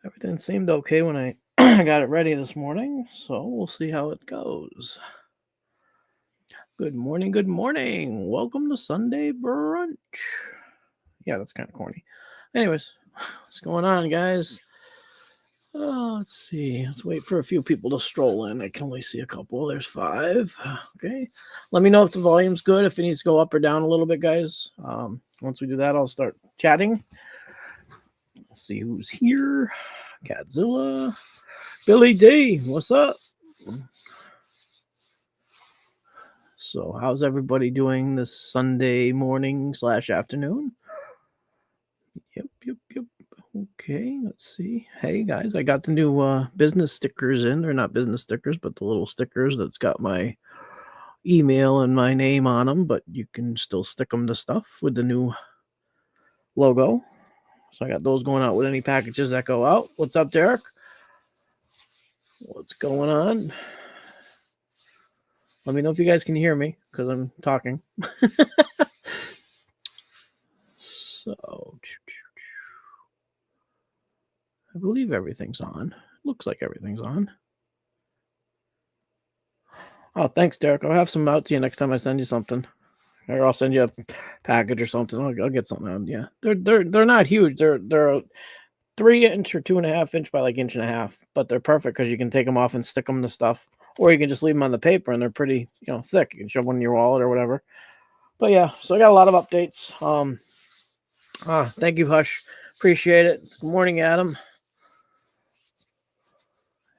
Everything seemed okay when I got it ready this morning, so we'll see how it goes. Good morning, good morning. Welcome to Sunday Brunch. Yeah, that's kind of corny. Anyways, what's going on, guys? Let's see. Let's wait for a few people to stroll in. I can only see a couple. There's 5. Okay. Let me know if the volume's good, if it needs to go up or down a little bit, guys. Once we do that, I'll start chatting. Let's see who's here. Godzilla. Billy D, what's up? So, how's everybody doing this Sunday morning / afternoon? Yep. Okay, let's see. Hey guys, I got the new business stickers in. They're not business stickers, but the little stickers that's got my email and my name on them, but you can still stick them to stuff with the new logo. So I got those going out with any packages that go out. What's up, Derek? What's going on? Let me know if you guys can hear me because I'm talking. So, I believe everything's on. Looks like everything's on. Oh, thanks, Derek. I'll have some out to you next time I send you something. Or I'll send you a package or something. I'll get something out. Yeah, they're not huge. They're 3-inch or 2.5-inch by like 1.5 inch, but they're perfect because you can take them off and stick them to stuff, or you can just leave them on the paper and they're pretty, thick. You can shove one in your wallet or whatever. But yeah, so I got a lot of updates. Thank you, Hush. Appreciate it. Good morning, Adam.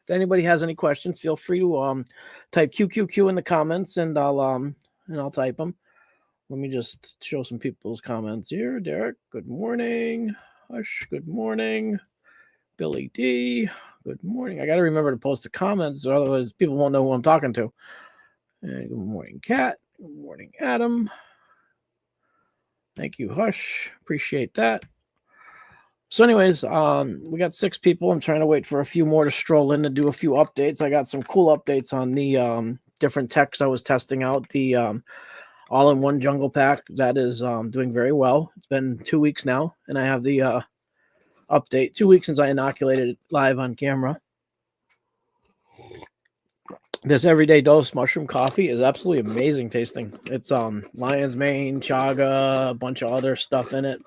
If anybody has any questions, feel free to type QQQ in the comments, and I'll type them. Let me just show some people's comments here. Derek, good morning. Hush, good morning. Billy D, good morning. I got to remember to post the comments, or otherwise people won't know who I'm talking to. And good morning, Kat. Good morning, Adam. Thank you, Hush. Appreciate that. So anyways, we got 6 people. I'm trying to wait for a few more to stroll in to do a few updates. I got some cool updates on the different techs I was testing out. The all-in-one jungle pack that is doing very well. It's been 2 weeks now, and I have the update. 2 weeks since I inoculated it live on camera. This everyday dose mushroom coffee is absolutely amazing tasting. It's lion's mane, chaga, a bunch of other stuff in it.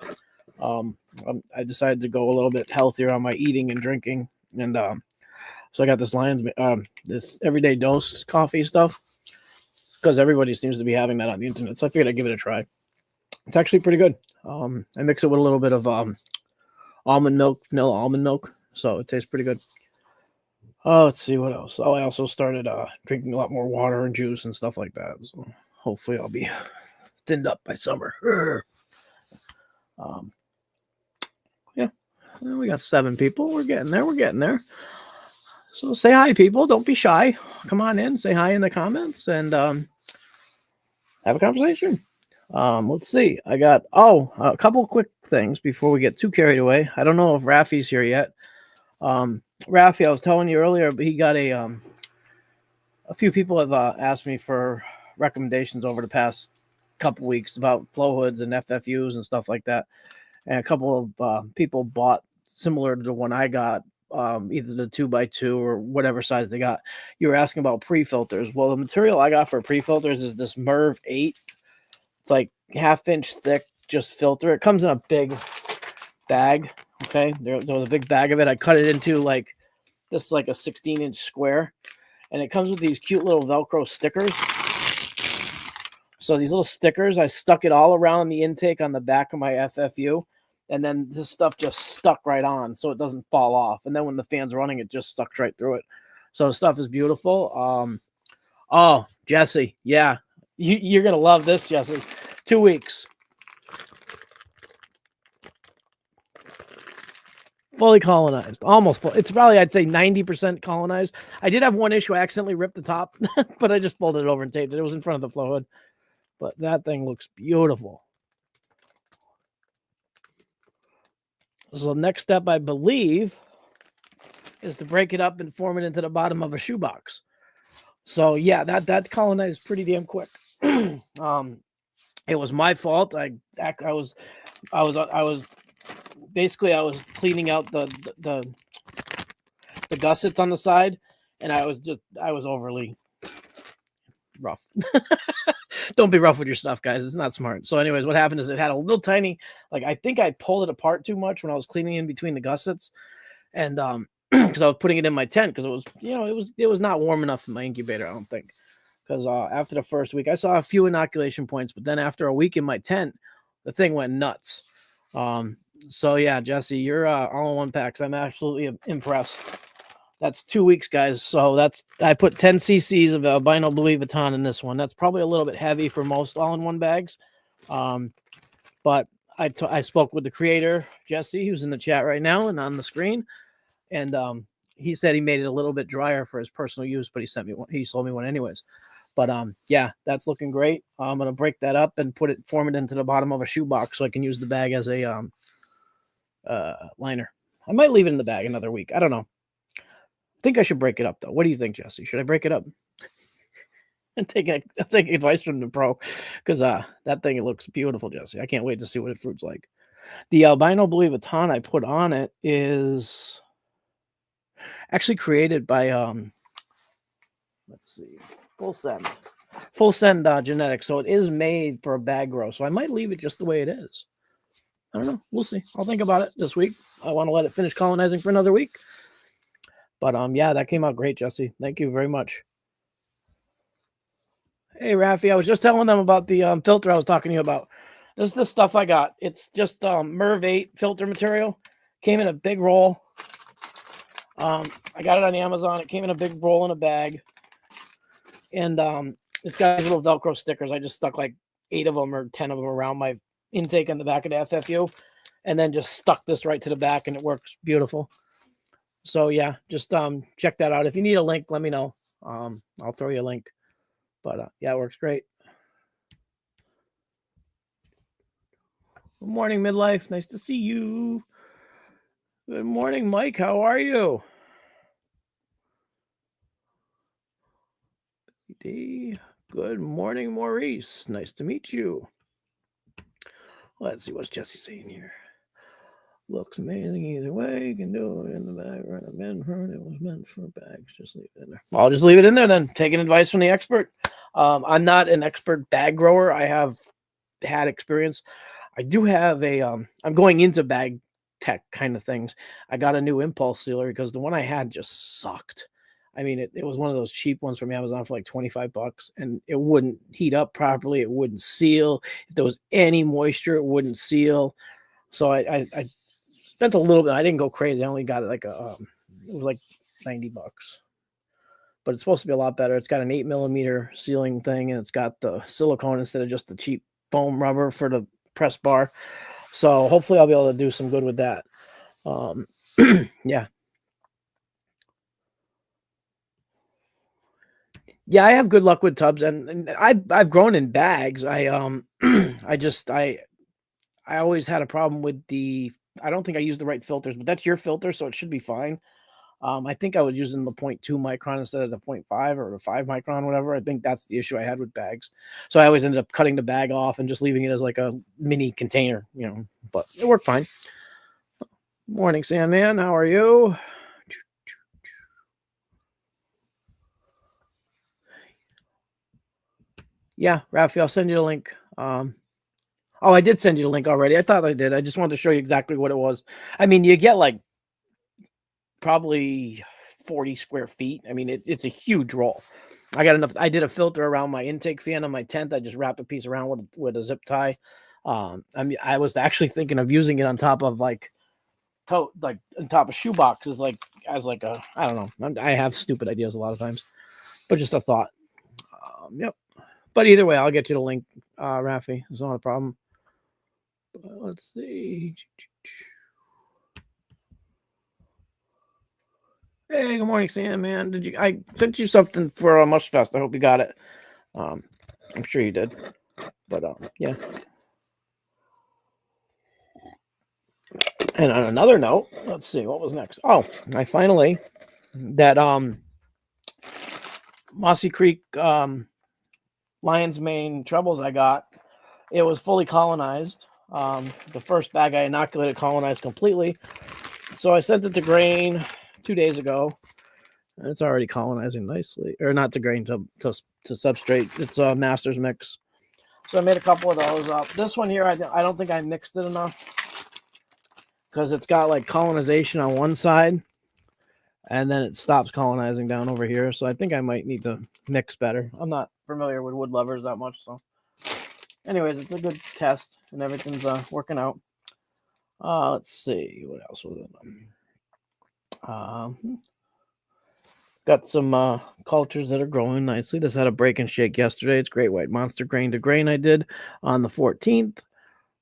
I decided to go a little bit healthier on my eating and drinking, and so I got this this everyday dose coffee stuff because everybody seems to be having that on the internet. So I figured I'd give it a try. It's actually pretty good. I mix it with a little bit of almond milk, vanilla almond milk, so it tastes pretty good. Let's see what else. I also started drinking a lot more water and juice and stuff like that. So hopefully I'll be thinned up by summer. Yeah, we got 7 people. We're getting there. So say hi, people. Don't be shy. Come on in. Say hi in the comments and have a conversation. Let's see. I got a couple quick things before we get too carried away. I don't know if Rafi's here yet. Rafi, I was telling you earlier, but he got a few people have asked me for recommendations over the past couple weeks about flow hoods and FFUs and stuff like that. And a couple of people bought similar to the one I got, either the 2x2 or whatever size they got. You were asking about pre-filters. Well, the material I got for pre-filters is this Merv 8. It's like 1/2 inch thick, just filter. It comes in a big bag. Okay, there was a big bag of it. I cut it into like a 16-inch square, and it comes with these cute little Velcro stickers. So these little stickers, I stuck it all around the intake on the back of my FFU, and then this stuff just stuck right on, so it doesn't fall off. And then when the fan's running, it just stuck right through it. So the stuff is beautiful. Oh, Jesse, yeah, you're gonna love this, Jesse. 2 weeks. Fully colonized, almost full. It's probably, I'd say 90% colonized. I did have one issue. I accidentally ripped the top, but I just folded it over and taped it. It was in front of the flow hood, but that thing looks beautiful. So the next step, I believe, is to break it up and form it into the bottom of a shoebox. So yeah, that colonized pretty damn quick. It was my fault. I was basically, I was cleaning out the the gussets on the side, and I was overly rough. Don't be rough with your stuff, guys. It's not smart. So anyways, what happened is it had a little tiny, like, I think I pulled it apart too much when I was cleaning in between the gussets. And because I was putting it in my tent, because it was, it was not warm enough in my incubator, I don't think. Because after the first week, I saw a few inoculation points, but then after a week in my tent, the thing went nuts. So yeah, Jesse, you're all in one pack. I'm absolutely impressed. That's 2 weeks, guys. So I put 10 cc's of albino Louis Vuitton in this one. That's probably a little bit heavy for most all-in-one bags. But I spoke with the creator, Jesse, who's in the chat right now and on the screen. And he said he made it a little bit drier for his personal use, but he sent me one. He sold me one anyways. But yeah, that's looking great. I'm going to break that up and form it into the bottom of a shoebox so I can use the bag as a liner. I might leave it in the bag another week. I don't know. I think I should break it up, though. What do you think, Jesse? Should I break it up? And take advice from the pro, because that thing, it looks beautiful, Jesse. I can't wait to see what it fruits like. The albino Louis Vuitton I put on it is actually created by let's see, Full Send Genetics. So it is made for a bag grow. So I might leave it just the way it is. I don't know. We'll see. I'll think about it this week. I want to let it finish colonizing for another week. But yeah, that came out great, Jesse. Thank you very much. Hey, Rafi, I was just telling them about the filter I was talking to you about. This is the stuff I got. It's just Merv 8 filter material. Came in a big roll. I got it on Amazon. It came in a big roll in a bag. And it's got these little Velcro stickers. I just stuck like 8 of them or 10 of them around my intake on the back of the FFU. And then just stuck this right to the back, and it works beautiful. So, yeah, just check that out. If you need a link, let me know. I'll throw you a link. But, yeah, it works great. Good morning, Midlife. Nice to see you. Good morning, Mike. How are you? Good morning, Maurice. Nice to meet you. Let's see what's Jesse saying here. Looks amazing either way. You can do it in the bag. Right, it was meant for bags. Just leave it in there. I'll just leave it in there then. Taking advice from the expert. I'm not an expert bag grower. I have had experience. I do have a. I'm going into bag tech kind of things. I got a new impulse sealer because the one I had just sucked. I mean, it was one of those cheap ones from Amazon for like $25, and it wouldn't heat up properly. It wouldn't seal. If there was any moisture, it wouldn't seal. So I spent a little bit. I didn't go crazy. I only got it like it was like $90, but it's supposed to be a lot better. It's got an 8mm sealing thing, and it's got the silicone instead of just the cheap foam rubber for the press bar. So hopefully I'll be able to do some good with that. Yeah. Yeah, I have good luck with tubs, and I've grown in bags. I always had a problem with I don't think I used the right filters, but that's your filter, so it should be fine. I think I was using the 0.2 micron instead of the 0.5 or the 5 micron, whatever. I think that's the issue I had with bags. So I always ended up cutting the bag off and just leaving it as like a mini container, but it worked fine. Morning, Sandman. How are you? Yeah, Rafi, I'll send you the link. I did send you the link already. I thought I did. I just wanted to show you exactly what it was. I mean, you get like probably 40 square feet. I mean, it's a huge roll. I got enough. I did a filter around my intake fan on my tent. I just wrapped a piece around with a zip tie. I mean, I was actually thinking of using it on top of on top of shoe boxes, as a, I don't know. I have stupid ideas a lot of times, but just a thought. Yep. But either way, I'll get you the link, Rafi. It's not a problem. Let's see. Hey, good morning, Sam, man. I sent you something for a Mush Fest. I hope you got it. I'm sure you did. But yeah. And on another note, let's see what was next. Oh, I finally that Mossy Creek Lion's Mane trebles I got. It was fully colonized. The first bag I inoculated colonized completely. So I sent it to grain, 2 days ago. And it's already colonizing nicely. Or not to grain, to substrate. It's a master's mix. So I made a couple of those up. This one here, I don't think I mixed it enough because it's got like colonization on one side and then it stops colonizing down over here. So I think I might need to mix better. I'm not familiar with wood levers that much. So anyways, it's a good test and everything's working out. Let's see. What else was it? Got some cultures that are growing nicely. This had a break and shake yesterday. It's Great White Monster grain to grain I did on the 14th.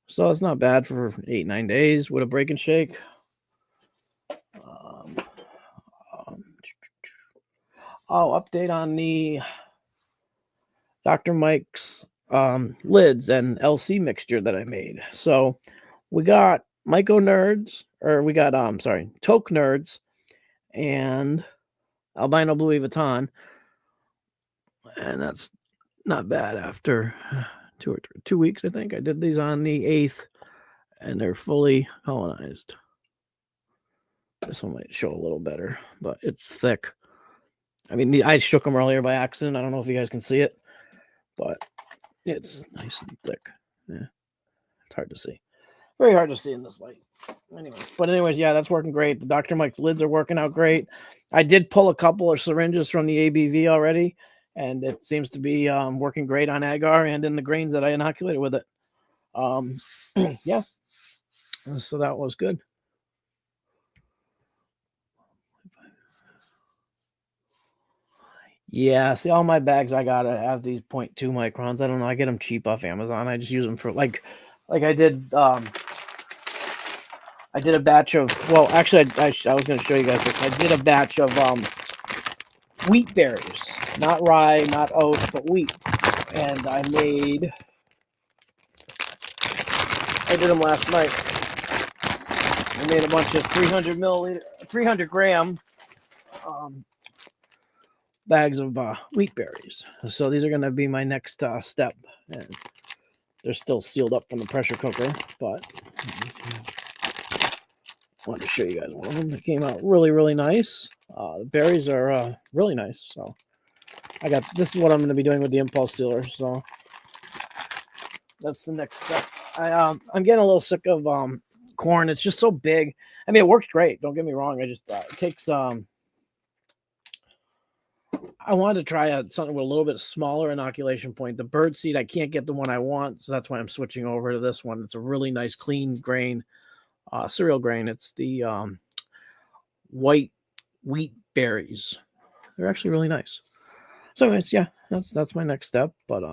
So it's not bad for 8-9 days with a break and shake. Update on the Dr. Mike's lids and LC mixture that I made. So we got Toke Nerds and Albino Louis Vuitton. And that's not bad after 2 weeks, I think. I did these on the 8th, and they're fully colonized. This one might show a little better, but it's thick. I mean, I shook them earlier by accident. I don't know if you guys can see it, but it's nice and thick. Yeah, it's hard to see. Very hard to see in this light. Anyways, yeah, that's working great. The Dr. Mike's lids are working out great. I did pull a couple of syringes from the ABV already, and it seems to be working great on agar and in the grains that I inoculated with it. Yeah, so that was good. Yeah, see, all my bags I gotta have these 0.2 microns. I don't know. I get them cheap off Amazon. I just use them for like I did. I did a batch of. Well, actually, I was gonna show you guys this. I did a batch of wheat berries, not rye, not oats, but wheat, and I did them last night. I made a bunch of 300 gram bags of wheat berries. So these are going to be my next step. And they're still sealed up from the pressure cooker, but I wanted to show you guys one of them that came out really, really nice. The berries are really nice. So this is what I'm going to be doing with the impulse sealer. So that's the next step. I'm getting a little sick of corn. It's just so big. I mean, it worked great. Don't get me wrong. I just it takes I wanted to try something with a little bit smaller inoculation point. The bird seed, I can't get the one I want, so that's why I'm switching over to this one. It's a really nice, clean grain, cereal grain. It's the white wheat berries. They're actually really nice. So anyways, yeah, that's my next step. But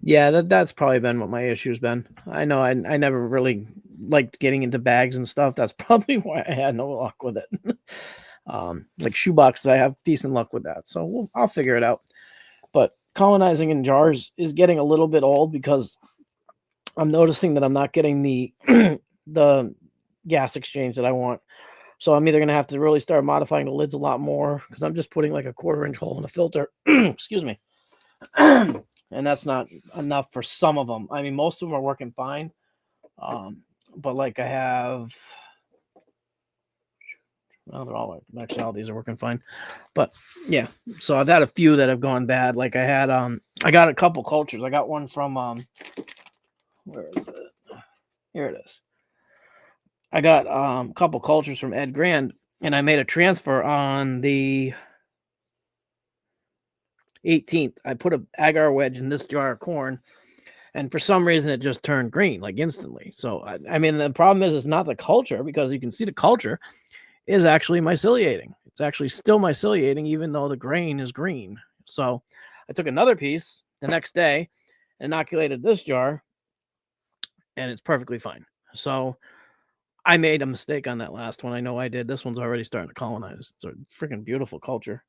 yeah, that's probably been what my issue's been. I know I never really liked getting into bags and stuff. That's probably why I had no luck with it. Like shoe boxes, I have decent luck with that. So I'll figure it out. But colonizing in jars is getting a little bit old because I'm noticing that I'm not getting the the gas exchange that I want. So I'm either going to have to really start modifying the lids a lot more because I'm just putting like a 1/4 inch hole in the filter. Excuse me. And that's not enough for some of them. I mean, most of them are working fine. But like I have, well, they're all actually all these are working fine. But yeah, so I've had a few that have gone bad. Like I had, I got a couple cultures. I got one from, where is it? Here it is. I got a couple cultures from Ed Grand, and I made a transfer on the 18th. I put a agar wedge in this jar of corn, and for some reason it just turned green like instantly. So I mean, the problem is it's not the culture, because you can see the culture is actually myceliating. It's actually still myceliating even though the grain is green. So I took another piece the next day, inoculated this jar, and it's perfectly fine. So I made a mistake on that last one. I know I did. This one's already starting to colonize. It's a freaking beautiful culture.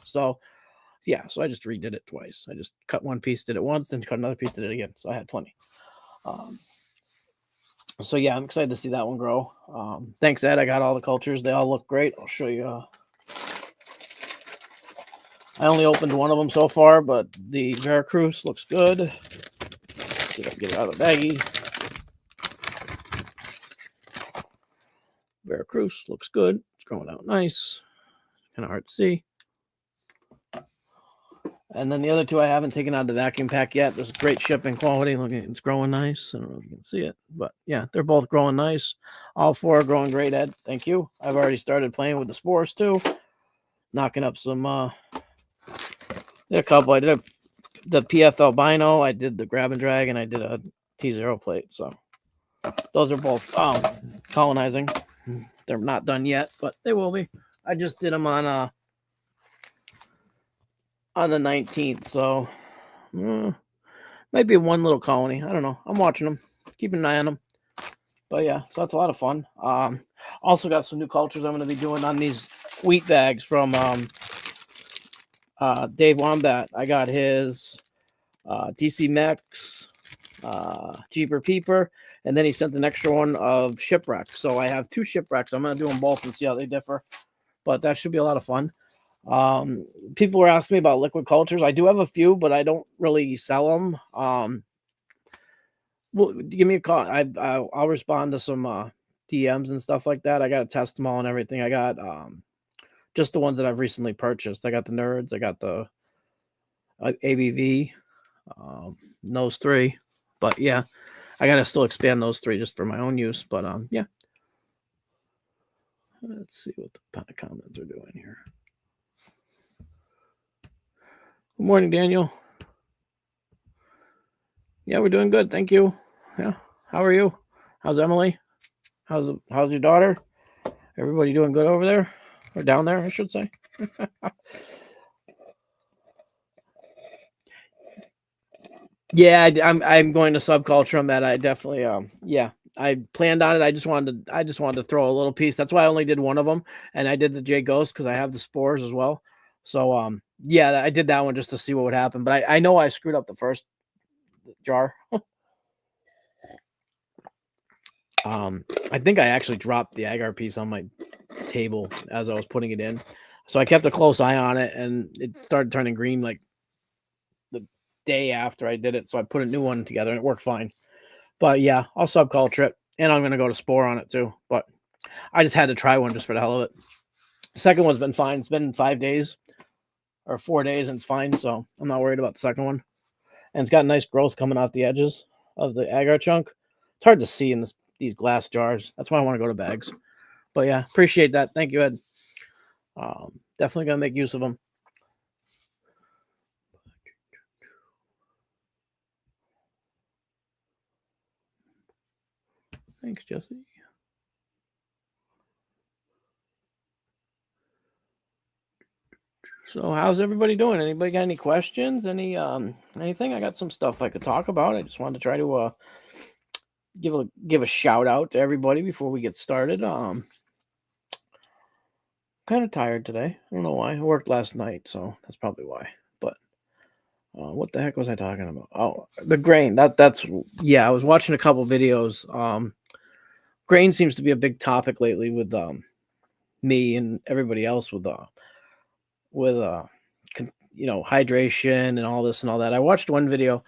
So yeah, so I just redid it twice. I just cut one piece, did it once, then cut another piece, did it again. So I had plenty. So yeah, I'm excited to see that one grow. Thanks, Ed. I got all the cultures. They all look great. I'll show you. I only opened one of them so far, but the Veracruz looks good. See if I can get it out of the baggie. spruce. Looks good. It's growing out nice. Kind of hard to see. And then the other two I haven't taken out of the vacuum pack yet. This is great shipping quality. Look, it's growing nice. I don't know if you can see it, but yeah, they're both growing nice. All four are growing great, Ed. Thank you. I've already started playing with the spores too. Knocking up some, did a couple. I did the PF albino. I did the grab and drag, and I did a T0 plate. So those are both colonizing. They're not done yet, but they will be. I just did them on the 19th, so might be one little colony. I don't know. I'm watching them, keeping an eye on them. But yeah, so that's a lot of fun. Also got some new cultures I'm going to be doing on these wheat bags from Dave Wombat. I got his DC Mex, Jeeper Peeper, and then he sent an extra one of Shipwreck. So I have two Shipwrecks. I'm going to do them both and see how they differ. But that should be a lot of fun. People were asking me about liquid cultures. I do have a few, but I don't really sell them. Well, give me a call. I'll respond to some DMs and stuff like that. I got to test them all and everything. I got just the ones that I've recently purchased. I got the Nerds. I got the ABV. Those three. But yeah, I got to still expand those three just for my own use. But yeah. Let's see what the comments are doing here. Good morning, Daniel. Yeah, we're doing good. Thank you. Yeah. How are you? How's Emily? How's your daughter? Everybody doing good over there? Or down there, I should say. Yeah, I'm going to subculture them. That I definitely yeah. I planned on it. I just wanted to throw a little piece. That's why I only did one of them, and I did the J Ghost because I have the spores as well. So yeah, I did that one just to see what would happen. But I know I screwed up the first jar. I think I actually dropped the agar piece on my table as I was putting it in, so I kept a close eye on it, and it started turning green like the day after I did it. So I put a new one together, and it worked fine. But yeah, I'll subculture it, and I'm gonna go to spore on it too. But I just had to try one just for the hell of it. The second one's been fine. It's been 5 days or 4 days, and it's fine. So I'm not worried about the second one. And it's got nice growth coming off the edges of the agar chunk. It's hard to see in these glass jars. That's why I want to go to bags. But yeah, appreciate that. Thank you, Ed. Definitely gonna make use of them. Thanks, Jesse. So how's everybody doing? Anybody got any questions? Anything? I got some stuff I could talk about. I just wanted to try to give a shout out to everybody before we get started. Kind of tired today. I don't know why. I worked last night, so that's probably why. But what the heck was I talking about? Oh, the grain. That's yeah. I was watching a couple videos. Grain seems to be a big topic lately with me and everybody else with hydration and all this and all that. I watched one video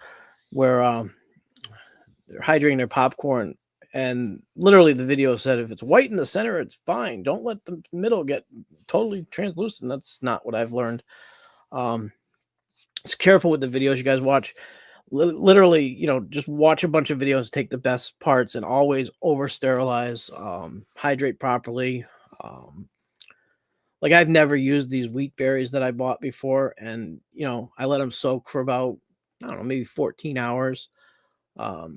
where they're hydrating their popcorn, and literally the video said if it's white in the center, it's fine. Don't let the middle get totally translucent. That's not what I've learned. Just careful with the videos you guys watch. Literally, just watch a bunch of videos, take the best parts, and always over sterilize, hydrate properly. Like I've never used these wheat berries that I bought before, and I let them soak for about, I don't know, maybe 14 hours. But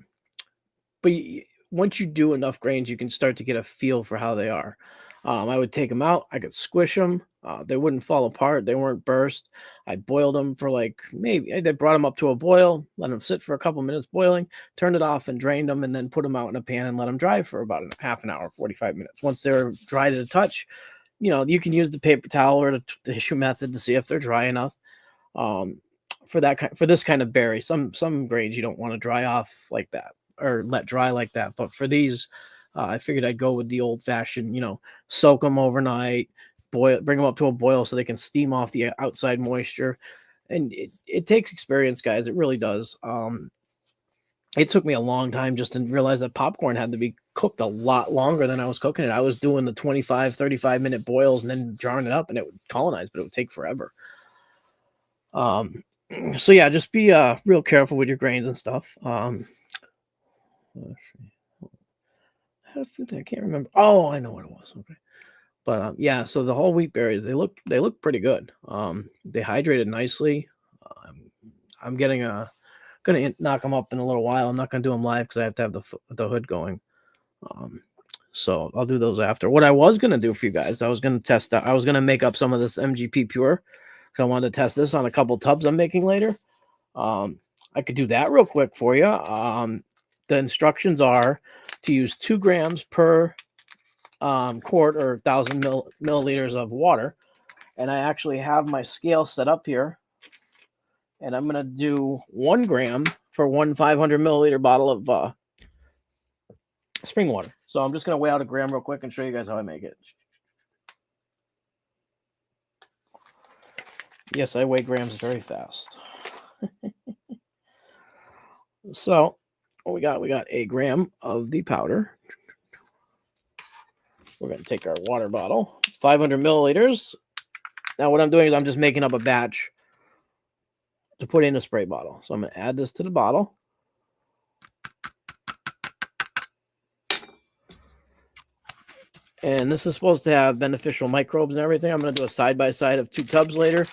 once you do enough grains, you can start to get a feel for how they are. I would take them out. I could squish them. They wouldn't fall apart. They weren't burst. I boiled them for they brought them up to a boil, let them sit for a couple minutes boiling, turned it off and drained them, and then put them out in a pan and let them dry for about half an hour, 45 minutes. Once they're dry to the touch, you can use the paper towel or the tissue method to see if they're dry enough. For this kind of berry, some grains you don't want to dry off like that or let dry like that. But for these, I figured I'd go with the old fashioned, soak them overnight, bring them up to a boil so they can steam off the outside moisture. And it takes experience, guys. It really does. It took me a long time just to realize that popcorn had to be cooked a lot longer than I was cooking it. I was doing the 25, 35-minute boils and then jarring it up, and it would colonize, but it would take forever. So yeah, just be real careful with your grains and stuff. Let's see. I had a food thing, I can't remember. Oh, I know what it was. Okay. But yeah, so the whole wheat berries, they look pretty good. They hydrated nicely. I'm gonna knock them up in a little while. I'm not gonna do them live because I have to have the hood going. So I'll do those after. What I was gonna do for you guys, I was gonna test out. I was gonna make up some of this MGP Pure. So I wanted to test this on a couple tubs I'm making later. I could do that real quick for you. The instructions are to use 2 grams per quart or 1,000 milliliters of water. And I actually have my scale set up here. And I'm going to do 1 gram for one 500 milliliter bottle of spring water. So I'm just going to weigh out a gram real quick and show you guys how I make it. Yes, I weigh grams very fast. So what we got a gram of the powder. We're going to take our water bottle, 500 milliliters. Now what I'm doing is I'm just making up a batch to put in a spray bottle. So I'm going to add this to the bottle. And this is supposed to have beneficial microbes and everything. I'm going to do a side-by-side of 2 tubs later.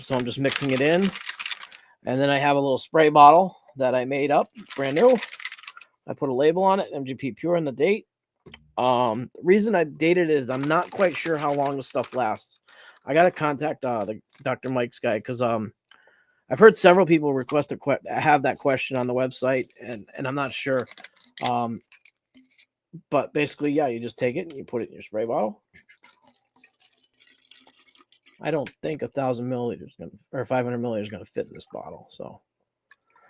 So I'm just mixing it in. And then I have a little spray bottle that I made up. It's brand new. I put a label on it, MGP Pure, and the date. The reason I dated it is I'm not quite sure how long the stuff lasts. I got to contact the Dr. Mike's guy because I've heard several people request to have that question on the website, and I'm not sure. But basically, yeah, you just take it and you put it in your spray bottle. I don't think 1,000 milliliters or 500 milliliters is going to fit in this bottle. So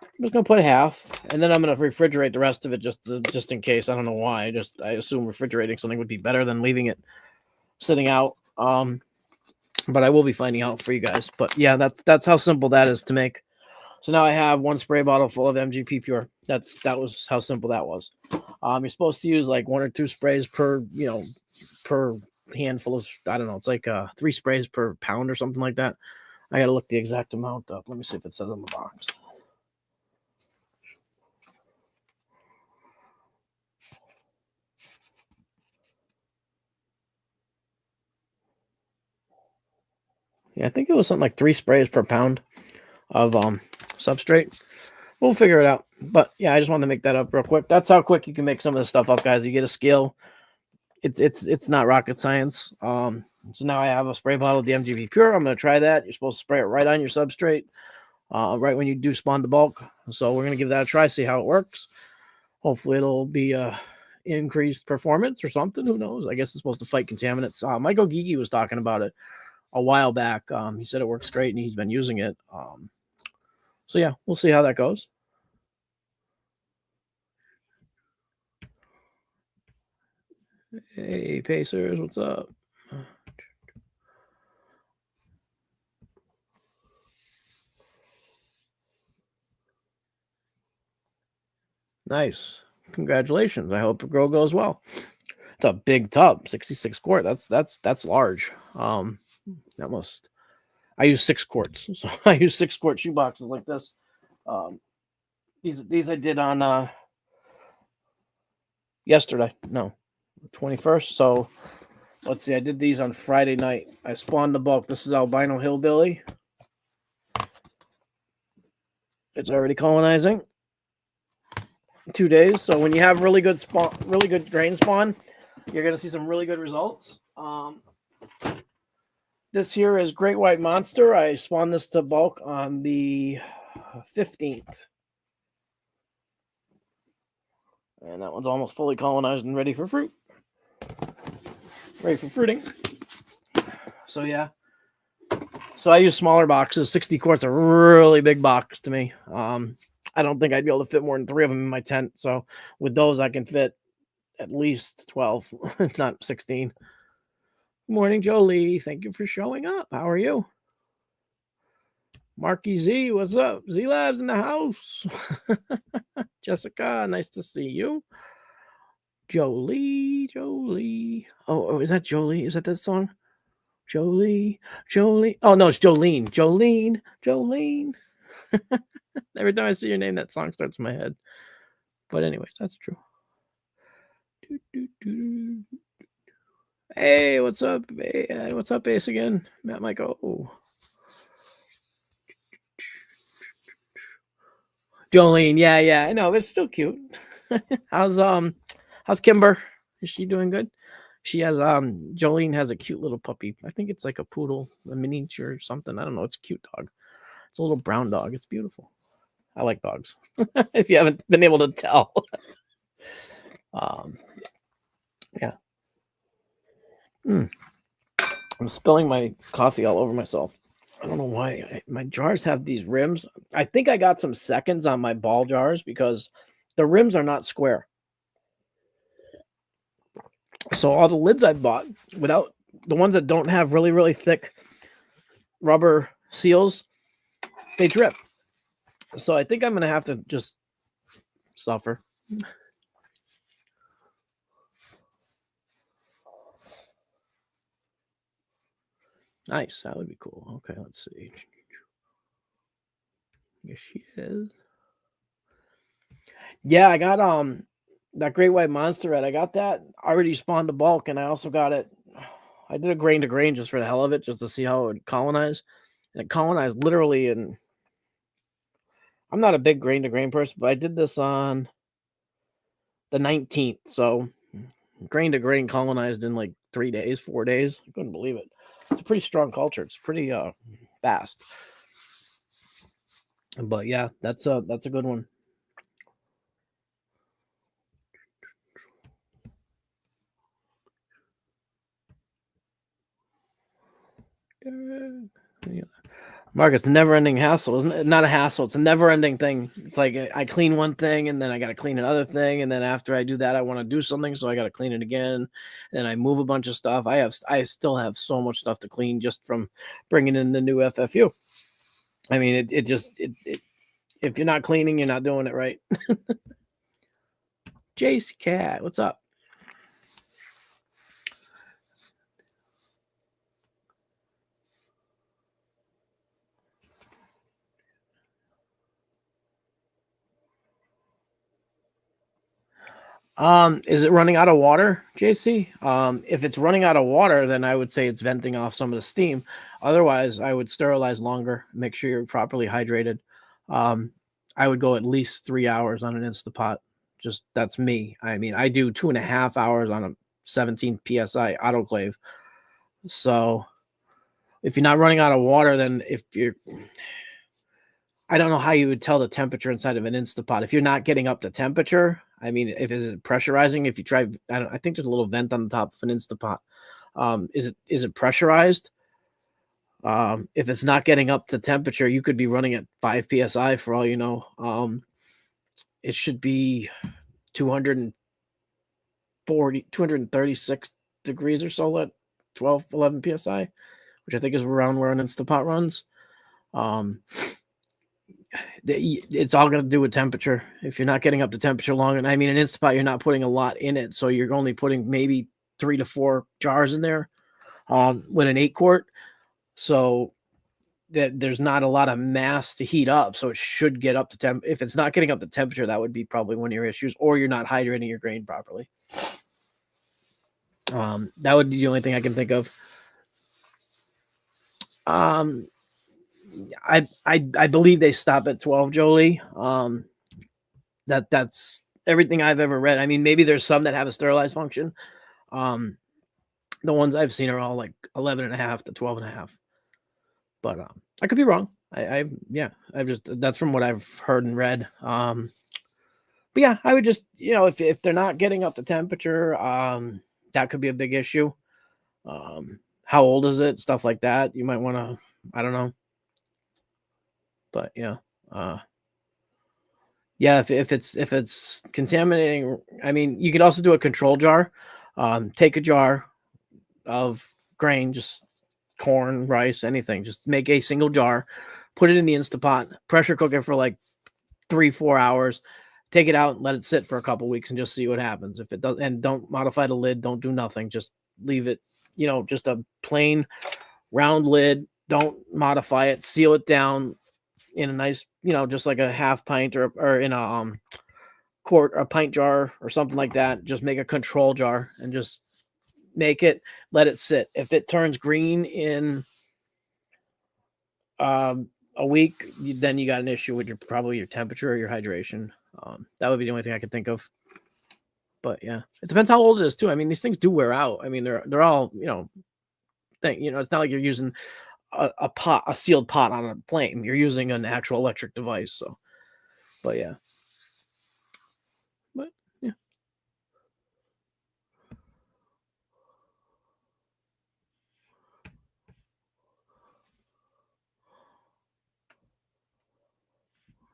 I'm just going to put half, and then I'm going to refrigerate the rest of it just in case. I don't know why. I assume refrigerating something would be better than leaving it sitting out. But I will be finding out for you guys. But yeah, that's how simple that is to make. So now I have 1 spray bottle full of MGP Pure. That was how simple that was. You're supposed to use like 1 or 2 sprays per handful of, I don't know, it's like 3 sprays per pound or something like that. I got to look the exact amount up. Let me see if it says on the box. Yeah, I think it was something like 3 sprays per pound of substrate. We'll figure it out. But yeah, I just wanted to make that up real quick. That's how quick you can make some of this stuff up, guys. You get a scale. It's not rocket science. So now I have a spray bottle of the MGP Pure. I'm going to try that. You're supposed to spray it right on your substrate, right when you do spawn the bulk. So we're going to give that a try, see how it works. Hopefully it'll be increased performance or something. Who knows? I guess it's supposed to fight contaminants. Michael Gigi was talking about it a while back. He said it works great and he's been using it. So yeah, we'll see how that goes. Hey, Pacers, what's up? Nice. Congratulations. I hope the grow goes well. It's a big tub, 66 quart. That's large. That must. I use 6 quarts, so I use 6 quart shoe boxes like this. These I did on yesterday. No, 21st. So let's see. I did these on Friday night. I spawned the bulk. This is Albino Hillbilly. It's already colonizing. 2 days. So when you have really good grain spawn, you're gonna see some really good results. This here is Great White Monster. I spawned this to bulk on the 15th. And that one's almost fully colonized and ready for fruit. Ready for fruiting. So yeah. So I use smaller boxes. 60 quarts, a really big box to me. I don't think I'd be able to fit more than 3 of them in my tent. So with those, I can fit at least 12, if not 16. Good morning, Jolie. Thank you for showing up. How are you? Marky Z, what's up? Z Labs in the house. Jessica, nice to see you. Jolie, Jolie. Oh, is that Jolie? Is that song? Jolie, Jolie. Oh no, it's Jolene. Jolene, Jolene. Every time I see your name, that song starts in my head. But anyways, that's true. Hey, what's up? Hey, what's up, Ace again? Matt Michael. Oh. Jolene, yeah, I know, it's still cute. How's Kimber? Is she doing good? She has Jolene has a cute little puppy. I think it's like a poodle, a miniature or something. I don't know. It's a cute dog. It's a little brown dog. It's beautiful. I like dogs. If you haven't been able to tell. Yeah. I'm spilling my coffee all over myself. I don't know why. My jars have these rims. I think I got some seconds on my ball jars because the rims are not square. So all the lids I bought, without the ones that don't have really, really thick rubber seals, they drip. So I think I'm going to have to just suffer. Nice. That would be cool. Okay, let's see. Yes, she is. Yeah, I got that great white monster red. I got that already spawned to bulk, and I also got it. I did a grain to grain just for the hell of it, just to see how it would colonize. And it colonized literally in. I'm not a big grain to grain person, but I did this on the 19th. So grain to grain colonized in like 3 days, 4 days. I couldn't believe it. It's a pretty strong culture. It's pretty fast. But yeah, that's a good one. Mark, it's a never-ending hassle, isn't it? Not a hassle. It's a never-ending thing. It's like I clean one thing, and then I got to clean another thing, and then after I do that, I want to do something, so I got to clean it again. And I move a bunch of stuff. I still have so much stuff to clean just from bringing in the new FFU. I mean, it just if you're not cleaning, you're not doing it right. JC Cat, what's up? Is it running out of water, JC? If it's running out of water, then I would say it's venting off some of the steam. Otherwise, I would sterilize longer, make sure you're properly hydrated. I would go at least 3 hours on an Instapot. Just that's me. I mean, I do 2.5 hours on a 17 psi autoclave. So if you're not running out of water, then I don't know how you would tell the temperature inside of an Instapot. If you're not getting up to temperature, I mean, if it's pressurizing, if you try, I think there's a little vent on the top of an Instapot. Is it pressurized? If it's not getting up to temperature, you could be running at 5 psi for all you know. It should be 236 degrees or so at 12, 11 psi, which I think is around where an Instapot runs. It's all going to do with temperature. If you're not getting up to temperature long, and I mean, an Instapot, you're not putting a lot in it, so you're only putting maybe 3 to 4 jars in there with an 8-quart. So that there's not a lot of mass to heat up, so it should get up to temp. If it's not getting up to temperature, that would be probably one of your issues, or you're not hydrating your grain properly. That would be the only thing I can think of. I believe they stop at 12, Jolie. That's everything I've ever read. I mean, maybe there's some that have a sterilized function. The ones I've seen are all like 11.5 to 12.5. But I could be wrong. I've just that's from what I've heard and read. But yeah, I would just if they're not getting up to temperature, that could be a big issue. How old is it? Stuff like that. You might want to. I don't know. But yeah, yeah. If it's contaminating, I mean, you could also do a control jar. Take a jar of grain, just corn, rice, anything. Just make a single jar, put it in the Instapot, pressure cook it for like 3-4 hours. take it out and let it sit for a couple weeks and just see what happens. If it does, and don't modify the lid, don't do nothing, just leave it, just a plain round lid. Don't modify it, seal it down in a nice, just like a half pint or in a quart, a pint jar or something like that. Just make a control jar and just let it sit. If it turns green in a week, then you got an issue with probably your temperature or your hydration. That would be the only thing I could think of. But yeah, it depends how old it is too. I mean, these things do wear out. I mean, they're all it's not like you're using a sealed pot on a flame. You're using an actual electric device. So, but yeah, but yeah.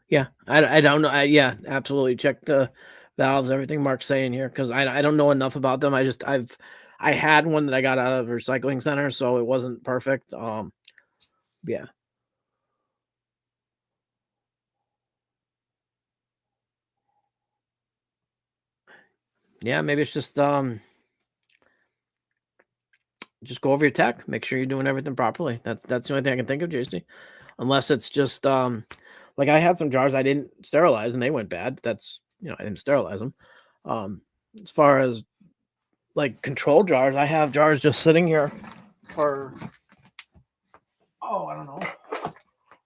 Yeah, I don't know. Yeah, absolutely. Check the valves, everything Mark's saying here, because I don't know enough about them. I had one that I got out of a recycling center, so it wasn't perfect. Yeah, yeah. Maybe it's just go over your tech, make sure you're doing everything properly. That's the only thing I can think of, JC. Unless it's just like I had some jars I didn't sterilize and they went bad. That's I didn't sterilize them. Um, as far as like control jars, I have jars just sitting here for I don't know.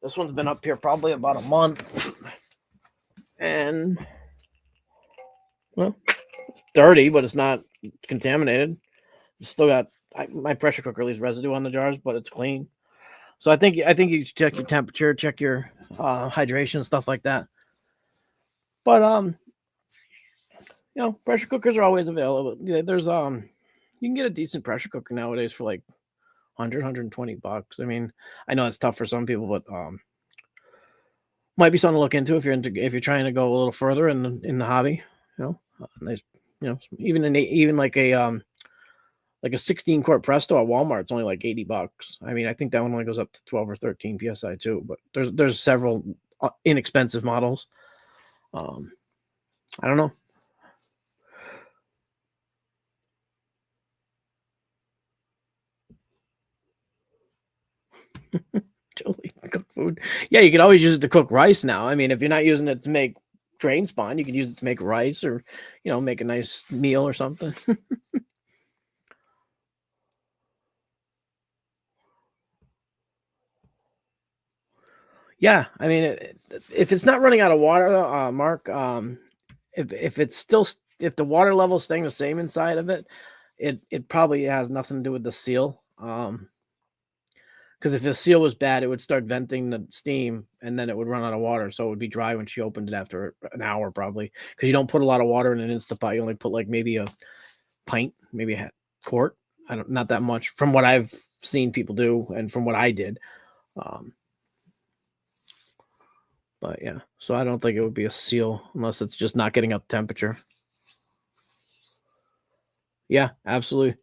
This one's been up here probably about a month, and well, it's dirty, but it's not contaminated. It's still got my pressure cooker leaves residue on the jars, but it's clean. So I think you should check your temperature, check your hydration, stuff like that. But pressure cookers are always available. Yeah, there's you can get a decent pressure cooker nowadays for like 100 bucks. I mean, I know it's tough for some people, but might be something to look into if you're trying to go a little further in the hobby. Nice, even like a 16 quart Presto at Walmart, it's only like 80 bucks. I mean, I think that one only goes up to 12 or 13 psi too, but there's several inexpensive models. I don't know. Totally cook food. Yeah, you could always use it to cook rice now. I mean, if you're not using it to make drain spawn, you could use it to make rice or, make a nice meal or something. Yeah, I mean, if it's not running out of water, Mark, if it's still if the water level is staying the same inside of it, it probably has nothing to do with the seal. Because if the seal was bad, it would start venting the steam and then it would run out of water. So it would be dry when she opened it after an hour, probably. Because you don't put a lot of water in an Instapot. You only put like maybe a pint, maybe a quart. Not that much from what I've seen people do and from what I did. Um, but yeah, so I don't think it would be a seal unless it's just not getting up temperature. Yeah, absolutely.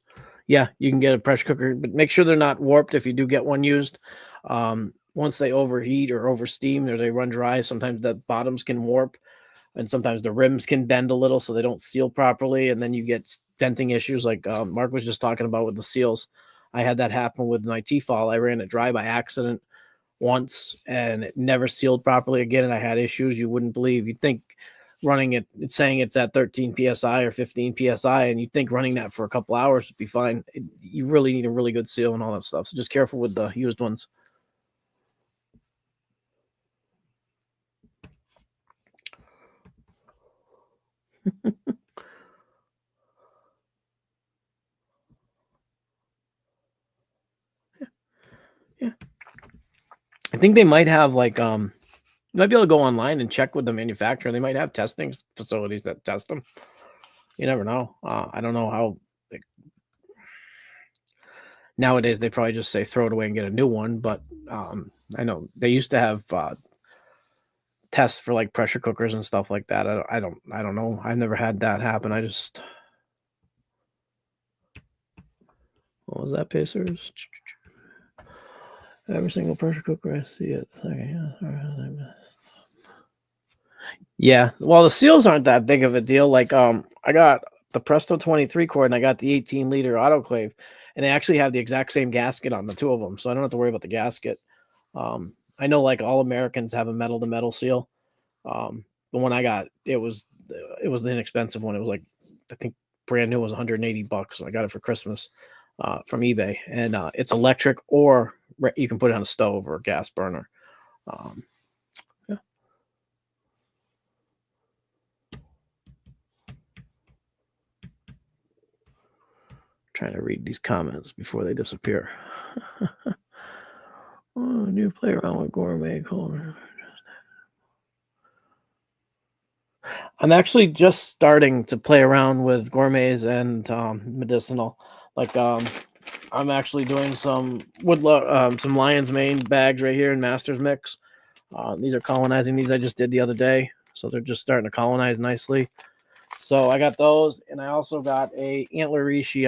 Yeah, you can get a pressure cooker, but make sure they're not warped if you do get one used. Once they overheat or oversteam or they run dry, sometimes the bottoms can warp and sometimes the rims can bend a little so they don't seal properly. And then you get venting issues like Mark was just talking about with the seals. I had that happen with my T-fall. I ran it dry by accident once and it never sealed properly again. And I had issues you wouldn't believe. You'd think running it's saying it's at 13 psi or 15 psi, and you think running that for a couple hours would be fine. You really need a really good seal and all that stuff. So just careful with the used ones. Yeah, I think they might have like you might be able to go online and check with the manufacturer. They might have testing facilities that test them. You never know. I don't know how. Like, nowadays, they probably just say throw it away and get a new one. But I know they used to have tests for like pressure cookers and stuff like that. I don't know. I've never had that happen. What was that, Pacers? Every single pressure cooker I see it. Yeah. Well, the seals aren't that big of a deal. Like, I got the Presto 23 cord and I got the 18-liter autoclave, and they actually have the exact same gasket on the two of them, so I don't have to worry about the gasket. I know like all Americans have a metal to metal seal. The one I got, it was the inexpensive one. It was like, I think brand new was $180. I got it for Christmas from eBay, and it's electric, or you can put it on a stove or a gas burner. Um, yeah. Trying to read these comments before they disappear. Oh, new play around with gourmet color. I'm actually just starting to play around with gourmets and medicinal. Like, I'm actually doing some some lion's mane bags right here in Master's Mix. These are colonizing. These I just did the other day, so they're just starting to colonize nicely. So I got those, and I also got a antler reishi.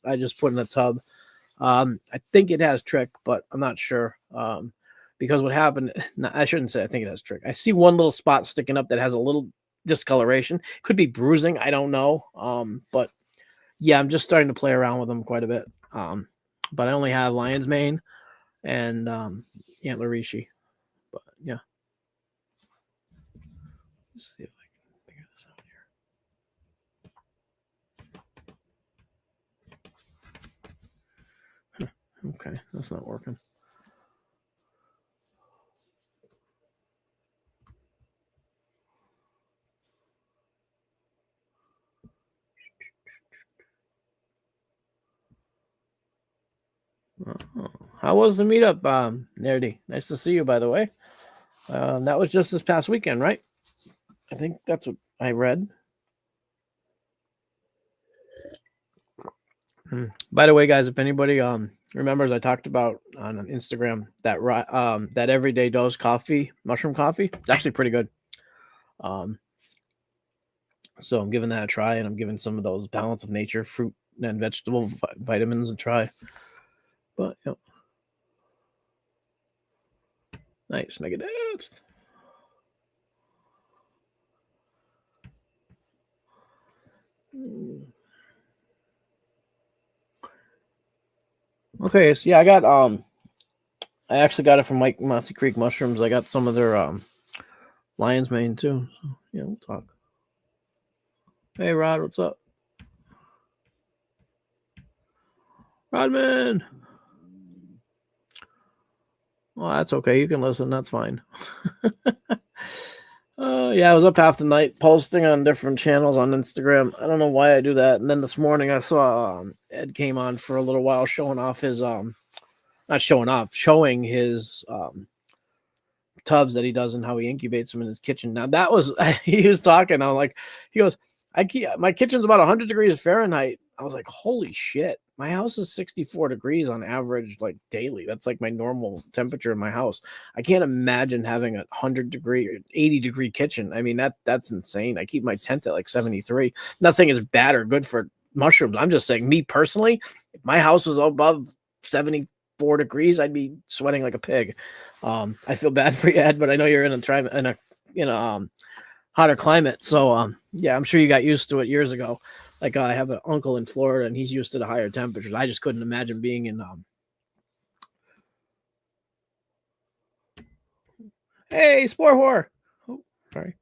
I just put in a tub. I think it has trick, but I'm not sure. Because what happened, no, I shouldn't say I think it has trick. I see one little spot sticking up that has a little discoloration. Could be bruising. I don't know. But yeah, I'm just starting to play around with them quite a bit. But I only have lion's mane and antler reishi. But yeah, let's see if I can figure this out here. Okay, that's not working. Oh, how was the meetup, Nerdy? Nice to see you, by the way. That was just this past weekend, right? I think that's what I read. By the way, guys, if anybody remembers, I talked about on Instagram that that everyday dose coffee, mushroom coffee. It's actually pretty good. Um, so I'm giving that a try, and I'm giving some of those balance of nature fruit and vegetable vitamins a try. But yeah, nice negative. Okay, so yeah, I actually got it from Mike Mossy Creek Mushrooms. I got some of their lion's mane too. So yeah, we'll talk. Hey Rod, what's up? Rodman. Well, that's okay. You can listen. That's fine. Yeah, I was up half the night posting on different channels on Instagram. I don't know why I do that. And then this morning I saw Ed came on for a little while showing off his not showing off, showing his tubs that he does and how he incubates them in his kitchen. Now that was he was talking. I'm like, he goes, my kitchen's about 100 degrees Fahrenheit. I was like, holy shit. My house is 64 degrees on average, like daily. That's like my normal temperature in my house. I can't imagine having a 100-degree or 80-degree kitchen. I mean, that's insane. I keep my tent at like 73. I'm not saying it's bad or good for mushrooms. I'm just saying, me personally, if my house was above 74 degrees, I'd be sweating like a pig. I feel bad for you, Ed, but I know you're in a hotter climate. So yeah, I'm sure you got used to it years ago. Like I have an uncle in Florida, and he's used to the higher temperatures. I just couldn't imagine being in. Hey, Spore Whore. Oh, sorry.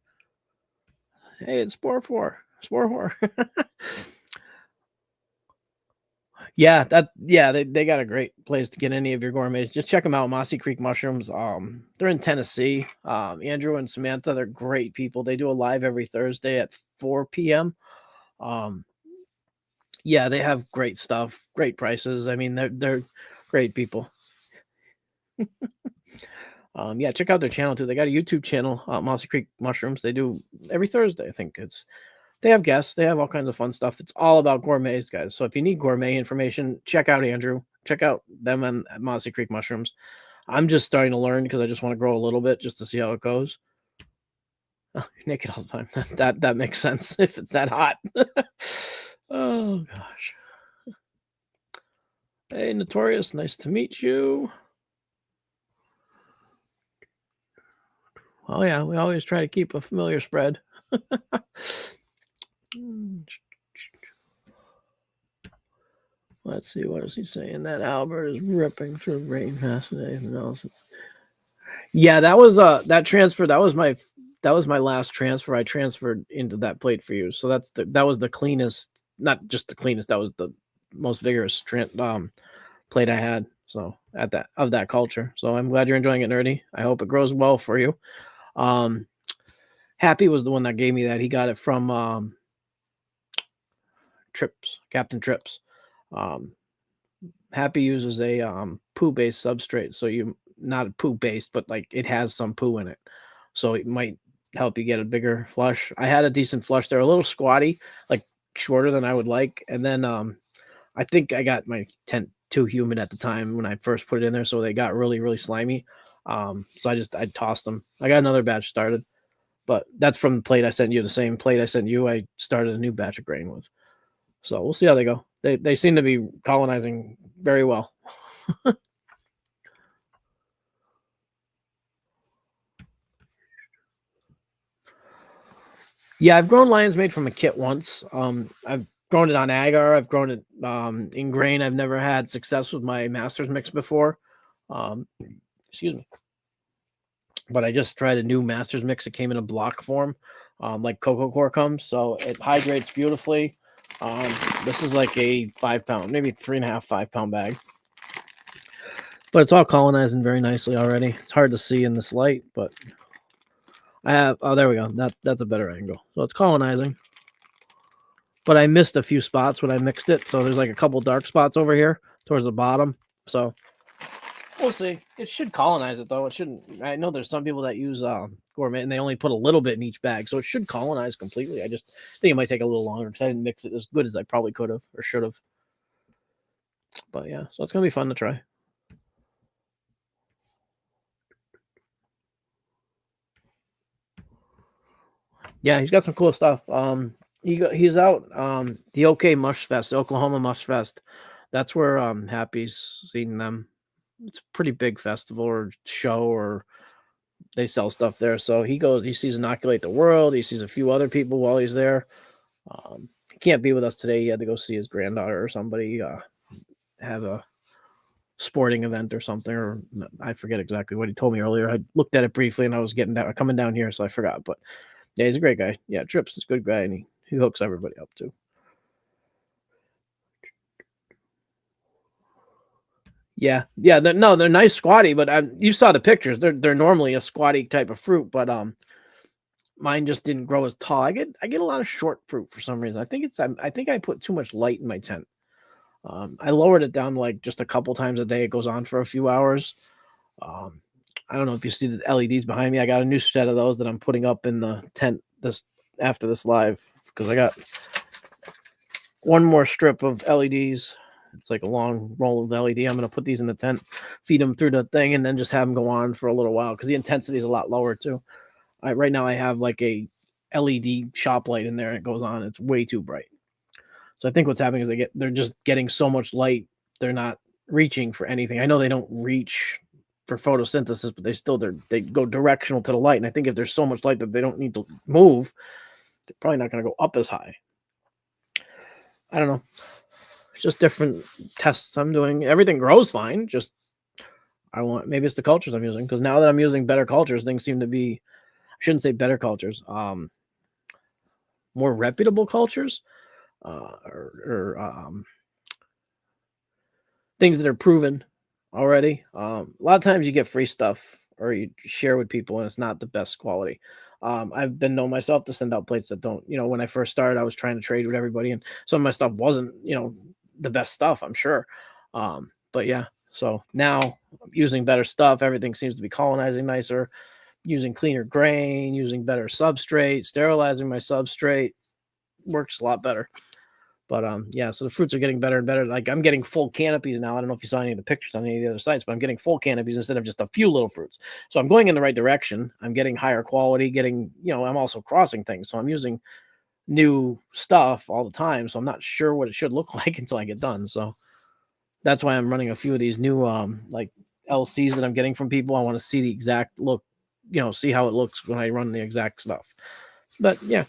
Hey, it's Spore Whore. Spore Whore. Yeah, they got a great place to get any of your gourmets. Just check them out, Mossy Creek Mushrooms. They're in Tennessee. Andrew and Samantha, they're great people. They do a live every Thursday at 4 p.m. Um, yeah, they have great stuff, great prices. I mean, they're great people. Yeah, check out their channel too. They got a YouTube channel, Mossy Creek Mushrooms. They do every Thursday. I think they have guests. They have all kinds of fun stuff. It's all about gourmets, guys. So if you need gourmet information, check out Andrew. Check out them at Mossy Creek Mushrooms. I'm just starting to learn because I just want to grow a little bit just to see how it goes. Oh, you're naked all the time. That makes sense if it's that hot. Oh gosh. Hey, Notorious, nice to meet you. Oh yeah, we always try to keep a familiar spread. Let's see, what is he saying? That Albert is ripping through rain fascinating. Yeah, that was that transfer. That was my last transfer. I transferred into that plate for you. So that was the cleanest, not just the cleanest. That was the most vigorous plate I had. So at that of that culture. So I'm glad you're enjoying it, Nerdy. I hope it grows well for you. Um, Happy was the one that gave me that. He got it from Trips, Captain Trips. Um, Happy uses a poo based substrate, so you not poo based, but like it has some poo in it, so it might help you get a bigger flush. I had a decent flush. They're a little squatty, like shorter than I would like, and then I think I got my tent too humid at the time when I first put it in there, so they got really slimy. So I tossed them. I got another batch started, but that's from the plate I sent you. The same plate I sent you, I started a new batch of grain with. So we'll see how they go. They seem to be colonizing very well. Yeah, I've grown lion's mane from a kit once. I've grown it on agar. I've grown it in grain. I've never had success with my master's mix before. Um, excuse me. But I just tried a new master's mix. It came in a block form, like Cocoa Core comes. So it hydrates beautifully. This is like a 5 pound, maybe 3.5, 5 pound bag. But it's all colonizing very nicely already. It's hard to see in this light, but I have, oh, there we go. That's a better angle. So it's colonizing. But I missed a few spots when I mixed it. So there's like a couple dark spots over here towards the bottom. So we'll see. It should colonize it though. It shouldn't. I know there's some people that use gourmet and they only put a little bit in each bag. So it should colonize completely. I just think it might take a little longer because I didn't mix it as good as I probably could have or should have. But yeah, so it's going to be fun to try. Yeah, he's got some cool stuff. He's out the OK Mush Fest, the Oklahoma Mush Fest. That's where Happy's seen them. It's a pretty big festival or show, or they sell stuff there. So he goes, he sees Inoculate the World. He sees a few other people while he's there. He can't be with us today. He had to go see his granddaughter or somebody have a sporting event or something, or I forget exactly what he told me earlier. I looked at it briefly and I was coming down here, so I forgot. But yeah, he's a great guy. Yeah, Trips is a good guy, and he hooks everybody up too. Yeah, yeah. They're nice squatty, but you saw the pictures. They're normally a squatty type of fruit, but mine just didn't grow as tall. I get a lot of short fruit for some reason. I think I put too much light in my tent. I lowered it down like just a couple times a day. It goes on for a few hours. Um, I don't know if you see the LEDs behind me. I got a new set of those that I'm putting up in the tent this after this live because I got one more strip of LEDs. It's like a long roll of LED. I'm going to put these in the tent, feed them through the thing, and then just have them go on for a little while because the intensity is a lot lower too. Right now I have like a LED shop light in there and it goes on. It's way too bright. So I think what's happening is they're just getting so much light. They're not reaching for anything. I know they don't reach for photosynthesis, but they go directional to the light. And I think if there's so much light that they don't need to move, they're probably not going to go up as high. I don't know. It's just different tests I'm doing. Everything grows fine. Just maybe it's the cultures I'm using because now that I'm using better cultures, things seem to be. I shouldn't say better cultures. More reputable cultures, or things that are proven already. A lot of times you get free stuff or you share with people and it's not the best quality. I've been known myself to send out plates that don't, when I first started, I was trying to trade with everybody and some of my stuff wasn't, the best stuff, I'm sure. But yeah, so now using better stuff, everything seems to be colonizing nicer, using cleaner grain, using better substrate, sterilizing my substrate works a lot better. But yeah, so the fruits are getting better and better. Like I'm getting full canopies now. I don't know if you saw any of the pictures on any of the other sites, but I'm getting full canopies instead of just a few little fruits. So I'm going in the right direction. I'm getting higher quality, I'm also crossing things. So I'm using new stuff all the time. So I'm not sure what it should look like until I get done. So that's why I'm running a few of these new like LCs that I'm getting from people. I want to see the exact look see how it looks when I run the exact stuff. But yeah.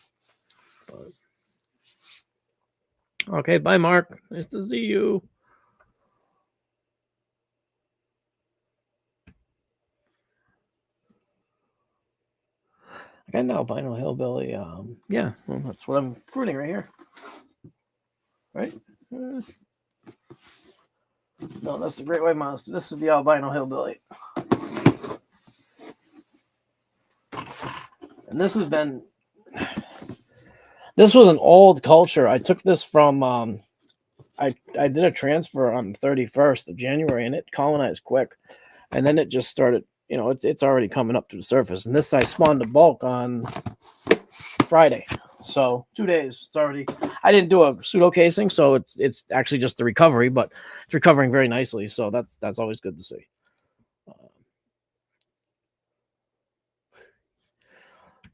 Okay, bye, Mark. Nice to see you. I got an albino hillbilly. Yeah, well, that's what I'm fruiting right here. Right? No, that's the Great White Monster. This is the albino hillbilly. And this was an old culture. I took this from I did a transfer on the 31st of January, and it colonized quick, and then it just started. It's already coming up to the surface. And this I spawned a bulk on Friday, so 2 days. It's already. I didn't do a pseudo casing, so it's actually just the recovery, but it's recovering very nicely. So that's always good to see.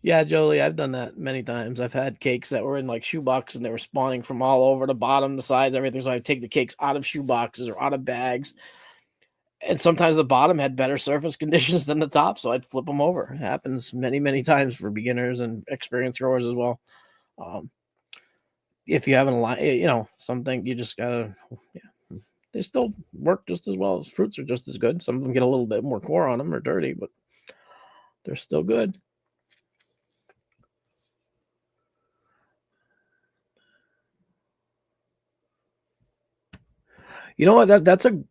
Yeah, Jolie, I've done that many times. I've had cakes that were in like shoeboxes and they were spawning from all over the bottom, the sides, everything. So I take the cakes out of shoeboxes or out of bags. And sometimes the bottom had better surface conditions than the top. So I'd flip them over. It happens many, many times for beginners and experienced growers as well. If you haven't, something you just gotta, yeah, they still work just as well as fruits are just as good. Some of them get a little bit more core on them or dirty, but they're still good. You know what? That's an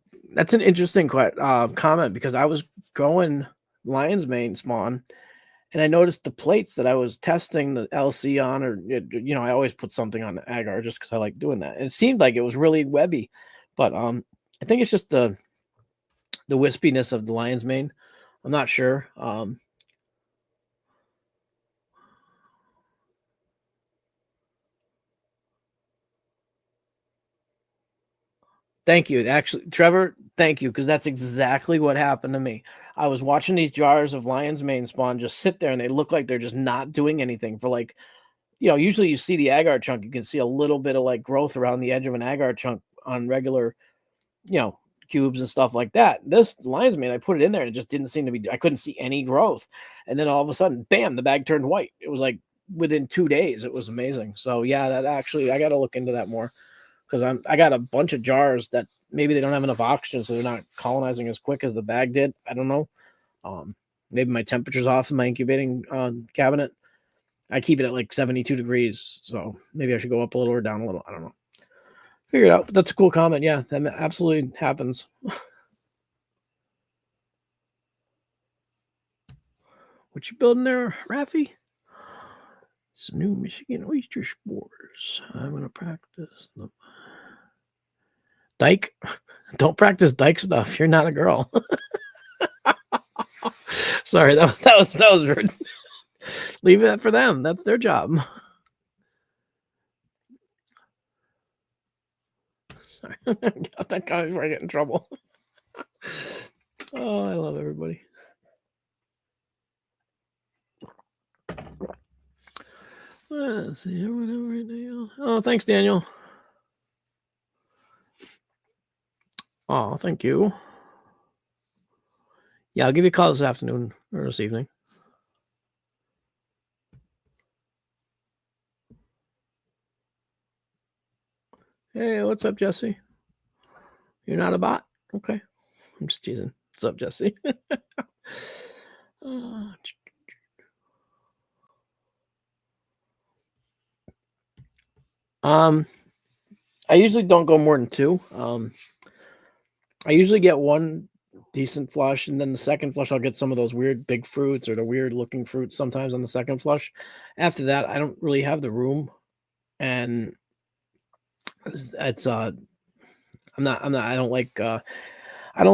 interesting comment because I was growing lion's mane spawn, and I noticed the plates that I was testing the LC on, or I always put something on the agar just because I like doing that. And it seemed like it was really webby, but I think it's just the wispiness of the lion's mane. I'm not sure. Thank you. Actually, Trevor, thank you, because that's exactly what happened to me. I was watching these jars of lion's mane spawn just sit there, and they look like they're just not doing anything for like, usually you see the agar chunk, you can see a little bit of like growth around the edge of an agar chunk on regular, cubes and stuff like that. This lion's mane, I put it in there, and it just didn't seem to be, I couldn't see any growth. And then all of a sudden, bam, the bag turned white. It was like within 2 days. It was amazing. So yeah, that actually, I got to look into that more. Because I got a bunch of jars that maybe they don't have enough oxygen, so they're not colonizing as quick as the bag did. I don't know. Maybe my temperature's off in my incubating cabinet. I keep it at like 72 degrees, so maybe I should go up a little or down a little. I don't know. Figure it out. But that's a cool comment. Yeah, that absolutely happens. What you building there, Raffy? Some new Michigan oyster spores. I'm gonna practice them. Dyke, don't practice dyke stuff. You're not a girl. Sorry, that was rude. Leave that for them. That's their job. Sorry. Got that guy before I get in trouble. Oh, I love everybody. Let's see. Right now. Oh, thanks, Daniel. Oh, thank you. Yeah, I'll give you a call this afternoon or this evening. Hey, what's up, Jesse? You're not a bot? Okay. I'm just teasing. What's up, Jesse? I usually don't go more than 2. I usually get one decent flush, and then the second flush I'll get some of those weird big fruits or the weird looking fruits sometimes on the second flush. After that, I don't really have the room, and it's I don't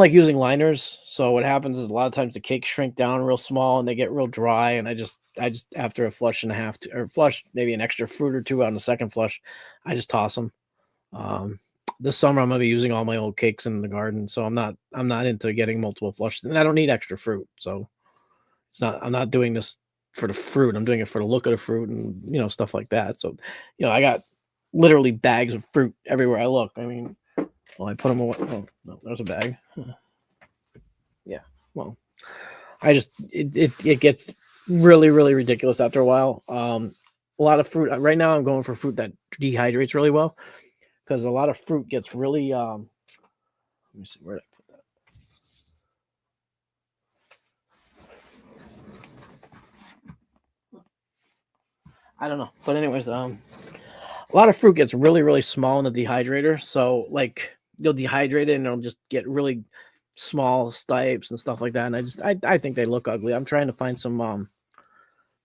like using liners. So what happens is a lot of times the cakes shrink down real small and they get real dry, and I just after a flush and a half or flush maybe an extra fruit or 2 on the second flush, I just toss them. This summer I'm gonna be using all my old cakes in the garden, so I'm not into getting multiple flushes, and I don't need extra fruit, so I'm not doing this for the fruit. I'm doing it for the look of the fruit and stuff like that. So, I got literally bags of fruit everywhere I look. I mean, well, I put them away. Oh no, there's a bag. Yeah, well, it gets really, really ridiculous after a while. A lot of fruit right now. I'm going for fruit that dehydrates really well because a lot of fruit gets really. Let me see where did I put that. I don't know, but anyways, a lot of fruit gets really, really small in the dehydrator. So like you'll dehydrate it and it'll just get really small stipes and stuff like that. And I think they look ugly. I'm trying to find some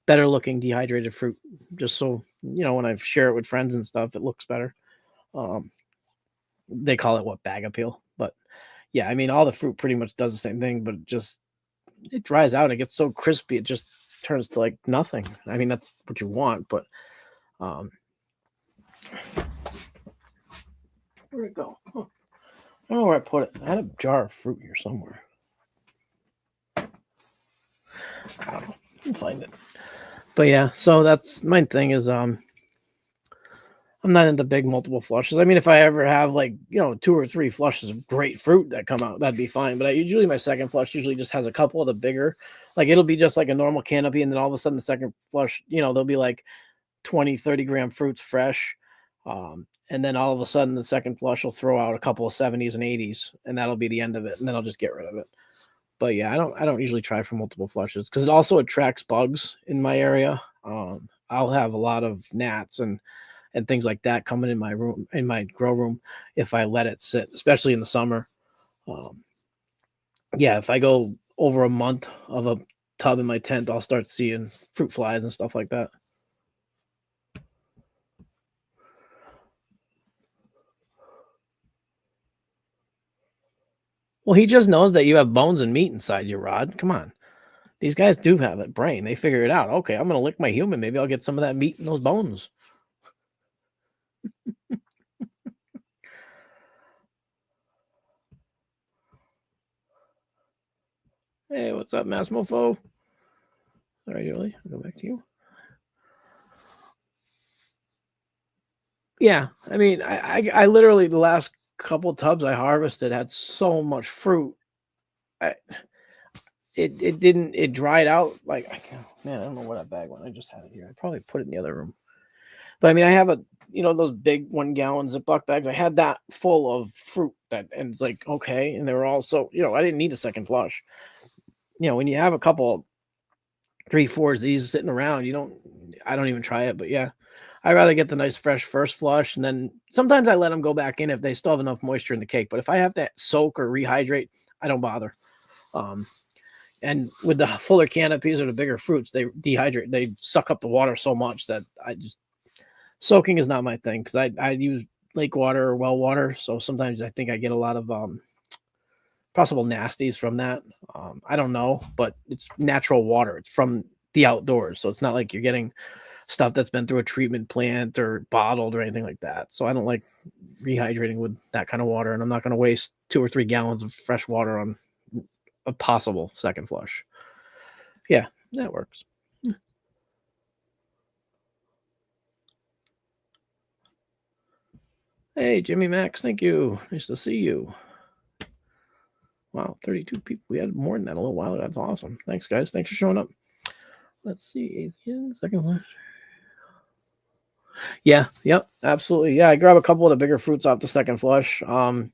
better looking dehydrated fruit, just so when I share it with friends and stuff, it looks better. Um, they call it what, bag appeal, but yeah, I mean all the fruit pretty much does the same thing, but it dries out. It gets so crispy, it just turns to like nothing. I mean that's what you want, but um, where'd it go? Huh. I don't know where I put it. I had a jar of fruit here somewhere. I don't know. I'll find it. But yeah, so that's my thing is I'm not into big multiple flushes. I mean, if I ever have like, 2 or 3 flushes of great fruit that come out, that'd be fine. But usually my second flush usually just has a couple of the bigger, like it'll be just like a normal canopy. And then all of a sudden the second flush, there'll be like 20, 30 gram fruits fresh. And then all of a sudden the second flush will throw out a couple of 70s and 80s and that'll be the end of it. And then I'll just get rid of it. But yeah, I don't usually try for multiple flushes because it also attracts bugs in my area. I'll have a lot of gnats and things like that coming in my room, in my grow room, if I let it sit, especially in the summer. Um, yeah, if I go over a month of a tub in my tent, I'll start seeing fruit flies and stuff like that. Well, he just knows that you have bones and meat inside your rod. Come on. These guys do have a brain. They figure it out. Okay, I'm going to lick my human. Maybe I'll get some of that meat in those bones. Hey, what's up, Mass Mofo? All right, Julie, I'll go back to you. Yeah, I mean, I literally the last couple tubs I harvested had so much fruit. I, it dried out like man, I don't know where that bag went. I just had it here. I probably put it in the other room. But I mean, I have those big 1 gallon Ziploc bags. I had that full of fruit and it's like okay, and they were also I didn't need a second flush. When you have a couple 3-4s these sitting around, I don't even try it. But yeah, I'd rather get the nice fresh first flush, and then sometimes I let them go back in if they still have enough moisture in the cake. But if I have to soak or rehydrate, I don't bother. Um, and with the fuller canopies or the bigger fruits, they suck up the water so much that soaking is not my thing because I use lake water or well water, so sometimes I think I get a lot of possible nasties from that. I don't know, but it's natural water. It's from the outdoors, so it's not like you're getting stuff that's been through a treatment plant or bottled or anything like that. So I don't like rehydrating with that kind of water, and I'm not going to waste 2 or 3 gallons of fresh water on a possible second flush. Yeah, that works. Hey, Jimmy Max, thank you. Nice to see you. Wow, 32 people. We had more than that a little while ago. That's awesome. Thanks, guys. Thanks for showing up. Let's see. Second flush. Yeah, yep, absolutely. Yeah, I grab a couple of the bigger fruits off the second flush. I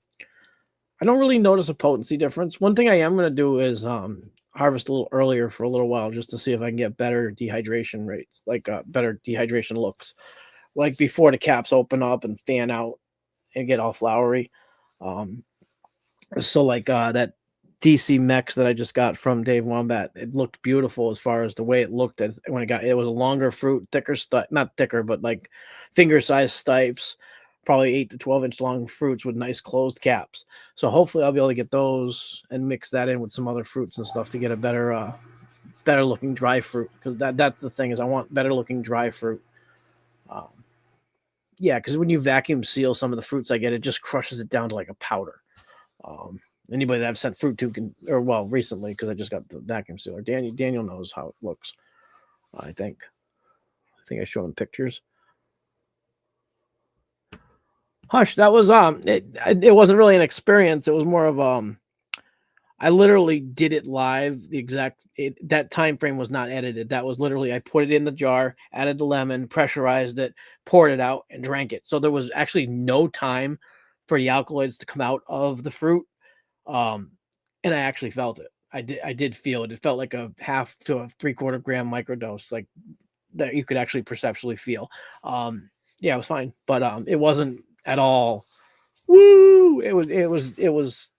don't really notice a potency difference. One thing I am going to do is harvest a little earlier for a little while just to see if I can get better dehydration rates, like better dehydration looks, like before the caps open up and fan out and get all flowery. Um, so like that DC Mex that I just got from Dave Wombat, it looked beautiful as far as the way it looked as when it was a longer fruit, thicker not thicker, but like finger sized stipes, probably 8 to 12-inch long fruits with nice closed caps. So hopefully I'll be able to get those and mix that in with some other fruits and stuff to get a better looking dry fruit, because that's the thing is I want better looking dry fruit. Um, yeah, because when you vacuum seal some of the fruits I get, it just crushes it down to like a powder. Um, Anybody that I've sent fruit to recently, because I just got the vacuum sealer. Daniel knows how it looks. I think I showed him pictures. Hush, that was it wasn't really an experience. It was more of I literally did it live. That time frame was not edited. That was literally I put it in the jar, added the lemon, pressurized it, poured it out, and drank it. So there was actually no time for the alkaloids to come out of the fruit. Um, and I actually felt it. I did feel it. It felt like a half to a 3/4 gram microdose, like that you could actually perceptually feel. Yeah, it was fine, but it wasn't at all. Woo! It was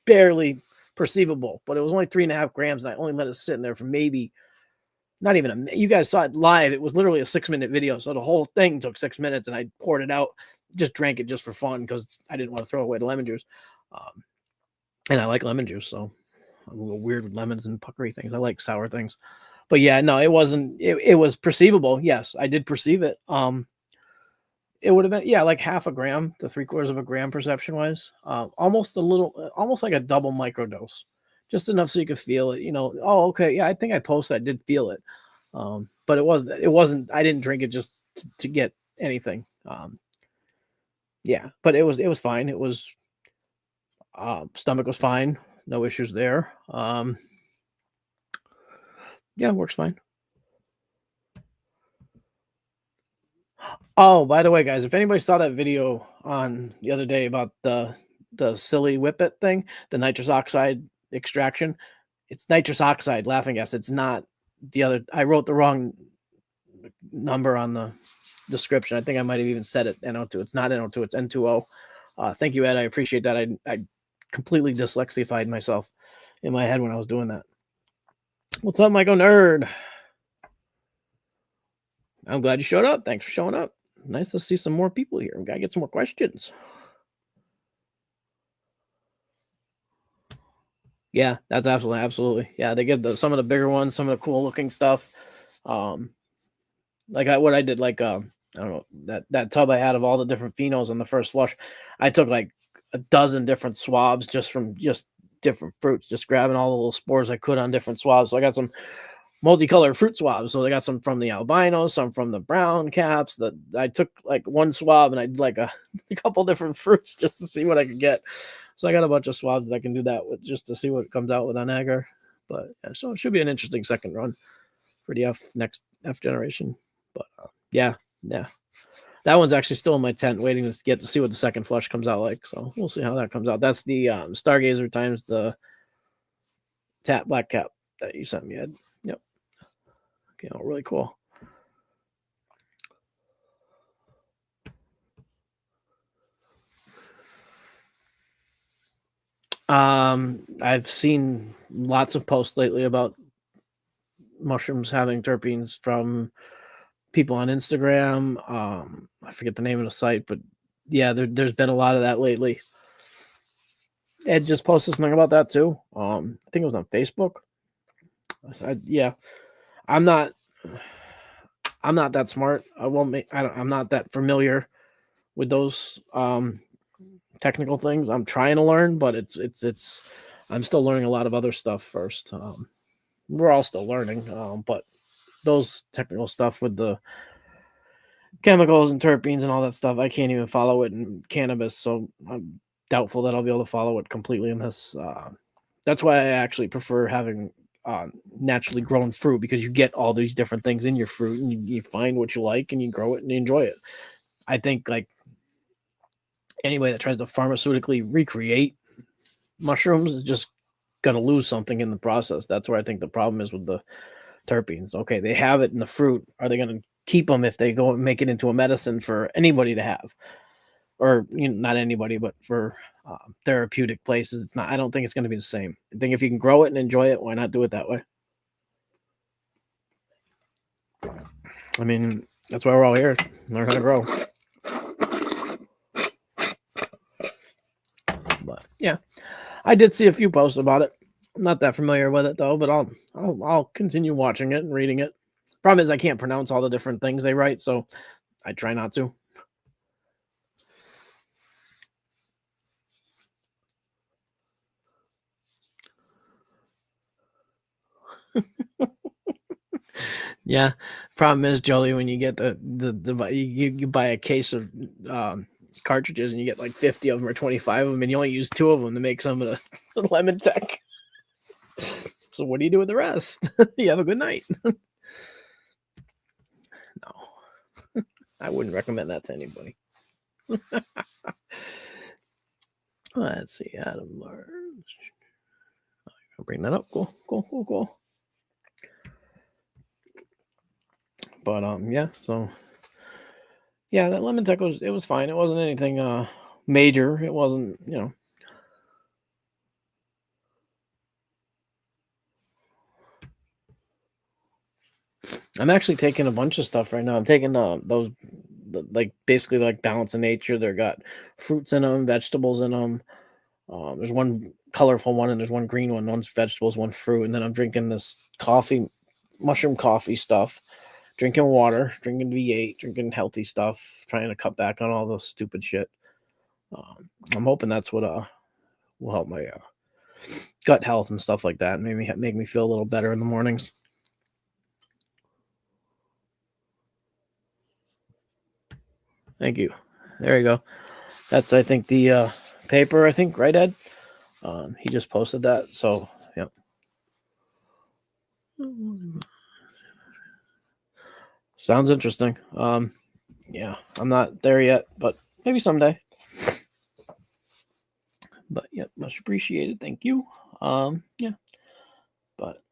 barely perceivable, but it was only 3.5 grams, and I only let it sit in there for maybe not even you guys saw it live. It was literally a 6-minute video, so the whole thing took 6 minutes, and I poured it out, just drank it just for fun because I didn't want to throw away the lemon juice. And I like lemon juice, so I'm a little weird with lemons and puckery things. I like sour things. But yeah, no, it wasn't it was perceivable. Yes, I did perceive it. It would have been, yeah, like half a gram to 3/4 of a gram perception wise. Almost a little, almost like a double microdose, just enough so you could feel it. Oh, okay, yeah, I think I posted. I did feel it, but it wasn't. I didn't drink it just to get anything. Yeah, but it was fine. It was stomach was fine. No issues there. Yeah, works fine. Oh, by the way, guys, if anybody saw that video on the other day about the silly whippet thing, the nitrous oxide extraction, it's nitrous oxide laughing gas. It's not the other. I wrote the wrong number on the description. I think I might have even said it NO2. It's not NO2. It's N2O. Thank you, Ed. I appreciate that. I completely dyslexified myself in my head when I was doing that. What's up, Michael Nerd? I'm glad you showed up. Thanks for showing up. Nice to see some more people here. We gotta get some more questions. Yeah, that's absolutely. Yeah, they get some of the bigger ones, some of the cool looking stuff. Like what I did, like I don't know, that tub I had of all the different phenols on the first flush. I took like a dozen different swabs just from just different fruits, just grabbing all the little spores I could on different swabs. So I got some multicolored fruit swabs. So they got some from the albino, some from the brown caps. That I took like one swab and I did like a couple different fruits just to see what I could get. So I got a bunch of swabs that I can do that with just to see what comes out with on agar. But yeah, so it should be an interesting second run for the next F generation. But yeah, that one's actually still in my tent, waiting to get to see what the second flush comes out like. So we'll see how that comes out. That's the Stargazer times the black cap that you sent me, Ed. Yep. Okay, oh, really cool. I've seen lots of posts lately about mushrooms having terpenes from people on Instagram. I forget the name of the site, but yeah, there's been a lot of that lately. Ed just posted something about that too. I think it was on Facebook. I said, yeah, I'm not that smart. I'm not that familiar with those technical things. I'm trying to learn, but it's I'm still learning a lot of other stuff first. We're all still learning, but those technical stuff with the chemicals and terpenes and all that stuff, I can't even follow it in cannabis, so I'm doubtful that I'll be able to follow it completely in this. That's why I actually prefer having naturally grown fruit, because you get all these different things in your fruit and you find what you like and you grow it and you enjoy it. I think like anybody that tries to pharmaceutically recreate mushrooms is just going to lose something in the process. That's where I think the problem is with the terpenes. Okay, they have it in the fruit. Are they going to keep them if they go and make it into a medicine for anybody to have? Or not anybody, but for therapeutic places. It's not. I don't think it's going to be the same. I think if you can grow it and enjoy it, why not do it that way? I mean, that's why we're all here. Learn how to grow. But yeah, I did see a few posts about it. I'm not that familiar with it though, but I'll continue watching it and reading it. Problem is I can't pronounce all the different things they write, so I try not to. Yeah, problem is, Jolie, when you get the you buy a case of cartridges and you get like 50 of them or 25 of them, and you only use 2 of them to make some of the lemon tech. So what do you do with the rest? You have a good night. No, I wouldn't recommend that to anybody. Let's see, Adam Marsh. I'll bring that up. Cool. But yeah, so yeah, that lemon tech was fine. It wasn't anything major. It wasn't, I'm actually taking a bunch of stuff right now. I'm taking those like basically like Balance of Nature. They've got fruits in them, vegetables in them. There's one colorful one and there's one green one. One's vegetables, one fruit. And then I'm drinking this mushroom coffee stuff. Drinking water, drinking V8, drinking healthy stuff, trying to cut back on all those stupid shit. I'm hoping that's what will help my gut health and stuff like that. Maybe make me feel a little better in the mornings. Thank you. There you go. That's, I think, the paper, I think, right, Ed? He just posted that. So, yep. Sounds interesting. Yeah, I'm not there yet, but maybe someday. But yep, much appreciated. Thank you. Yeah. But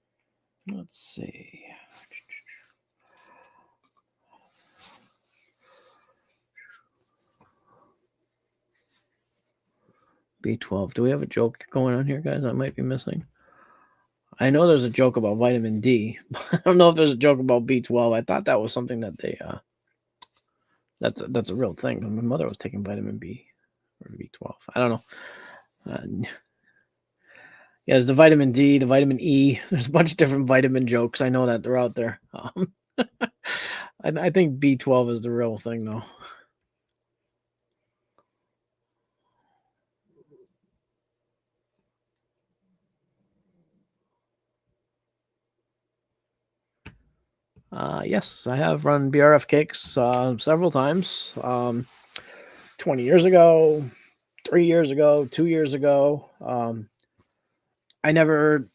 let's see. B12. Do we have a joke going on here, guys? I might be missing. I know there's a joke about vitamin D. I don't know if there's a joke about B12. I thought that was something that they that's a real thing. My mother was taking vitamin B or B12. I don't know. Yeah, there's the vitamin D, the vitamin E. There's a bunch of different vitamin jokes. I know that they're out there. I think B12 is the real thing, though. Yes, I have run BRF cakes several times. 20 years ago, 3 years ago, 2 years ago. I never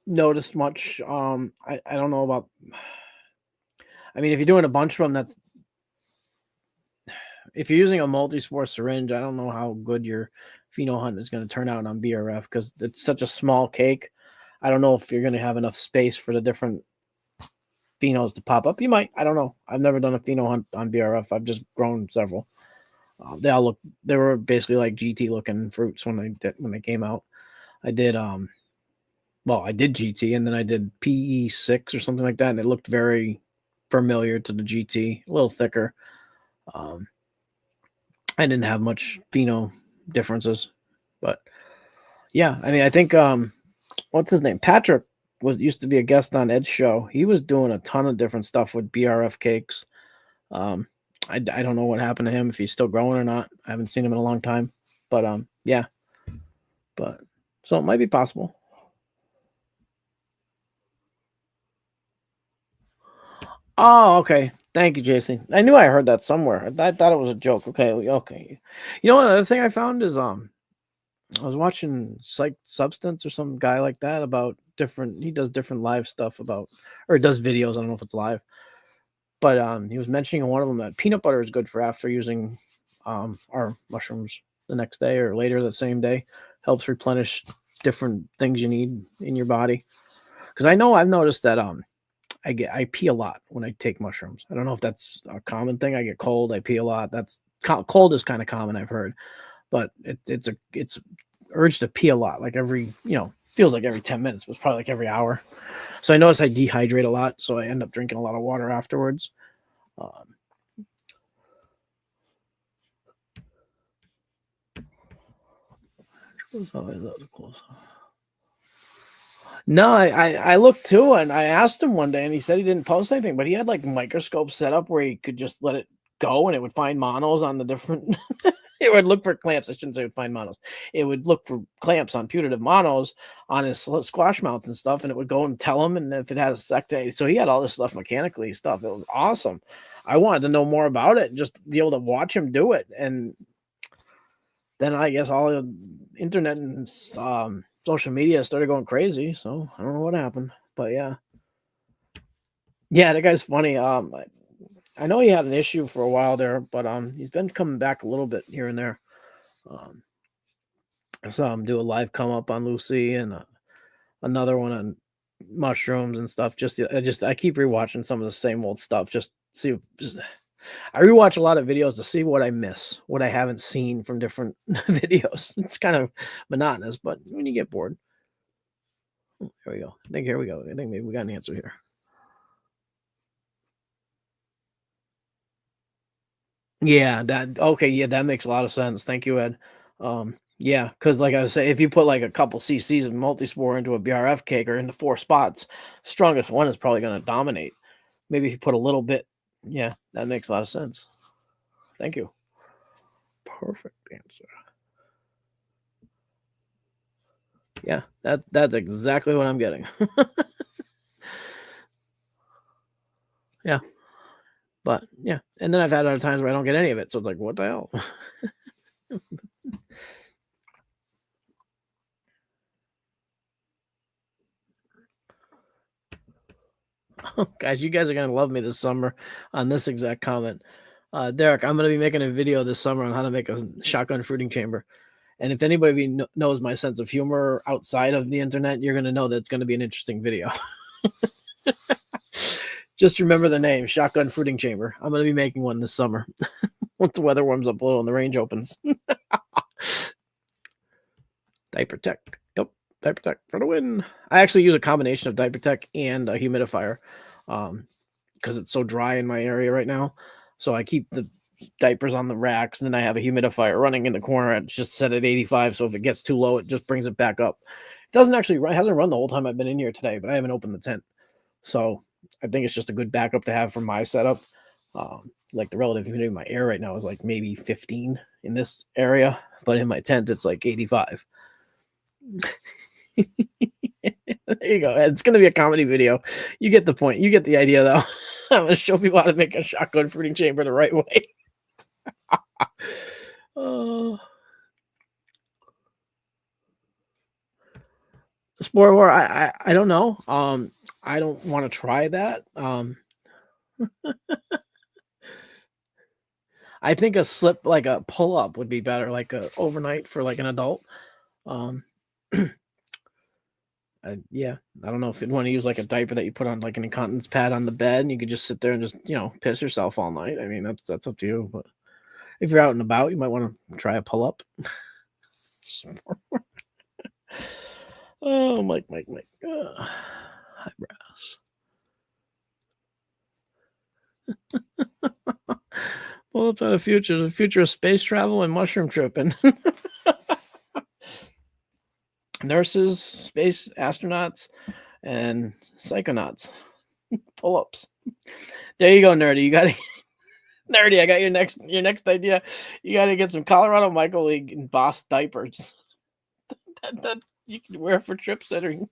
noticed much. I don't know about. I mean, if you're doing a bunch of them, if you're using a multi-spore syringe, I don't know how good your pheno hunt is going to turn out on BRF because it's such a small cake. I don't know if you're going to have enough space for the different phenos to pop up. You might. I don't know. I've never done a pheno hunt on BRF. I've just grown several. They were basically like GT looking fruits when they came out. I did I did GT and then I did PE6 or something like that, and it looked very familiar to the GT, a little thicker. I didn't have much pheno differences, but yeah, I mean, I think what's his name? Patrick used to be a guest on Ed's show. He was doing a ton of different stuff with BRF cakes. I don't know what happened to him, if he's still growing or not. I haven't seen him in a long time, but yeah, but so it might be possible. Oh, okay. Thank you, Jason. I knew I heard that somewhere. I thought it was a joke. Okay. You know, another thing I found is I was watching Psych Substance or some guy like that about he does different live stuff or does videos. I don't know if it's live, but he was mentioning in one of them that peanut butter is good for after using our mushrooms the next day or later the same day. Helps replenish different things you need in your body. Because I know I've noticed that I pee a lot when I take mushrooms. I don't know if that's a common thing. I get cold, I pee a lot. Cold is kind of common, I've heard, but it's urge to pee a lot. Like feels like every 10 minutes, but it's probably like every hour. So I notice I dehydrate a lot, so I end up drinking a lot of water afterwards. No, I looked too, and I asked him one day, and he said he didn't post anything, but he had like microscopes set up where he could just let it go, and it would find monos on the different. It would look for clamps. I shouldn't say it would find monos. It would look for clamps on putative monos on his squash mounts and stuff, and it would go and tell him. And if it had a sector, so he had all this stuff mechanically stuff. It was awesome. I wanted to know more about it and just be able to watch him do it. And then I guess all the internet and social media started going crazy. So I don't know what happened, but yeah, the guy's funny. I know he had an issue for a while there, but he's been coming back a little bit here and there. I saw him do a live come up on Lucy and another one on mushrooms and stuff. I keep rewatching some of the same old stuff. I rewatch a lot of videos to see what I miss, what I haven't seen from different videos. It's kind of monotonous, but when you get bored, here we go. I think maybe we got an answer here. Yeah, that makes a lot of sense. Thank you, Ed. Yeah, because like I was saying, if you put like a couple cc's of multispore into a BRF cake or into 4 spots, strongest one is probably going to dominate. Maybe if you put a little bit, yeah, that makes a lot of sense. Thank you. Perfect answer. Yeah, that's exactly what I'm getting. Yeah. But yeah, and then I've had other times where I don't get any of it. So it's like, what the hell? Oh, guys, you guys are gonna love me this summer on this exact comment. Derek, I'm gonna be making a video this summer on how to make a shotgun fruiting chamber. And if anybody knows my sense of humor outside of the internet, you're gonna know that it's gonna be an interesting video. Just remember the name, Shotgun Fruiting Chamber. I'm gonna be making one this summer once the weather warms up a little and the range opens. Diaper Tech. Yep, Diaper Tech for the win. I actually use a combination of Diaper Tech and a humidifier because it's so dry in my area right now. So I keep the diapers on the racks, and then I have a humidifier running in the corner. It's just set at 85, so if it gets too low, it just brings it back up. It hasn't run the whole time I've been in here today, but I haven't opened the tent. So I think it's just a good backup to have for my setup. Like the relative humidity of my air right now is like maybe 15 in this area, but in my tent, it's like 85. There you go. It's going to be a comedy video. You get the point. You get the idea, though. I'm going to show people how to make a shotgun fruiting chamber the right way. Spore War, I don't know. I don't want to try that. I think a slip, like a pull up, would be better, like a overnight for like an adult. Yeah, I don't know if you'd want to use like a diaper that you put on like an incontinence pad on the bed, and you could just sit there and just piss yourself all night. I mean, that's up to you. But if you're out and about, you might want to try a pull up. Oh, Mike. Eyebrows. Pull up to the future of space travel and mushroom tripping. Nurses, space astronauts, and psychonauts. Pull-ups. There you go, nerdy. You got to nerdy. I got your next idea. You got to get some Colorado Micro League and Boss diapers that you can wear for trip sitters,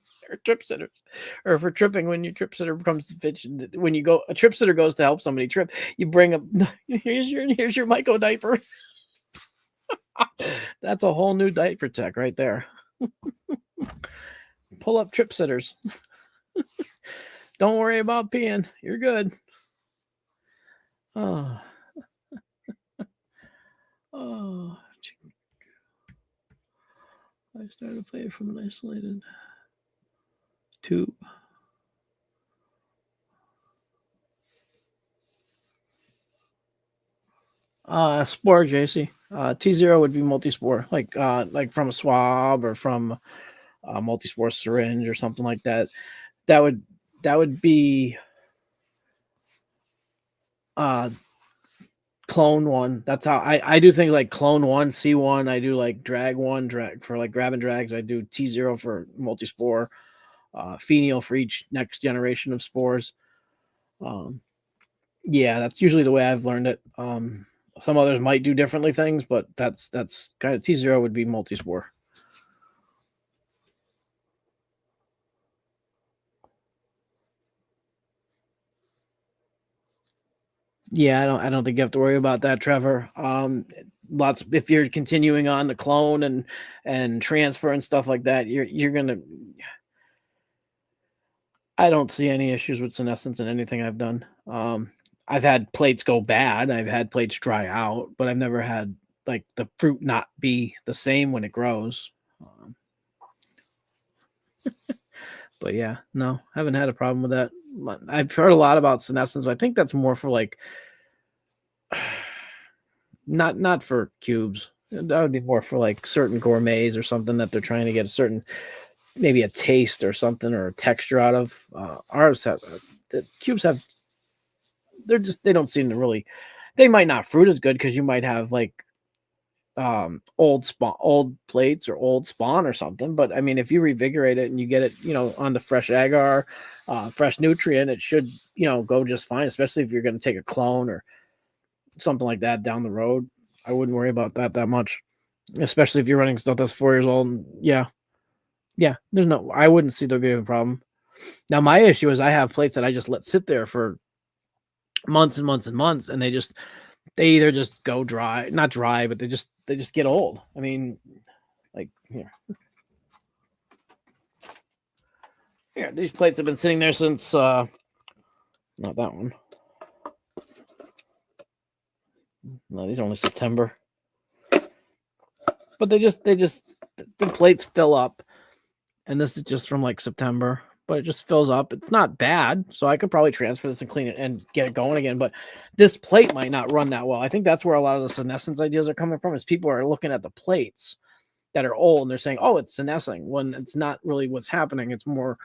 or for tripping when your trip sitter comes to fetch. When you go, a trip sitter goes to help somebody trip. You bring up here's your Micro diaper. That's a whole new diaper tech right there. Pull up trip sitters. Don't worry about peeing. You're good. Oh. Oh. I started playing from an isolated tube. Spore, JC. T0 would be multi-spore, like from a swab or from a multi-spore syringe or something like that. That would be clone one. That's how I do things like clone one, C1. I do like drag for like grab and drags. I do T0 for multi-spore, Phenio for each next generation of spores. Yeah, that's usually the way I've learned it. Some others might do differently things, but that's kind of T0 would be multi-spore. Yeah, I don't think you have to worry about that, Trevor. Lots if you're continuing on the clone and transfer and stuff like that, you're gonna. I don't see any issues with senescence in anything I've done. I've had plates go bad. I've had plates dry out, but I've never had like the fruit not be the same when it grows. Um, but yeah, no, haven't had a problem with that. I've heard a lot about senescence. I think that's more for like not for cubes. That would be more for like certain gourmets or something that they're trying to get a certain maybe a taste or something or a texture out of. Ours have the cubes have they don't seem to really they might not fruit as good because you might have like old plates or old spawn or something. But I mean, if you revigorate it and you get it, on the fresh agar, fresh nutrient, it should, go just fine, especially if you're going to take a clone or something like that down the road. I wouldn't worry about that much, especially if you're running stuff that's 4 years old. Yeah. Yeah. I wouldn't see there being a problem. Now, my issue is I have plates that I just let sit there for months and months and months, and they either just go dry, not dry, but they just get old. I mean, like here, these plates have been sitting there since not that one. No, these are only September. But the plates fill up, and this is just from like September, but it just fills up. It's not bad, so I could probably transfer this and clean it and get it going again. But this plate might not run that well. I think that's where a lot of the senescence ideas are coming from. Is people are looking at the plates that are old and they're saying, "Oh, it's senescing," when it's not really what's happening. It's more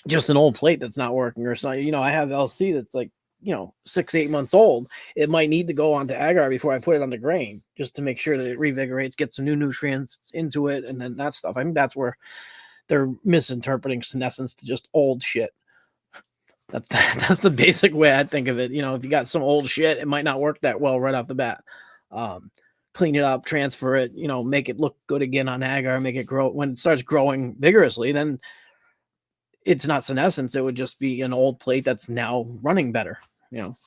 just an old plate that's not working or something. I have LC that's like 6-8 months old. It might need to go onto agar before I put it on the grain just to make sure that it revigorates, gets some new nutrients into it, and then that stuff. I think that's where they're misinterpreting senescence to just old shit. That's the basic way I think of it. If you got some old shit, it might not work that well right off the bat. Clean it up, transfer it, make it look good again on agar, make it grow. When it starts growing vigorously, then it's not senescence. It would just be an old plate that's now running better,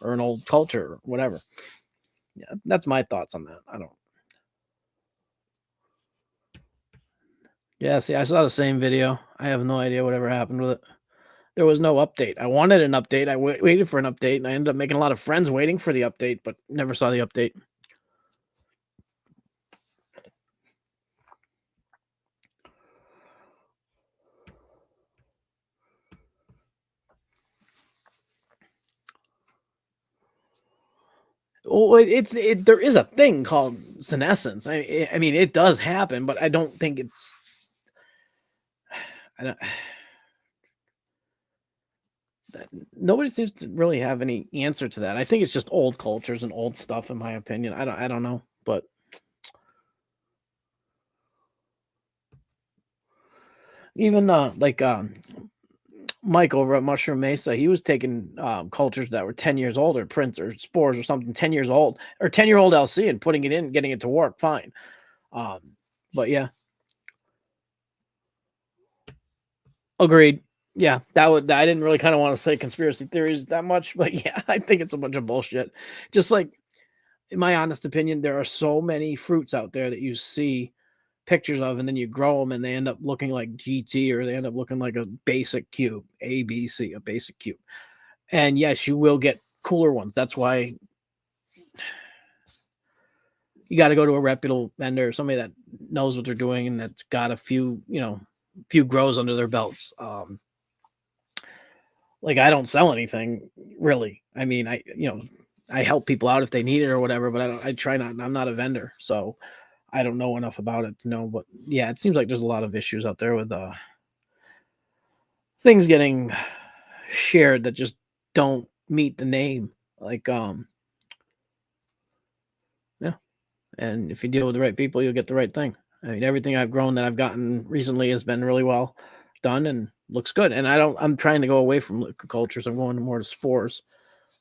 or an old culture or whatever. Yeah, that's my thoughts on that. I don't. Yeah, see, I saw the same video. I have no idea whatever happened with it. There was no update. I wanted an update. I waited for an update, and I ended up making a lot of friends waiting for the update, but never saw the update. Well, there is a thing called senescence. I mean, it does happen, but I don't think it's. I don't. Nobody seems to really have any answer to that. I think it's just old cultures and old stuff, in my opinion. I don't know, but even like Mike over at Mushroom Mesa, he was taking cultures that were 10 years old, or prints or spores or something, 10 years old or 10-year-old LC, and putting it in, getting it to work fine. But yeah, agreed. Yeah, I didn't really kind of want to say conspiracy theories that much, but yeah, I think it's a bunch of bullshit. Just like, in my honest opinion, there are so many fruits out there that you see pictures of, and then you grow them and they end up looking like GT, or they end up looking like a basic cube, ABC, a basic cube. And yes, you will get cooler ones. That's why you got to go to a reputable vendor, somebody that knows what they're doing and that's got a few grows under their belts. Like, I don't sell anything really. I mean, I help people out if they need it or whatever, but I try not. I'm not a vendor, so I don't know enough about it to know. But yeah, it seems like there's a lot of issues out there with things getting shared that just don't meet the name. Like, yeah. And if you deal with the right people, you'll get the right thing. I mean, everything I've grown that I've gotten recently has been really well done and looks good. And I'm trying to go away from liquor cultures. I'm going more to spores.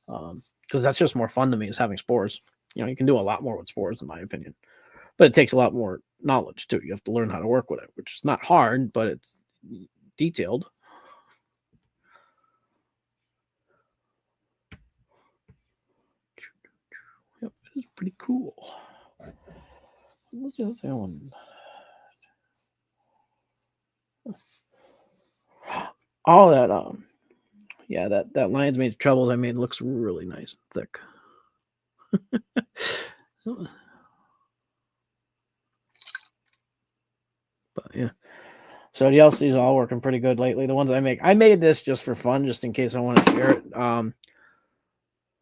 Because that's just more fun to me is having spores. You can do a lot more with spores, in my opinion, but it takes a lot more knowledge too. You have to learn how to work with it, which is not hard, but it's detailed. Yep, it is pretty cool. What's the other thing I wanted? All that yeah, that lion's mane of troubles I made looks really nice and thick. But yeah. So the LC's all working pretty good lately. The ones I made this just for fun, just in case I want to share it.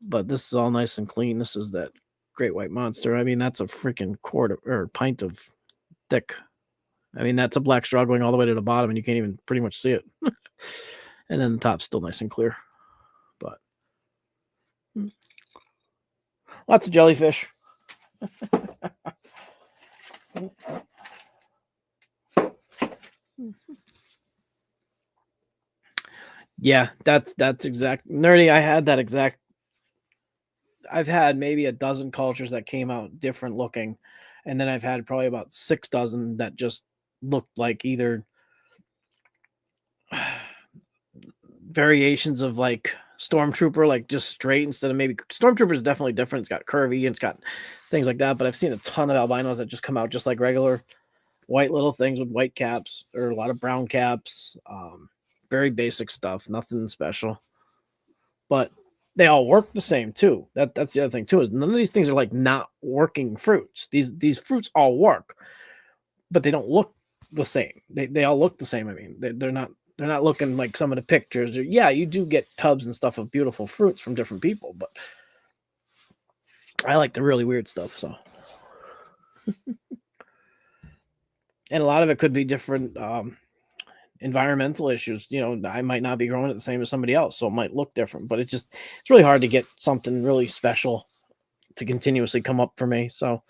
But this is all nice and clean. This is that great white monster. I mean, that's a freaking or pint of thick. I mean, that's a black straw going all the way to the bottom, and you can't even pretty much see it. And then the top's still nice and clear. But lots of jellyfish. Yeah, that's exact nerdy. I've had maybe a dozen cultures that came out different looking, and then I've had probably about 6 dozen that just looked like either variations of like Stormtrooper, like just straight instead of maybe Stormtrooper is definitely different. It's got curvy and it's got things like that. But I've seen a ton of albinos that just come out just like regular white little things with white caps or a lot of brown caps. Very basic stuff, nothing special. But they all work the same too. That's the other thing too, is none of these things are like not working fruits. These fruits all work, but they don't look the same. They all look the same. I mean, they're not looking like some of the pictures. Yeah, you do get tubs and stuff of beautiful fruits from different people, but I like the really weird stuff. So, and a lot of it could be different environmental issues. I might not be growing it the same as somebody else, so it might look different. But it's really hard to get something really special to continuously come up for me. So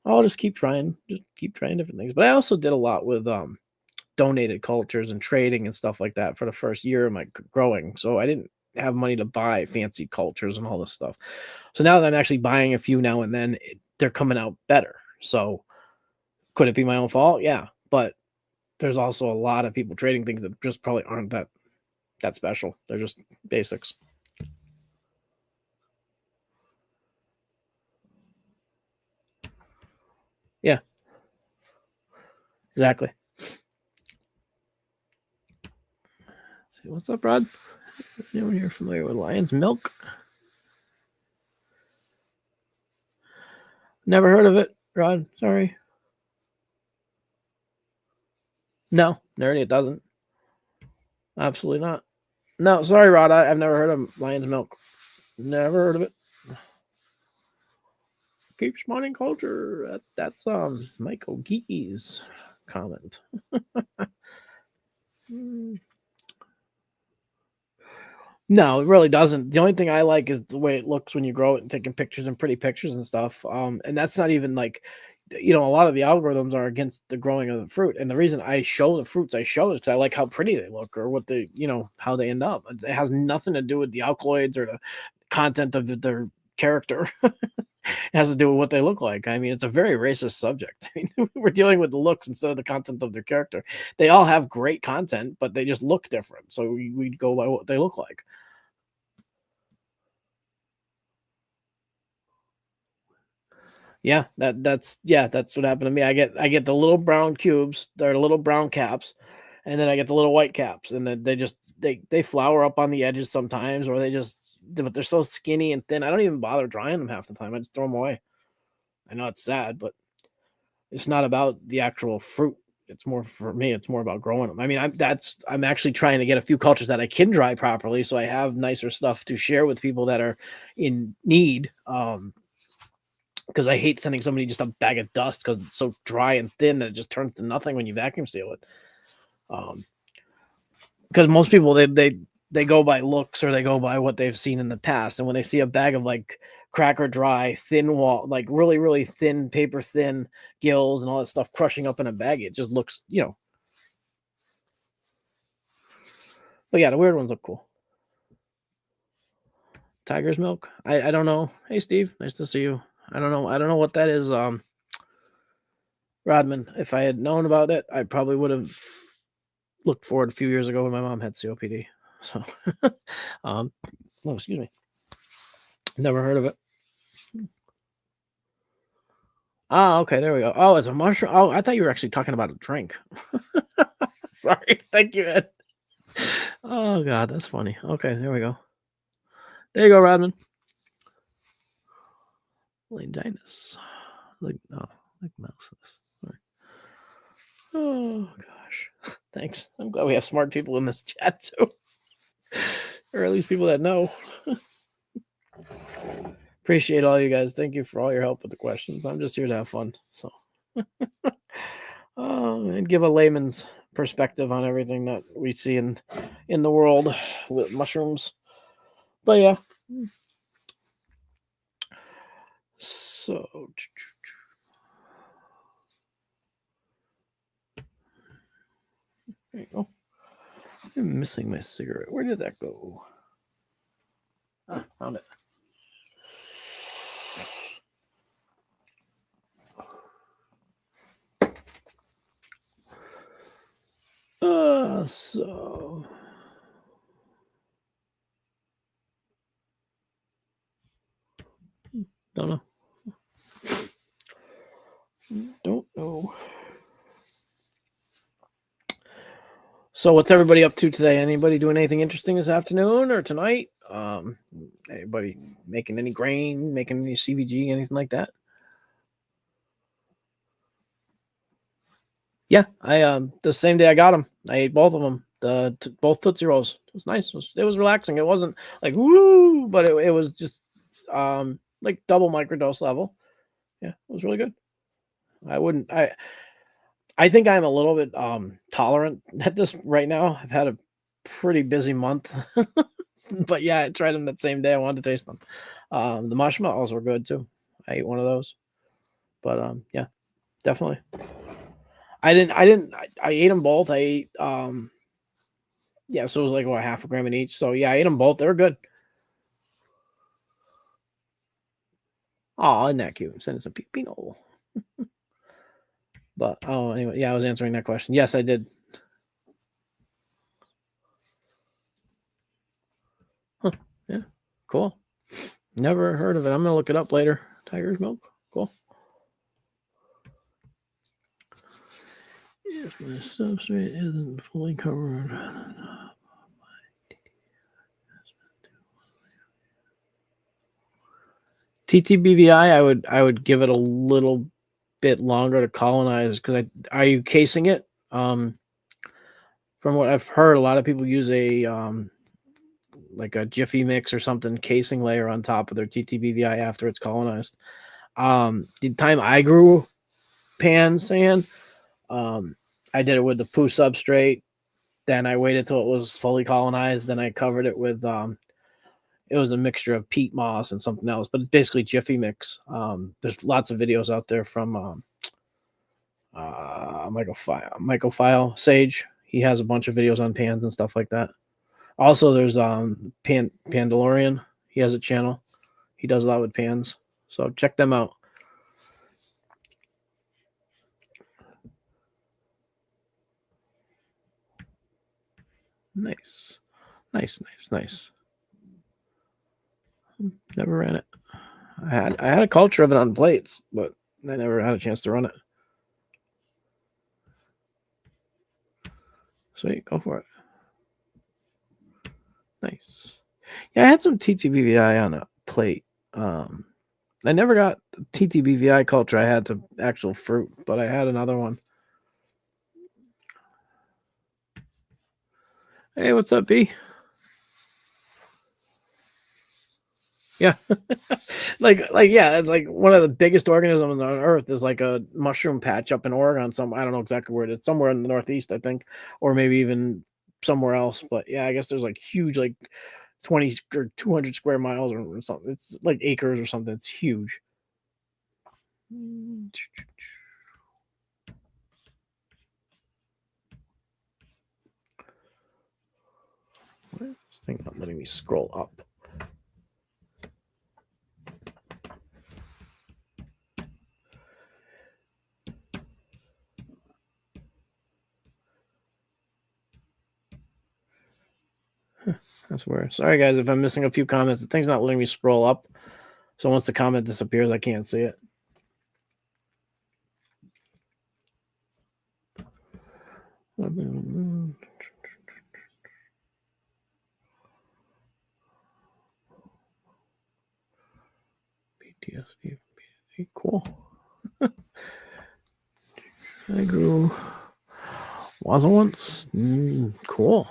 I'll just keep trying different things. But I also did a lot with donated cultures and trading and stuff like that for the first year of my growing. So I didn't have money to buy fancy cultures and all this stuff. So now that I'm actually buying a few now and then, they're coming out better. So could it be my own fault? Yeah. But there's also a lot of people trading things that just probably aren't that special. They're just basics. Yeah. Exactly. See, what's up, Rod? Anyone here familiar with lion's milk? Never heard of it, Rod. Sorry. No, nerdy, it doesn't. Absolutely not. No, sorry, Rod. I've never heard of lion's milk. Never heard of it. Keep spawning culture. That's Michael Geeky's comment. No, it really doesn't. The only thing I like is the way it looks when you grow it and taking pictures and pretty pictures and stuff. And that's not even like, a lot of the algorithms are against the growing of the fruit. And the reason I show the fruits I show is because I like how pretty they look or what they, how they end up. It has nothing to do with the alkaloids or the content of their character. It has to do with what they look like. I mean, it's a very racist subject. I mean, we're dealing with the looks instead of the content of their character. They all have great content, but they just look different. So we go by what they look like. Yeah, that's what happened to me. I get the little brown cubes, they're little brown caps, and then I get the little white caps, and then they flower up on the edges sometimes, or but they're so skinny and thin. I don't even bother drying them half the time. I just throw them away. I know it's sad, but it's not about the actual fruit. It's more for me. It's more about growing them. I mean, I'm actually trying to get a few cultures that I can dry properly, so I have nicer stuff to share with people that are in need. Because I hate sending somebody just a bag of dust because it's so dry and thin that it just turns to nothing when you vacuum seal it. Because most people they go by looks or they go by what they've seen in the past, and when they see a bag of like cracker dry thin wall, like really really thin paper thin gills and all that stuff crushing up in a bag, it just looks But yeah, the weird ones look cool. Tiger's milk. I don't know. Hey Steve, nice to see you. I don't know what that is. Rodman. If I had known about it, I probably would have looked for it a few years ago when my mom had COPD. So, oh, excuse me. Never heard of it. Oh, okay, there we go. Oh, it's a mushroom. Oh, I thought you were actually talking about a drink. Sorry. Thank you, Ed. Oh God, that's funny. Okay, there we go. There you go, Rodman. Laryngitis. Like mouses. Oh gosh. Thanks. I'm glad we have smart people in this chat too. Or at least people that know. Appreciate all you guys. Thank you for all your help with the questions. I'm just here to have fun. So and give a layman's perspective on everything that we see in the world with mushrooms. But yeah. So there you go. I'm missing my cigarette. Where did that go? Ah, found it. So don't know. Don't know. So what's everybody up to today? Anybody doing anything interesting this afternoon or tonight? Anybody making any grain, making any CVG, anything like that? Yeah, I the same day I got them, I ate both of them. Both Tootsie Rolls. It was nice. It was relaxing. It wasn't like woo, but it was just like double microdose level. Yeah, it was really good. I think I'm a little bit tolerant at this right now. I've had a pretty busy month. But yeah, I tried them that same day. I wanted to taste them. The marshmallows were good too. I ate one of those. But yeah, definitely. I ate them both. I ate yeah, so it was like what, half a gram in each. So yeah, I ate them both. They were good. Oh, isn't that cute? Send us a pepino. But anyway, yeah, I was answering that question. Yes, I did. Huh, yeah, cool. Never heard of it. I'm gonna look it up later. Tiger's milk. Cool. If the substrate isn't fully covered. TTBVI, I would give it a little bit longer to colonize because are you casing it? From what I've heard, a lot of people use a like a Jiffy mix or something casing layer on top of their TTBVI after it's colonized. The time I grew pan sand, I did it with the poo substrate. Then I waited till it was fully colonized. Then I covered it with it was a mixture of peat moss and something else, but it's basically Jiffy mix. There's lots of videos out there from Michael File Sage. He has a bunch of videos on pans and stuff like that. Also, there's Pandalorian. He has a channel. He does a lot with pans, so check them out. Nice. Never ran it. I had a culture of it on plates, but I never had a chance to run it. Sweet, go for it. Nice. Yeah, I had some TTBVI on a plate. I never got the TTBVI culture. I had the actual fruit, but I had another one. Hey, what's up, B? Yeah. like yeah, it's like one of the biggest organisms on earth is like a mushroom patch up in Oregon. I don't know exactly where it is. Somewhere in the Northeast, I think, or maybe even somewhere else. But yeah, I guess there's like huge, like 20 or 200 square miles or something. It's like acres or something. It's huge. What is this thing not letting me scroll up? That's weird. Sorry, guys, if I'm missing a few comments. The thing's not letting me scroll up. So once the comment disappears, I can't see it. PTSD. Cool. I grew. Wasn't once. Cool.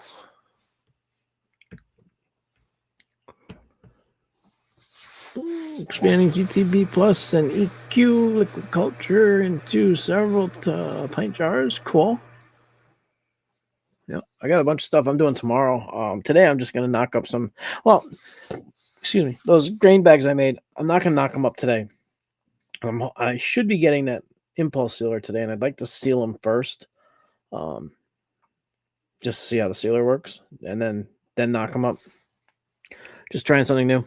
Expanding GTB plus and EQ liquid culture into several pint jars. Cool. Yeah, I got a bunch of stuff I'm doing tomorrow. Today I'm just gonna knock up some. Well, excuse me. Those grain bags I made. I'm not gonna knock them up today. I should be getting that impulse sealer today, and I'd like to seal them first, just to see how the sealer works, and then knock them up. Just trying something new.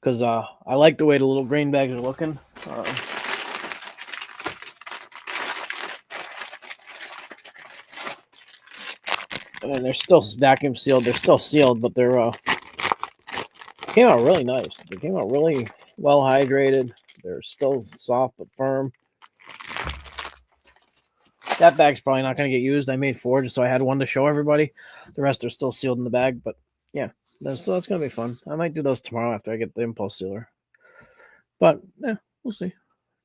Because I like the way the little grain bags are looking. And they're still vacuum sealed. They're still sealed, but they're came out really nice. They came out really well hydrated. They're still soft but firm. That bag's probably not going to get used. I made 4 just so I had one to show everybody. The rest are still sealed in the bag, but yeah, that's going to be fun. I might do those tomorrow after I get the impulse sealer. But yeah, we'll see.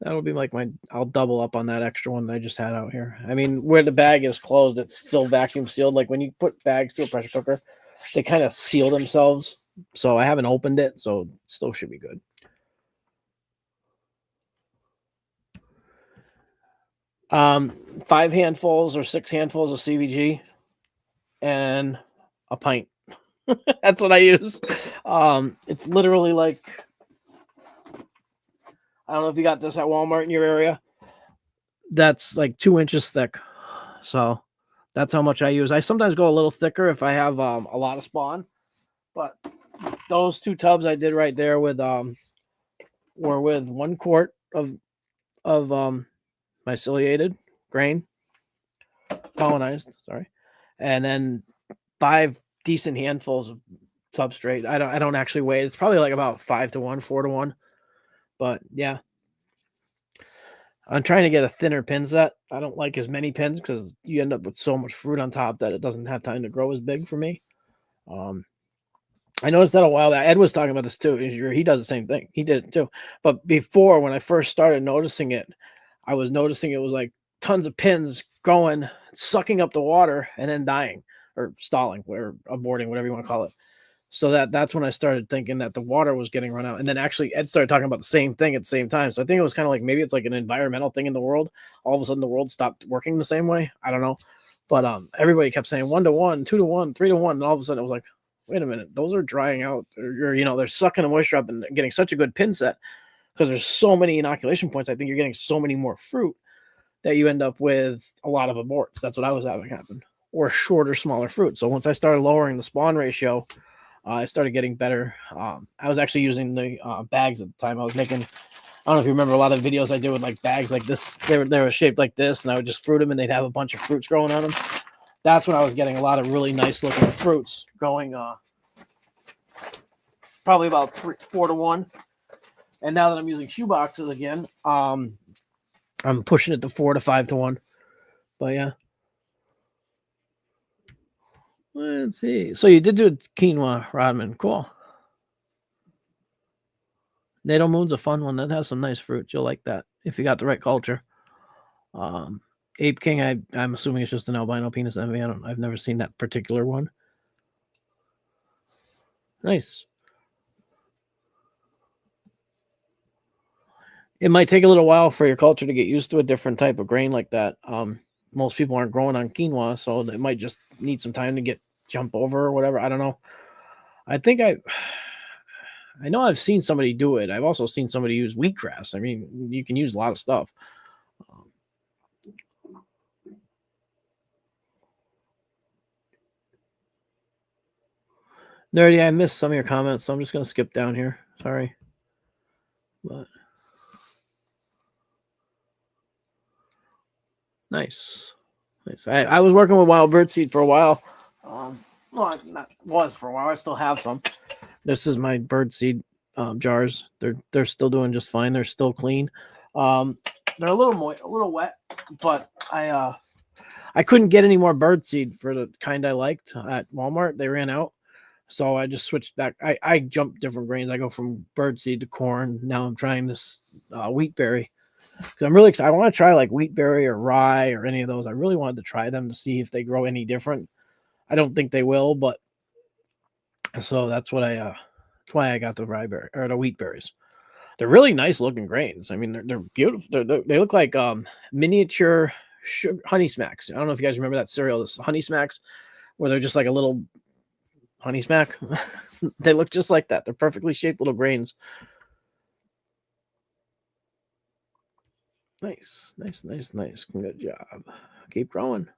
That'll be like I'll double up on that extra one that I just had out here. I mean, where the bag is closed, it's still vacuum sealed. Like when you put bags to a pressure cooker, they kind of seal themselves. So I haven't opened it, so it still should be good. Um, 5 handfuls or 6 handfuls of CVG and a pint. That's what I use. It's literally like, I don't know if you got this at Walmart in your area. That's like 2 inches thick. So that's how much I use. I sometimes go a little thicker if I have a lot of spawn. But those 2 tubs I did right there with were with 1 quart of myceliated grain, colonized, sorry, and then 5 decent handfuls of substrate. I don't actually weigh it. It's probably like about 5 to 1, 4 to 1. But yeah, I'm trying to get a thinner pin set. I don't like as many pins because you end up with so much fruit on top that it doesn't have time to grow as big for me. I noticed that a while back. Ed was talking about this too. He does the same thing. He did it too. But before, when I first started noticing it, I was noticing it was like tons of pins going, sucking up the water, and then dying or stalling or aborting, whatever you want to call it. So that's when I started thinking that the water was getting run out. And then actually Ed started talking about the same thing at the same time. So I think it was kind of like maybe it's like an environmental thing in the world. All of a sudden the world stopped working the same way. I don't know. But everybody kept saying 1 to 1, 2 to 1, 3 to 1. And all of a sudden it was like, wait a minute, those are drying out or they're sucking the moisture up and getting such a good pin set because there's so many inoculation points. I think you're getting so many more fruit that you end up with a lot of aborts. That's what I was having happen, or shorter, smaller fruit. So once I started lowering the spawn ratio, I started getting better. I was actually using the bags at the time. I was making, I don't know if you remember a lot of videos I did with like bags like this. They were shaped like this, and I would just fruit them, and they'd have a bunch of fruits growing on them. That's when I was getting a lot of really nice looking fruits growing. Probably about 4 to 1. And now that I'm using shoe boxes again, I'm pushing it to 4 to 5 to 1. But yeah. Let's see. So you did do quinoa, Rodman. Cool. NATO Moon's a fun one. That has some nice fruits. You'll like that if you got the right culture. Ape King, I'm assuming it's just an albino penis envy. I've never seen that particular one. Nice. It might take a little while for your culture to get used to a different type of grain like that. Most people aren't growing on quinoa, so it might just need some time to jump over or whatever. I don't know. I think I know I've seen somebody do it. I've also seen somebody use wheatgrass. I mean, you can use a lot of stuff. Nerdy, I missed some of your comments, so I'm just going to skip down here. Sorry. But nice. I was working with wild birdseed for a while. well, not was for a while. I still have some. This is my birdseed jars. They're still doing just fine. They're still clean. Um, they're a little a little wet, but I couldn't get any more birdseed for the kind I liked at Walmart. They ran out. So I just switched back. I jump different grains. I go from birdseed to corn. Now I'm trying this wheat berry. Because I'm really excited. I want to try like wheat berry or rye or any of those. I really wanted to try them to see if they grow any different. I don't think they will, but so that's what that's why I got the rye berry or the wheat berries. They're really nice looking grains. I mean, they're beautiful. They look like miniature honey smacks. I don't know if you guys remember that cereal, this honey smacks, where they're just like a little honey smack. They look just like that. They're perfectly shaped little grains. Nice. Good job. Keep growing.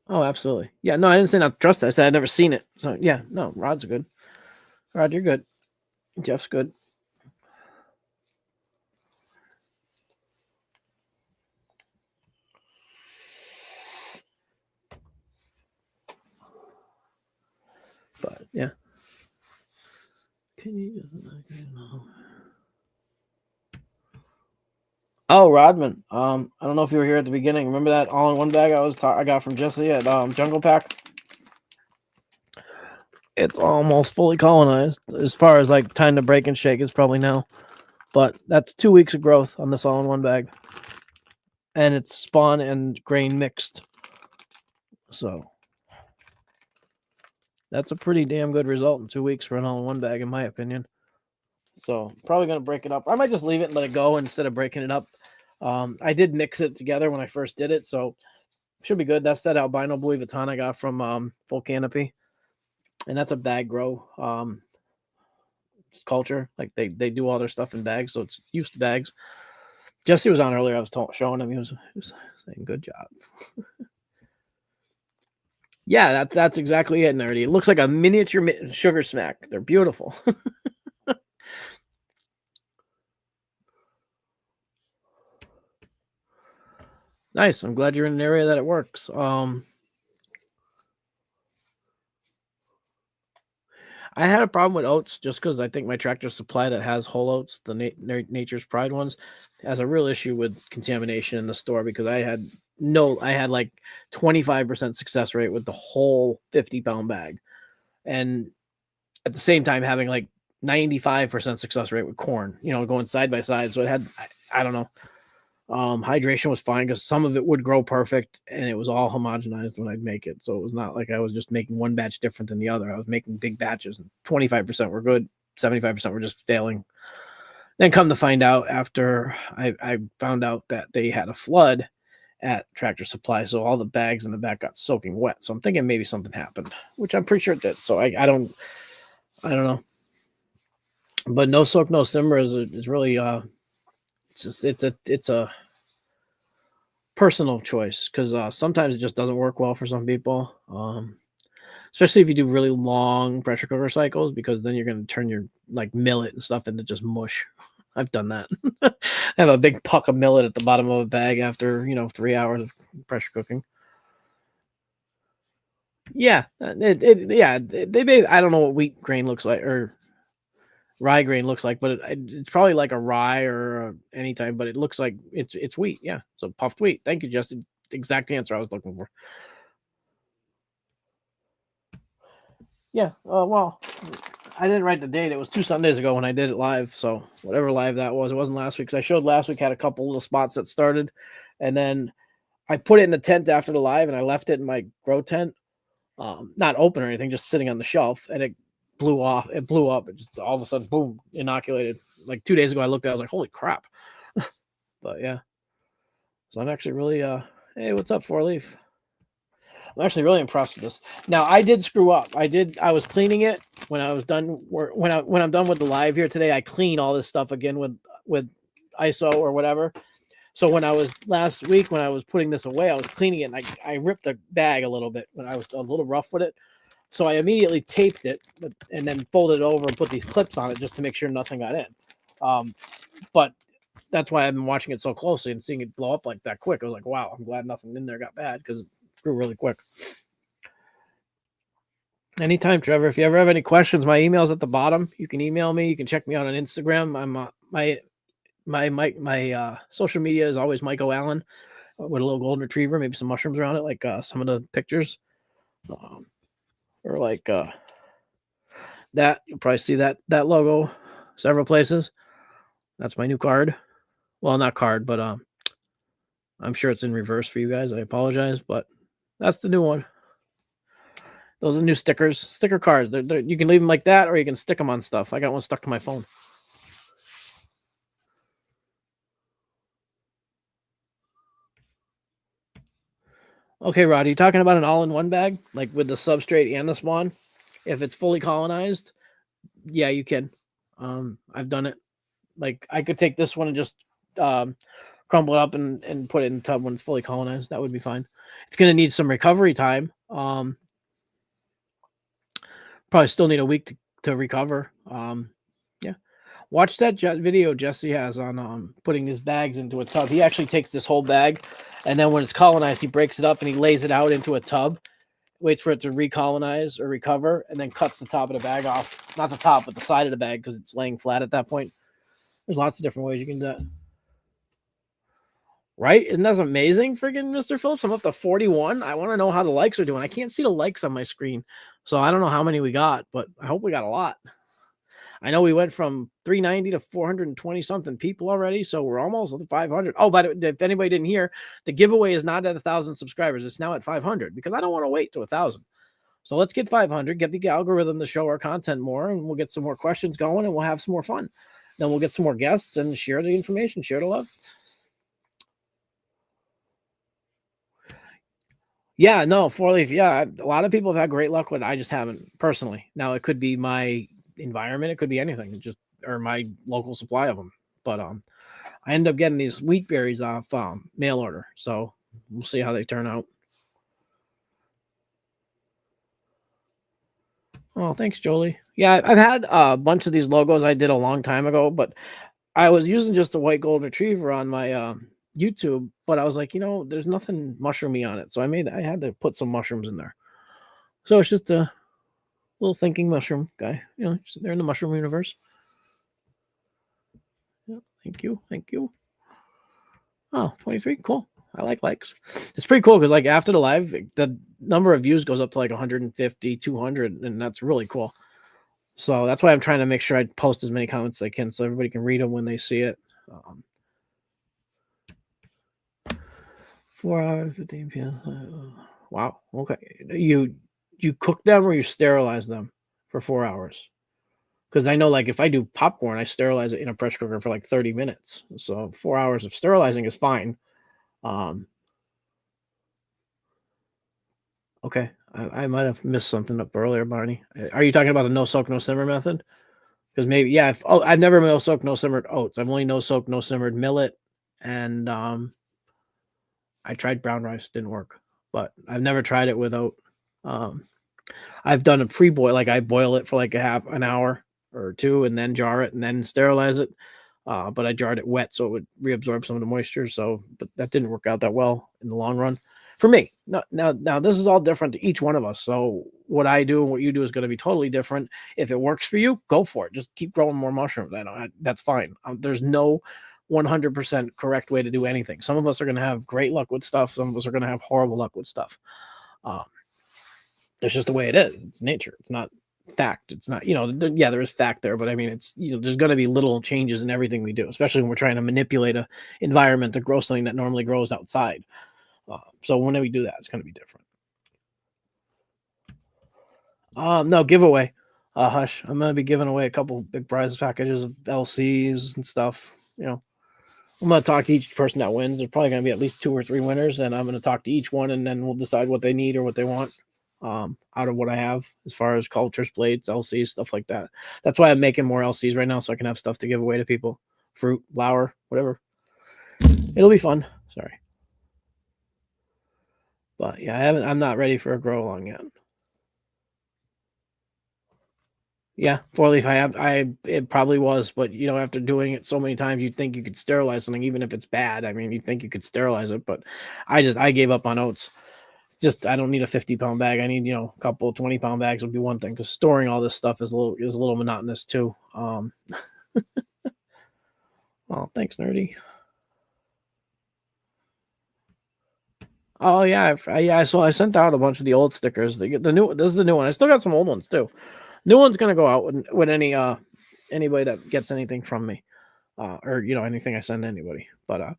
Oh, absolutely. Yeah, no, I didn't say not to trust it. I said I'd never seen it. So yeah, no, Rod's good. Rod, you're good. Jeff's good. But yeah. Can you Oh, Rodman. I don't know if you were here at the beginning. Remember that all-in-one bag I got from Jesse at Jungle Pack? It's almost fully colonized. As far as like time to break and shake is probably now. But that's 2 weeks of growth on this all-in-one bag. And it's spawn and grain mixed. So that's a pretty damn good result in 2 weeks for an all-in-one bag, in my opinion. So probably going to break it up. I might just leave it and let it go instead of breaking it up. I did mix it together when I first did it, so should be good. That's that albino Louis Vuitton I got from Full Canopy, and that's a bag grow culture. Like they do all their stuff in bags, so it's used to bags. Jesse was on earlier. I was showing him. He was saying, "Good job." Yeah, that's exactly it, nerdy. It looks like a miniature sugar smack. They're beautiful. Nice. I'm glad you're in an area that it works. I had a problem with oats just because I think my Tractor Supply that has whole oats, the Nature's Pride ones, has a real issue with contamination in the store because I had like 25% success rate with the whole 50-pound bag. And at the same time having like 95% success rate with corn, going side by side. So it had, I don't know. Hydration was fine because some of it would grow perfect and it was all homogenized when I'd make it. So it was not like I was just making one batch different than the other. I was making big batches. 25% were good, 75% were just failing. Then come to find out after I found out that they had a flood at Tractor Supply. So all the bags in the back got soaking wet. So I'm thinking maybe something happened, which I'm pretty sure it did. So I don't know. But no soak, no simmer is really it's a personal choice because sometimes it just doesn't work well for some people, especially if you do really long pressure cooker cycles, because then you're going to turn your like millet and stuff into just mush. I've done that. I have a big puck of millet at the bottom of a bag after 3 hours of pressure cooking. Yeah, I don't know what wheat grain looks like or rye grain looks like, but it's probably like a rye or any type, but it looks like it's wheat. Yeah, so puffed wheat. Thank you, Justin. Exact answer I was looking for. Yeah. Well, I didn't write the date. It was 2 Sundays ago when I did it live. So whatever live that was, it wasn't last week. Because I showed last week had a couple little spots that started, and then I put it in the tent after the live, and I left it in my grow tent, not open or anything, just sitting on the shelf, and it blew off. It blew up. It just all of a sudden, boom, inoculated. Like 2 days ago, I looked at it, I was like, holy crap. But yeah. So I'm actually really hey, what's up, Four Leaf? I'm actually really impressed with this. Now I did screw up. I was cleaning it when I was done when I'm done with the live here today. I clean all this stuff again with ISO or whatever. So when I was last week when I was putting this away, I was cleaning it and I ripped the bag a little bit when I was a little rough with it. So I immediately taped it and then folded it over and put these clips on it just to make sure nothing got in. But that's why I've been watching it so closely and seeing it blow up like that quick. I was like, wow, I'm glad nothing in there got bad because it grew really quick. Anytime, Trevor. If you ever have any questions, my email's at the bottom. You can email me. You can check me out on Instagram. I'm my social media is always Mike O'Allen with a little golden retriever, maybe some mushrooms around it, like some of the pictures, or like that. You'll probably see that logo several places. That's my new card. Well, not card, but I'm sure it's in reverse for you guys. I apologize, but that's the new one. Those are new sticker cards. You can leave them like that, or you can stick them on stuff. I got one stuck to my phone. Okay, Rod, are you talking about an all-in-one bag, like with the substrate and the spawn? If it's fully colonized, yeah, you can. I've done it. Like I could take this one and just crumble it up and put it in the tub when it's fully colonized. That would be fine. It's going to need some recovery time. Probably still need a week to recover. Yeah. Watch that video Jesse has on putting his bags into a tub. He actually takes this whole bag, and then when it's colonized, he breaks it up and he lays it out into a tub, waits for it to recolonize or recover, and then cuts the top of the bag off. Not the top, but the side of the bag because it's laying flat at that point. There's lots of different ways you can do that. Right? Isn't that amazing, friggin' Mr. Phillips? I'm up to 41. I want to know how the likes are doing. I can't see the likes on my screen, so I don't know how many we got, but I hope we got a lot. I know we went from 390 to 420 something people already, so we're almost at 500. Oh, but if anybody didn't hear, the giveaway is not at 1,000 subscribers. It's now at 500 because I don't want to wait to 1,000. So let's get 500, get the algorithm to show our content more, and we'll get some more questions going, and we'll have some more fun. Then we'll get some more guests and share the information, share the love. Yeah, no, 4-leaf. Yeah, a lot of people have had great luck with it. I just haven't personally. Now it could be my environment, it could be anything, just or my local supply of them. But I end up getting these wheat berries off mail order, so we'll see how they turn out. Oh, thanks, Jolie. Yeah, I've had a bunch of these logos I did a long time ago, but I was using just a white golden retriever on my YouTube, but I was like, there's nothing mushroomy on it, so I had to put some mushrooms in there. So it's just a little thinking mushroom guy, they're in the mushroom universe. Yeah, thank you. Oh, 23, cool. I like likes. It's pretty cool because like after the live, the number of views goes up to like 150, 200, and that's really cool. So that's why I'm trying to make sure I post as many comments as I can so everybody can read them when they see it. 4 hours, 15 p.m. Wow. Okay. You cook them or you sterilize them for 4 hours? Because I know, like, if I do popcorn, I sterilize it in a pressure cooker for like 30 minutes. So 4 hours of sterilizing is fine. Okay. I might have missed something up earlier, Barney. Are you talking about the no soak, no simmer method? Because maybe, yeah. I've never no soaked, no simmered oats. I've only no soaked, no simmered millet, and I tried brown rice, didn't work. But I've never tried it without. I've done a pre-boil, like I boil it for like an hour or two, and then jar it, and then sterilize it. But I jarred it wet so it would reabsorb some of the moisture. So, but that didn't work out that well in the long run for me. Now this is all different to each one of us. So what I do and what you do is going to be totally different. If it works for you, go for it. Just keep growing more mushrooms. That's fine. There's no 100% correct way to do anything. Some of us are going to have great luck with stuff. Some of us are going to have horrible luck with stuff. That's just the way it is. It's nature. It's not fact. It's not, there is fact there, but I mean, it's, there's going to be little changes in everything we do, especially when we're trying to manipulate a environment to grow something that normally grows outside. So when we do that, it's going to be different. No giveaway. Hush. I'm going to be giving away a couple big prize packages of LCs and stuff. I'm going to talk to each person that wins. There's probably going to be at least 2 or 3 winners, and I'm going to talk to each one, and then we'll decide what they need or what they want. Out of what I have as far as cultures, plates, LCs, stuff like that. That's why I'm making more LCs right now so I can have stuff to give away to people. Fruit, flour, whatever. It'll be fun. Sorry. But yeah, I'm not ready for a grow along yet. Yeah, 4-leaf. It probably was, but after doing it so many times, you'd think you could sterilize something, even if it's bad. I mean, you'd think you could sterilize it, but I gave up on oats. Just I don't need a 50-pound bag. I need a couple 20-pound bags would be one thing because storing all this stuff is a little monotonous too. Oh, thanks, nerdy. Oh yeah, yeah. So I sent out a bunch of the old stickers. The new. This is the new one. I still got some old ones too. New one's gonna go out with anybody that gets anything from me, or anything I send to anybody. But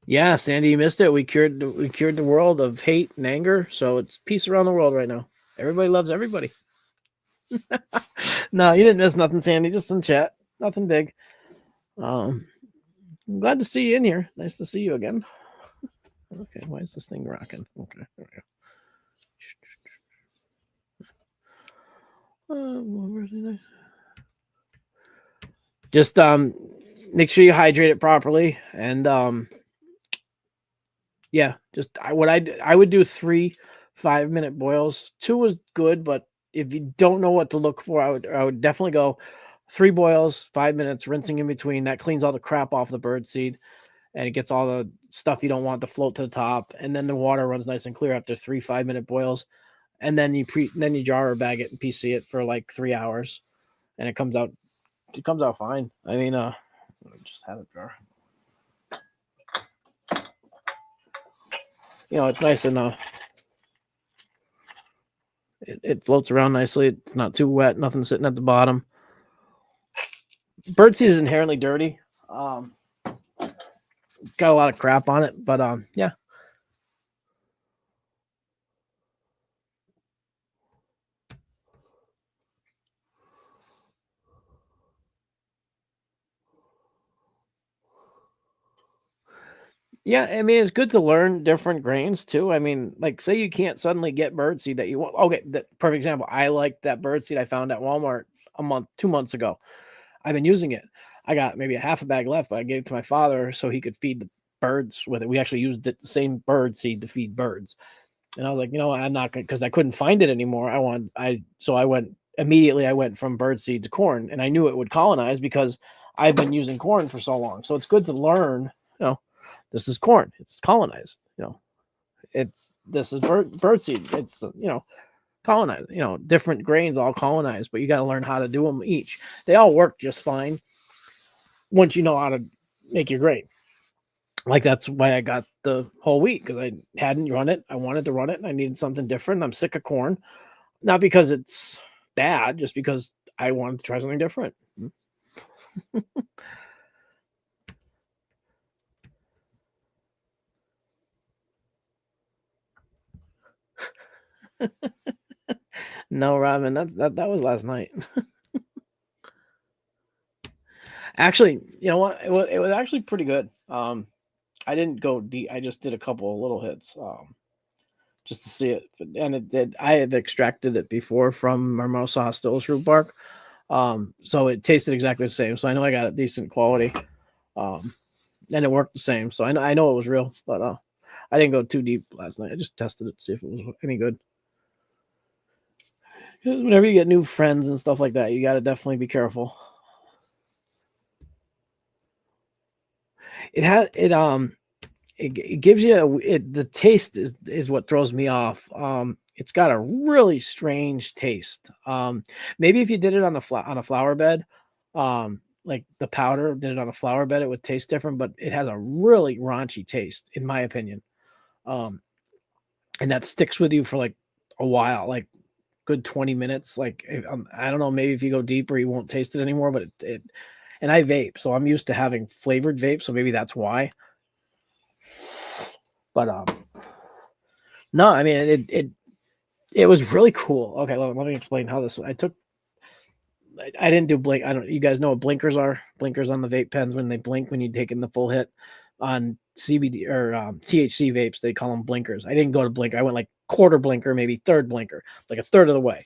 yeah, Sandy, you missed it. We cured the world of hate and anger, so it's peace around the world right now. Everybody loves everybody. No, you didn't miss nothing, Sandy. Just some chat, nothing big. I'm glad to see you in here. Nice to see you again. Okay, why is this thing rocking? Okay, there we go. Just make sure you hydrate it properly, and yeah, just I would do 3 5-minute boils. 2 was good, but if you don't know what to look for, I would definitely go 3 boils, 5 minutes, rinsing in between. That cleans all the crap off the bird seed, and it gets all the stuff you don't want to float to the top. And then the water runs nice and clear after 3 5-minute boils. And then you jar or bag it and PC it for like 3 hours, and it comes out fine. I mean, I just had a jar. It's nice and it floats around nicely. It's not too wet. Nothing sitting at the bottom. Birdseed is inherently dirty. Got a lot of crap on it, but yeah. Yeah, I mean, it's good to learn different grains too. I mean, like, say you can't suddenly get birdseed that you want. Okay, that perfect example. I like that birdseed I found at Walmart 2 months ago. I've been using it. I got maybe a half a bag left, but I gave it to my father so he could feed the birds with it. We actually used the same bird seed to feed birds. And I was like, I'm not gonna, because I couldn't find it anymore. So I went immediately. I went from bird seed to corn, and I knew it would colonize because I've been using corn for so long. So it's good to learn. This is corn. It's colonized. This is bird seed. It's colonized. Different grains all colonized, but you got to learn how to do them each. They all work just fine once you know how to make your grain. Like, that's why I got the whole wheat, because I hadn't run it. I wanted to run it, and I needed something different. I'm sick of corn, not because it's bad, just because I wanted to try something different. No, Robin, that was last night. Actually, you know what? It was actually pretty good. I didn't go deep. I just did a couple of little hits, just to see it, and it did. I had extracted it before from Mimosa Hostilus root bark, so it tasted exactly the same. So I know I got a decent quality, um, and it worked the same. So I know it was real, but I didn't go too deep last night. I just tested it to see if it was any good. 'Cause whenever you get new friends and stuff like that, you got to definitely be careful. It has it it gives you the taste is what throws me off. It's got a really strange taste. Maybe if you did it on a flower bed, like the powder, did it on a flower bed, it would taste different. But it has a really raunchy taste, in my opinion. Um, and that sticks with you for like a while, like good 20 minutes. Like, I don't know, maybe if you go deeper, you won't taste it anymore. But it and I vape, so I'm used to having flavored vape, so maybe that's why. But no, I mean, it was really cool. Okay, let me explain how this. I didn't do blink. I don't. You guys know what blinkers are? Blinkers on the vape pens when they blink when you take in the full hit. On CBD or THC vapes. They call them blinkers. I didn't go to blinker. I went like quarter blinker, maybe third blinker, like a third of the way.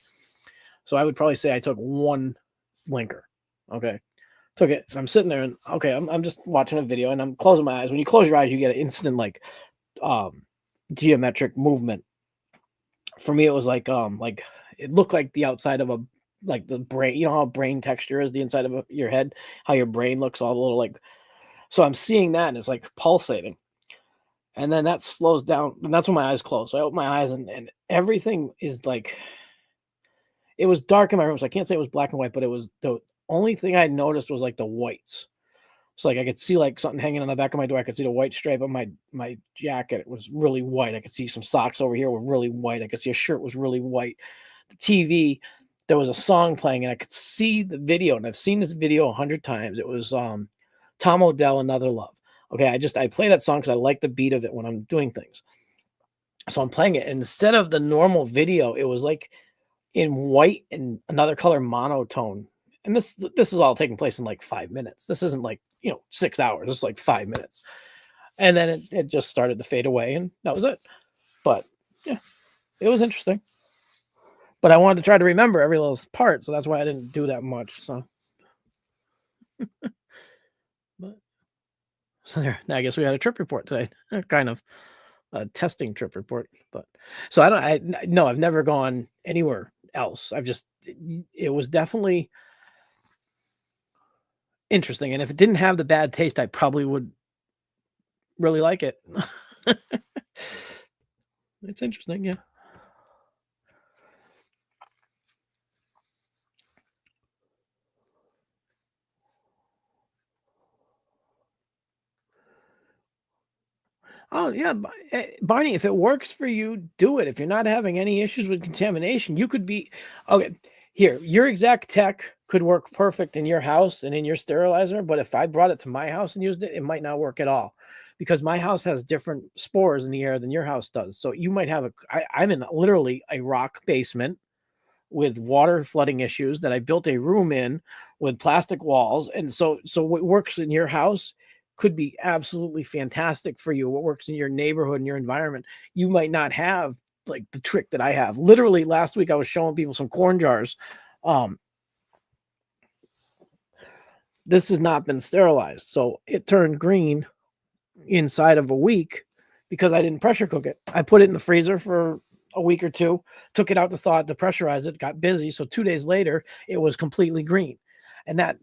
So I would probably say I took one blinker. Okay. Took it. I'm sitting there and okay, I'm just watching a video and I'm closing my eyes. When you close your eyes, you get an instant like geometric movement. For me, it was like it looked like the outside of a like the brain. You know how brain texture is the inside of your head, how your brain looks all a little like. So I'm seeing that and it's like pulsating. And then that slows down, and that's when my eyes close. So I open my eyes and everything is like it was dark in my room, so I can't say it was black and white, but it was the only thing I noticed was like the whites. So like I could see like something hanging on the back of my door. I could see the white stripe on my jacket. It was really white. I could see some socks over here were really white. I could see a shirt was really white. The TV, there was a song playing, and I could see the video. And I've seen this video 100 times. It was Tom Odell, Another Love. Okay, I play that song because I like the beat of it when I'm doing things. So I'm playing it, and instead of the normal video, it was like in white and another color monotone. And this is all taking place in like 5 minutes. This isn't like 6 hours. This is like 5 minutes. And then it just started to fade away, and that was it. But yeah, it was interesting. But I wanted to try to remember every little part, so that's why I didn't do that much. So, so there. I guess we had a trip report today, kind of a testing trip report. But so I've never gone anywhere else. It was definitely interesting, and if it didn't have the bad taste, I probably would really like it. It's interesting, yeah. Oh, yeah, Barney, if it works for you, do it. If you're not having any issues with contamination, you could be okay. Here, your exact tech could work perfect in your house and in your sterilizer, but if I brought it to my house and used it, it might not work at all because my house has different spores in the air than your house does. So you might have I'm in literally a rock basement with water flooding issues that I built a room in with plastic walls. And so what works in your house could be absolutely fantastic for you. What works in your neighborhood and your environment, you might not have like the trick that I have. Literally last week I was showing people some corn jars. This has not been sterilized. So it turned green inside of a week because I didn't pressure cook it. I put it in the freezer for a week or two, took it out to thaw it to pressurize it, got busy. So 2 days later, it was completely green. And that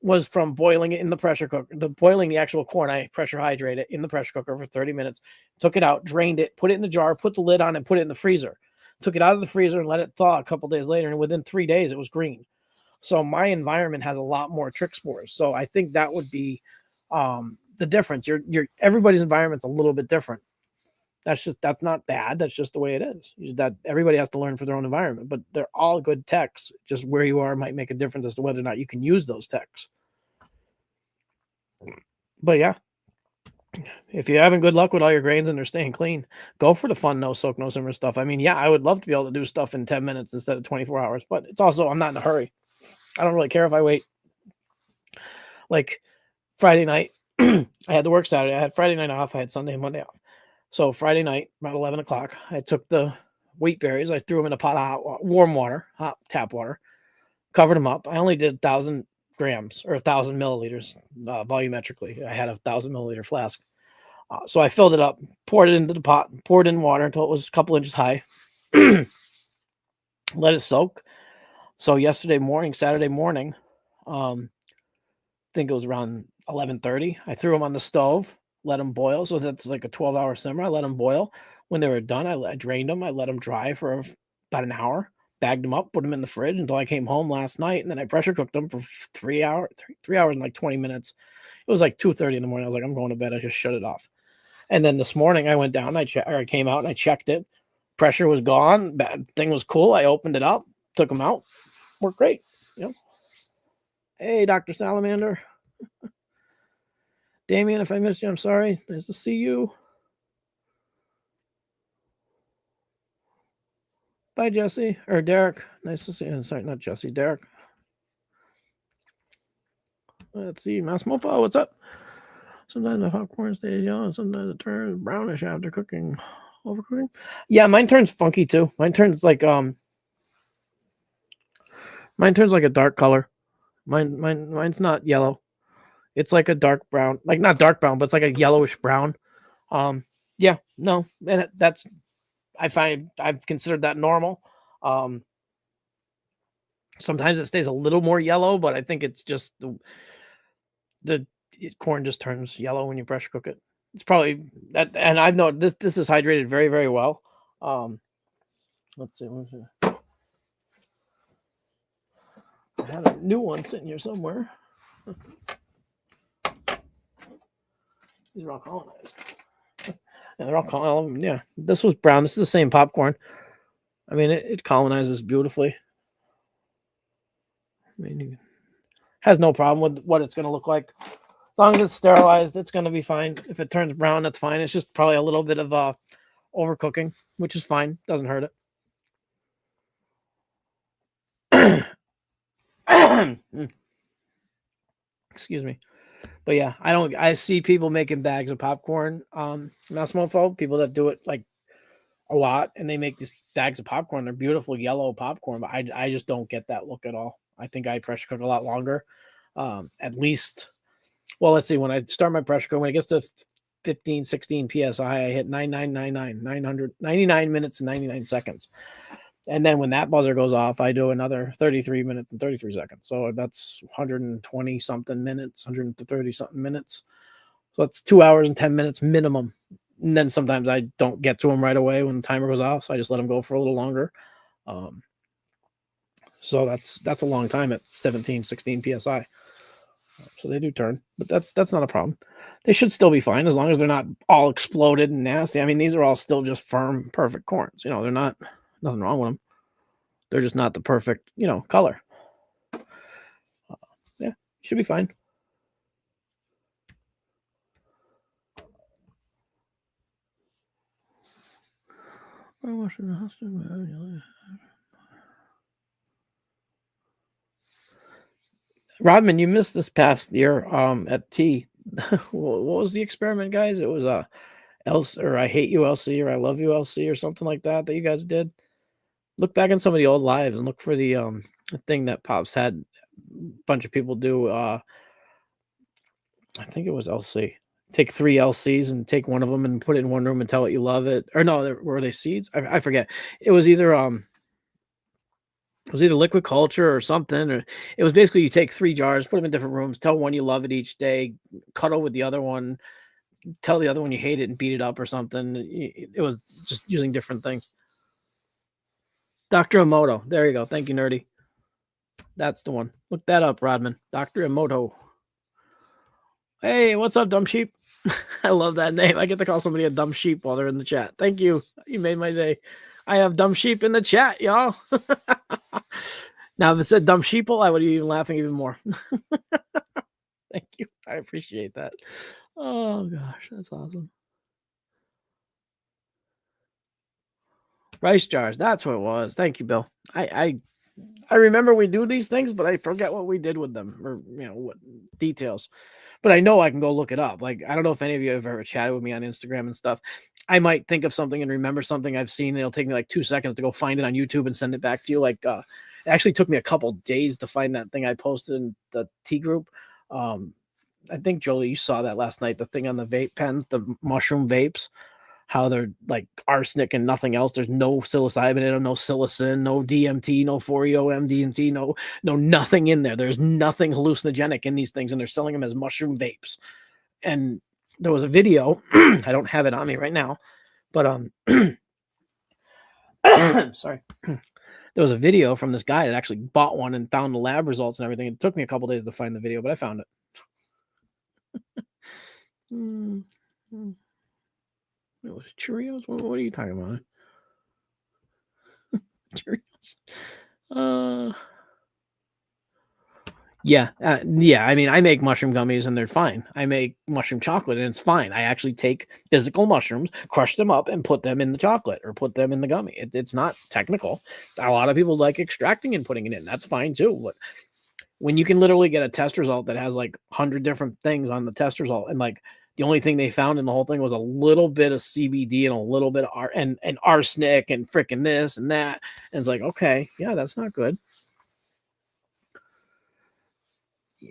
was from boiling it in the pressure cooker, boiling the actual corn. I pressure hydrated it in the pressure cooker for 30 minutes, took it out, drained it, put it in the jar, put the lid on and put it in the freezer. Took it out of the freezer and let it thaw a couple days later. And within 3 days, it was green. So my environment has a lot more trick spores. So I think that would be the difference. Everybody's environment's a little bit different. That's not bad. That's just the way it is. That everybody has to learn for their own environment, but they're all good techs. Just where you are might make a difference as to whether or not you can use those techs. But yeah, if you're having good luck with all your grains and they're staying clean, go for the fun, no soak, no simmer stuff. I mean, yeah, I would love to be able to do stuff in 10 minutes instead of 24 hours, but it's also, I'm not in a hurry. I don't really care if I wait. Like Friday night, I had to work Saturday. I had Friday night off. I had Sunday and Monday off. So Friday night, about 11 o'clock, I took the wheat berries. I threw them in a pot of warm water, hot tap water, covered them up. I only did 1,000 grams or 1,000 milliliters volumetrically. I had a 1,000 milliliter flask. So I filled it up, poured it into the pot, poured in water until it was a couple inches high. Let it soak. So Saturday morning, I think it was around 11:30. I threw them on the stove, let them boil. So that's like a 12-hour simmer. I let them boil. When they were done, I drained them. I let them dry for about an hour, bagged them up, put them in the fridge until I came home last night. And then I pressure cooked them for 3 hours, 3 hours and like 20 minings. It was like 2:30 in the morning. I was like, I'm going to bed. I just shut it off. And then this morning I went down, I came out and I checked it. Pressure was gone. Bad thing was cool. I opened it up, took them out. Worked great. Hey, Dr. Salamander. Damien, if I missed you, I'm sorry. Nice to see you. Bye, Jesse. Or Derek. Nice to see you. Sorry, not Jesse. Derek. Let's see. Mouse Mopo, what's up? Sometimes the popcorn stays yellow, sometimes it turns brownish after cooking. Overcooking? Yeah, mine turns funky too. Mine turns like a dark color. Mine's not yellow. It's like a dark brown, like not dark brown, but it's like a yellowish brown. Yeah, no, and that's I've considered that normal. Sometimes it stays a little more yellow, but I think it's just the corn just turns yellow when you pressure cook it. It's probably that, and I've known this is hydrated very, very well. Let's see. I had a new one sitting here somewhere. These are all colonized. Yeah, they're all colonized. Yeah, this was brown. This is the same popcorn. I mean, it colonizes beautifully. I mean, it has no problem with what it's going to look like. As long as it's sterilized, it's going to be fine. If it turns brown, that's fine. It's just probably a little bit of overcooking, which is fine. Doesn't hurt it. Excuse me. But yeah, I see people making bags of popcorn. Massmofo, people that do it like a lot, and they make these bags of popcorn. They're beautiful yellow popcorn, but I just don't get that look at all. I think I pressure cook a lot longer. At least, well, let's see. When I start my pressure cook, when it gets to 15, 16 psi, I hit 999 minutes and 99 seconds. And then when that buzzer goes off, I do another 33 minutes and 33 seconds. So that's 120 something minutes, 130 something minutes. So that's 2 hours and 10 minutes minimum. And then sometimes I don't get to them right away when the timer goes off. So I just let them go for a little longer. So that's a long time at 17, 16 PSI. So they do turn, but that's not a problem. They should still be fine as long as they're not all exploded and nasty. I mean, these are all still just firm, perfect corns. You know, they're not, nothing wrong with them. They're just not the perfect, color. Yeah, should be fine. Rodman, you missed this past year at T. What was the experiment, guys? It was I hate you LC or I love you LC or something like that you guys did. Look back in some of the old lives and look for the thing that Pops had a bunch of people do. I think it was LC. Take 3 LCs and take one of them and put it in one room and tell it you love it. Or no, were they seeds? I forget. It was either liquid culture or something. Or it was basically you take 3 jars, put them in different rooms, tell one you love it each day, cuddle with the other one, tell the other one you hate it and beat it up or something. It was just using different things. Dr. Emoto. There you go. Thank you, Nerdy. That's the one. Look that up, Rodman. Dr. Emoto. Hey, what's up, dumb sheep? I love that name. I get to call somebody a dumb sheep while they're in the chat. Thank you. You made my day. I have dumb sheep in the chat, y'all. Now, if it said dumb sheeple, I would be even laughing even more. Thank you. I appreciate that. Oh, gosh. That's awesome. Rice jars. That's what it was. Thank you, Bill. I remember we do these things, but I forget what we did with them or, what details. But I know I can go look it up. Like, I don't know if any of you have ever chatted with me on Instagram and stuff. I might think of something and remember something I've seen. And it'll take me like 2 seconds to go find it on YouTube and send it back to you. Like, it actually took me a couple days to find that thing I posted in the T group. I think, Jolie, you saw that last night, the thing on the vape pens, the mushroom vapes, how they're like arsenic and nothing else. There's no psilocybin in them, no psilocin, no DMT, no 4-EO-MDMT, no nothing in there. There's nothing hallucinogenic in these things, and they're selling them as mushroom vapes. And there was a video, I don't have it on me right now, but sorry. There was a video from this guy that actually bought one and found the lab results and everything. It took me a couple days to find the video, but I found it. It was Cheerios? What are you talking about? Cheerios. Yeah. I mean, I make mushroom gummies and they're fine. I make mushroom chocolate and it's fine. I actually take physical mushrooms, crush them up, and put them in the chocolate or put them in the gummy. It's not technical. A lot of people like extracting and putting it in. That's fine too. But when you can literally get a test result that has like 100 different things on the test result and like The only thing they found in the whole thing was a little bit of CBD and a little bit of and arsenic and freaking this and that. And it's like, okay, yeah, that's not good.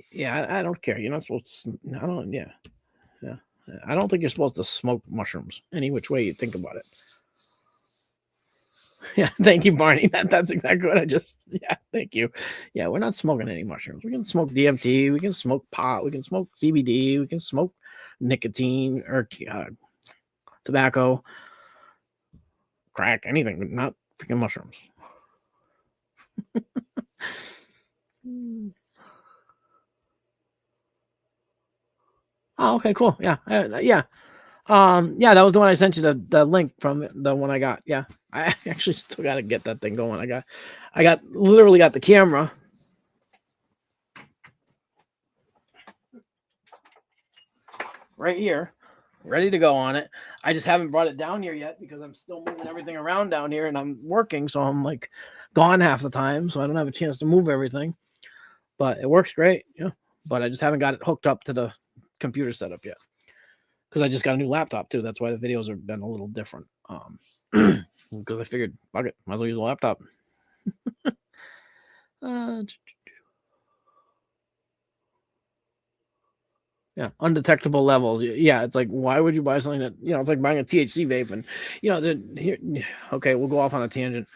Yeah, I don't care. You're not supposed to. I don't. Yeah, yeah. I don't think you're supposed to smoke mushrooms any which way you think about it. Yeah, thank you, Barney. That's exactly what I just. Yeah, thank you. Yeah, we're not smoking any mushrooms. We can smoke DMT. We can smoke pot. We can smoke CBD. We can smoke nicotine or tobacco, crack, anything, but not freaking mushrooms. Oh, okay, cool. Yeah, yeah. Yeah, that was the one I sent you the link from the one I got. Yeah, I actually still got to get that thing going. I literally got the camera. Right here, ready to go on it. I just haven't brought it down here yet because I'm still moving everything around down here and I'm working. So I'm like gone half the time. So I don't have a chance to move everything, but it works great. Yeah. But I just haven't got it hooked up to the computer setup yet because I just got a new laptop too. That's why the videos have been a little different. Because I figured, fuck it, might as well use a laptop. Yeah, undetectable levels. Yeah, it's like, why would you buy something that, it's like buying a THC vape and, here, okay, we'll go off on a tangent.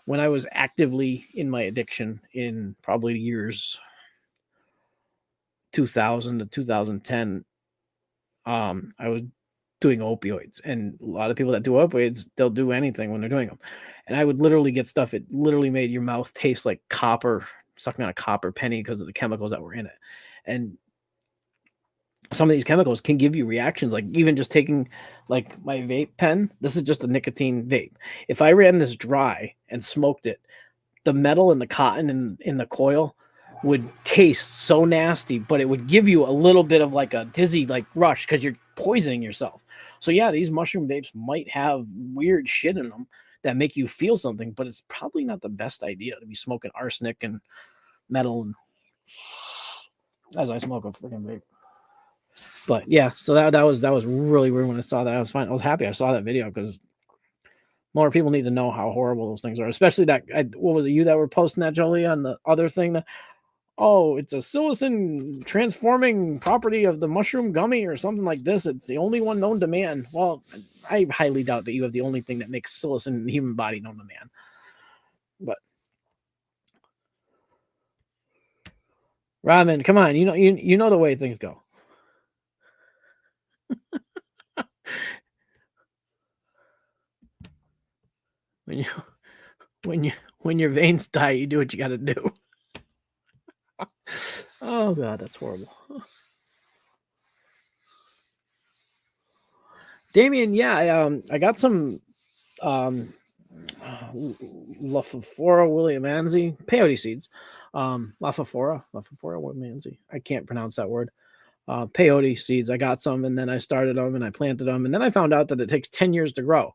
When I was actively in my addiction in probably years 2000 to 2010, I was doing opioids, and a lot of people that do opioids, they'll do anything when they're doing them. And I would literally get stuff. It literally made your mouth taste like copper, sucking on a copper penny because of the chemicals that were in it. And some of these chemicals can give you reactions, like even just taking like my vape pen. This is just a nicotine vape. If I ran this dry and smoked it, the metal and the cotton in the coil would taste so nasty, but it would give you a little bit of like a dizzy like rush because you're poisoning yourself. So yeah, these mushroom vapes might have weird shit in them that make you feel something, but it's probably not the best idea to be smoking arsenic and metal and, as I smoke a freaking vape. But yeah, so that was really weird when I saw that. I was fine. I was happy I saw that video because more people need to know how horrible those things are. Especially that, what was it, you that were posting that, Jolie, on the other thing? That, oh, it's a psilocin transforming property of the mushroom gummy or something like this. It's the only one known to man. Well, I highly doubt that you have the only thing that makes psilocin in the human body known to man. But Robin, come on, you know the way things go. When your veins die, you do what you got to do. Oh God, that's horrible. Damien, yeah, I got some Lafafora Williamansi peyote seeds. Lafafora Williamansi. I can't pronounce that word. Peyote seeds. I got some, and then I started them and I planted them, and then I found out that it takes 10 years to grow.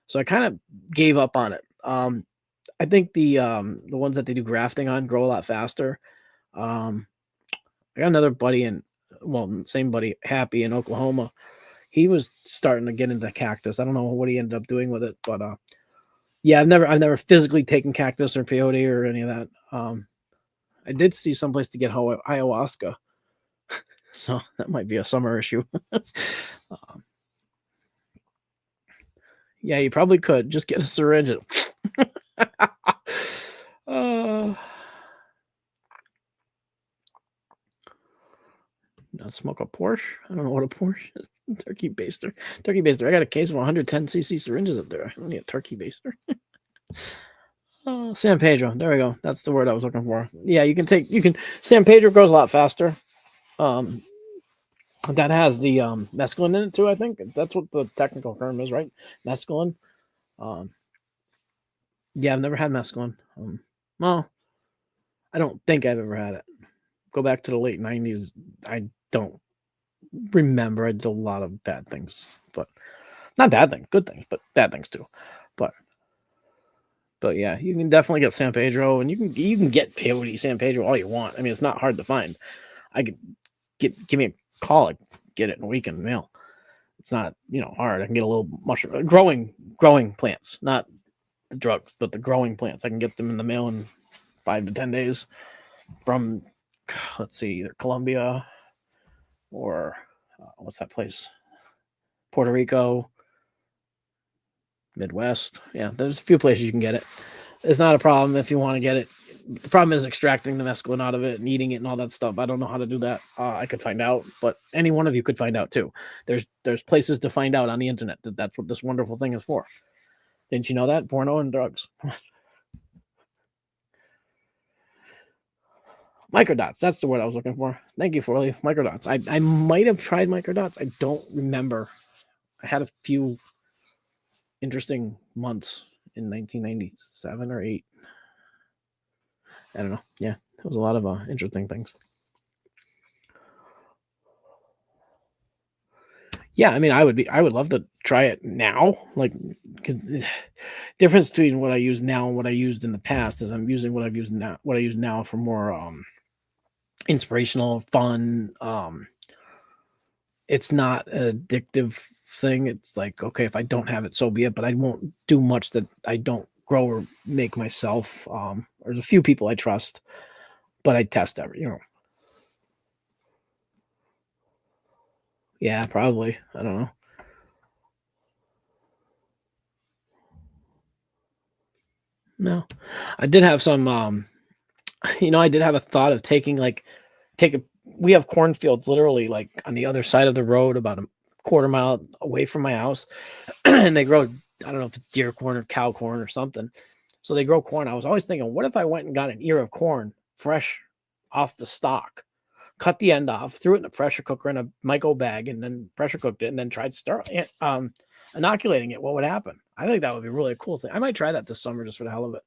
So I kind of gave up on it. I think the ones that they do grafting on grow a lot faster. I got another buddy same buddy, Happy, in Oklahoma. He was starting to get into cactus. I don't know what he ended up doing with it, but yeah, I've never physically taken cactus or peyote or any of that. I did see someplace to get ayahuasca, so that might be a summer issue. Yeah, you probably could just get a syringe. Not smoke a Porsche. I don't know what a Porsche is. Turkey baster. I got a case of 110cc syringes up there. I don't need a turkey baster. San Pedro. There we go. That's the word I was looking for. Yeah, San Pedro grows a lot faster. That has the mescaline in it too, I think. That's what the technical term is, right? Mescaline. Yeah, I've never had mescaline. Well, I don't think I've ever had it. Go back to the late 90s. I don't remember. I did a lot of bad things, but not bad things, good things, but bad things too. But yeah, you can definitely get San Pedro, and you can get peyote San Pedro all you want. I mean, it's not hard to find. I could give me a call, I get it in a week in the mail. It's not, hard. I can get a little mushroom growing plants, not the drugs, but the growing plants. I can get them in the mail in 5 to 10 days from, let's see, either Colombia or what's that place? Puerto Rico, Midwest. Yeah, there's a few places you can get it. It's not a problem if you want to get it. The problem is extracting the mescaline out of it and eating it and all that stuff. I don't know how to do that. I could find out, but any one of you could find out too. There's places to find out on the internet that's what this wonderful thing is for. Didn't you know that? Porno and drugs. Microdots. That's the word I was looking for. Thank you, Forley. Microdots. I might have tried microdots. I don't remember. I had a few interesting months in 1997 or 8. I don't know. Yeah, there was a lot of interesting things. Yeah, I mean, I would love to try it now, like, because the difference between what I use now and what I used in the past is I'm using what I use now for more inspirational, fun. It's not an addictive thing. It's like, okay, if I don't have it, so be it. But I won't do much that I don't grow or make myself. There's a few people I trust, but I test Yeah, probably. I don't know. No, I did have some. I did have a thought of we have cornfields literally like on the other side of the road, about a quarter mile away from my house, and they grow. I don't know if it's deer corn or cow corn or something. So they grow corn. I was always thinking, what if I went and got an ear of corn fresh off the stalk, cut the end off, threw it in a pressure cooker in a micro bag, and then pressure cooked it, and then tried inoculating it? What would happen? I think that would be really a cool thing. I might try that this summer just for the hell of it,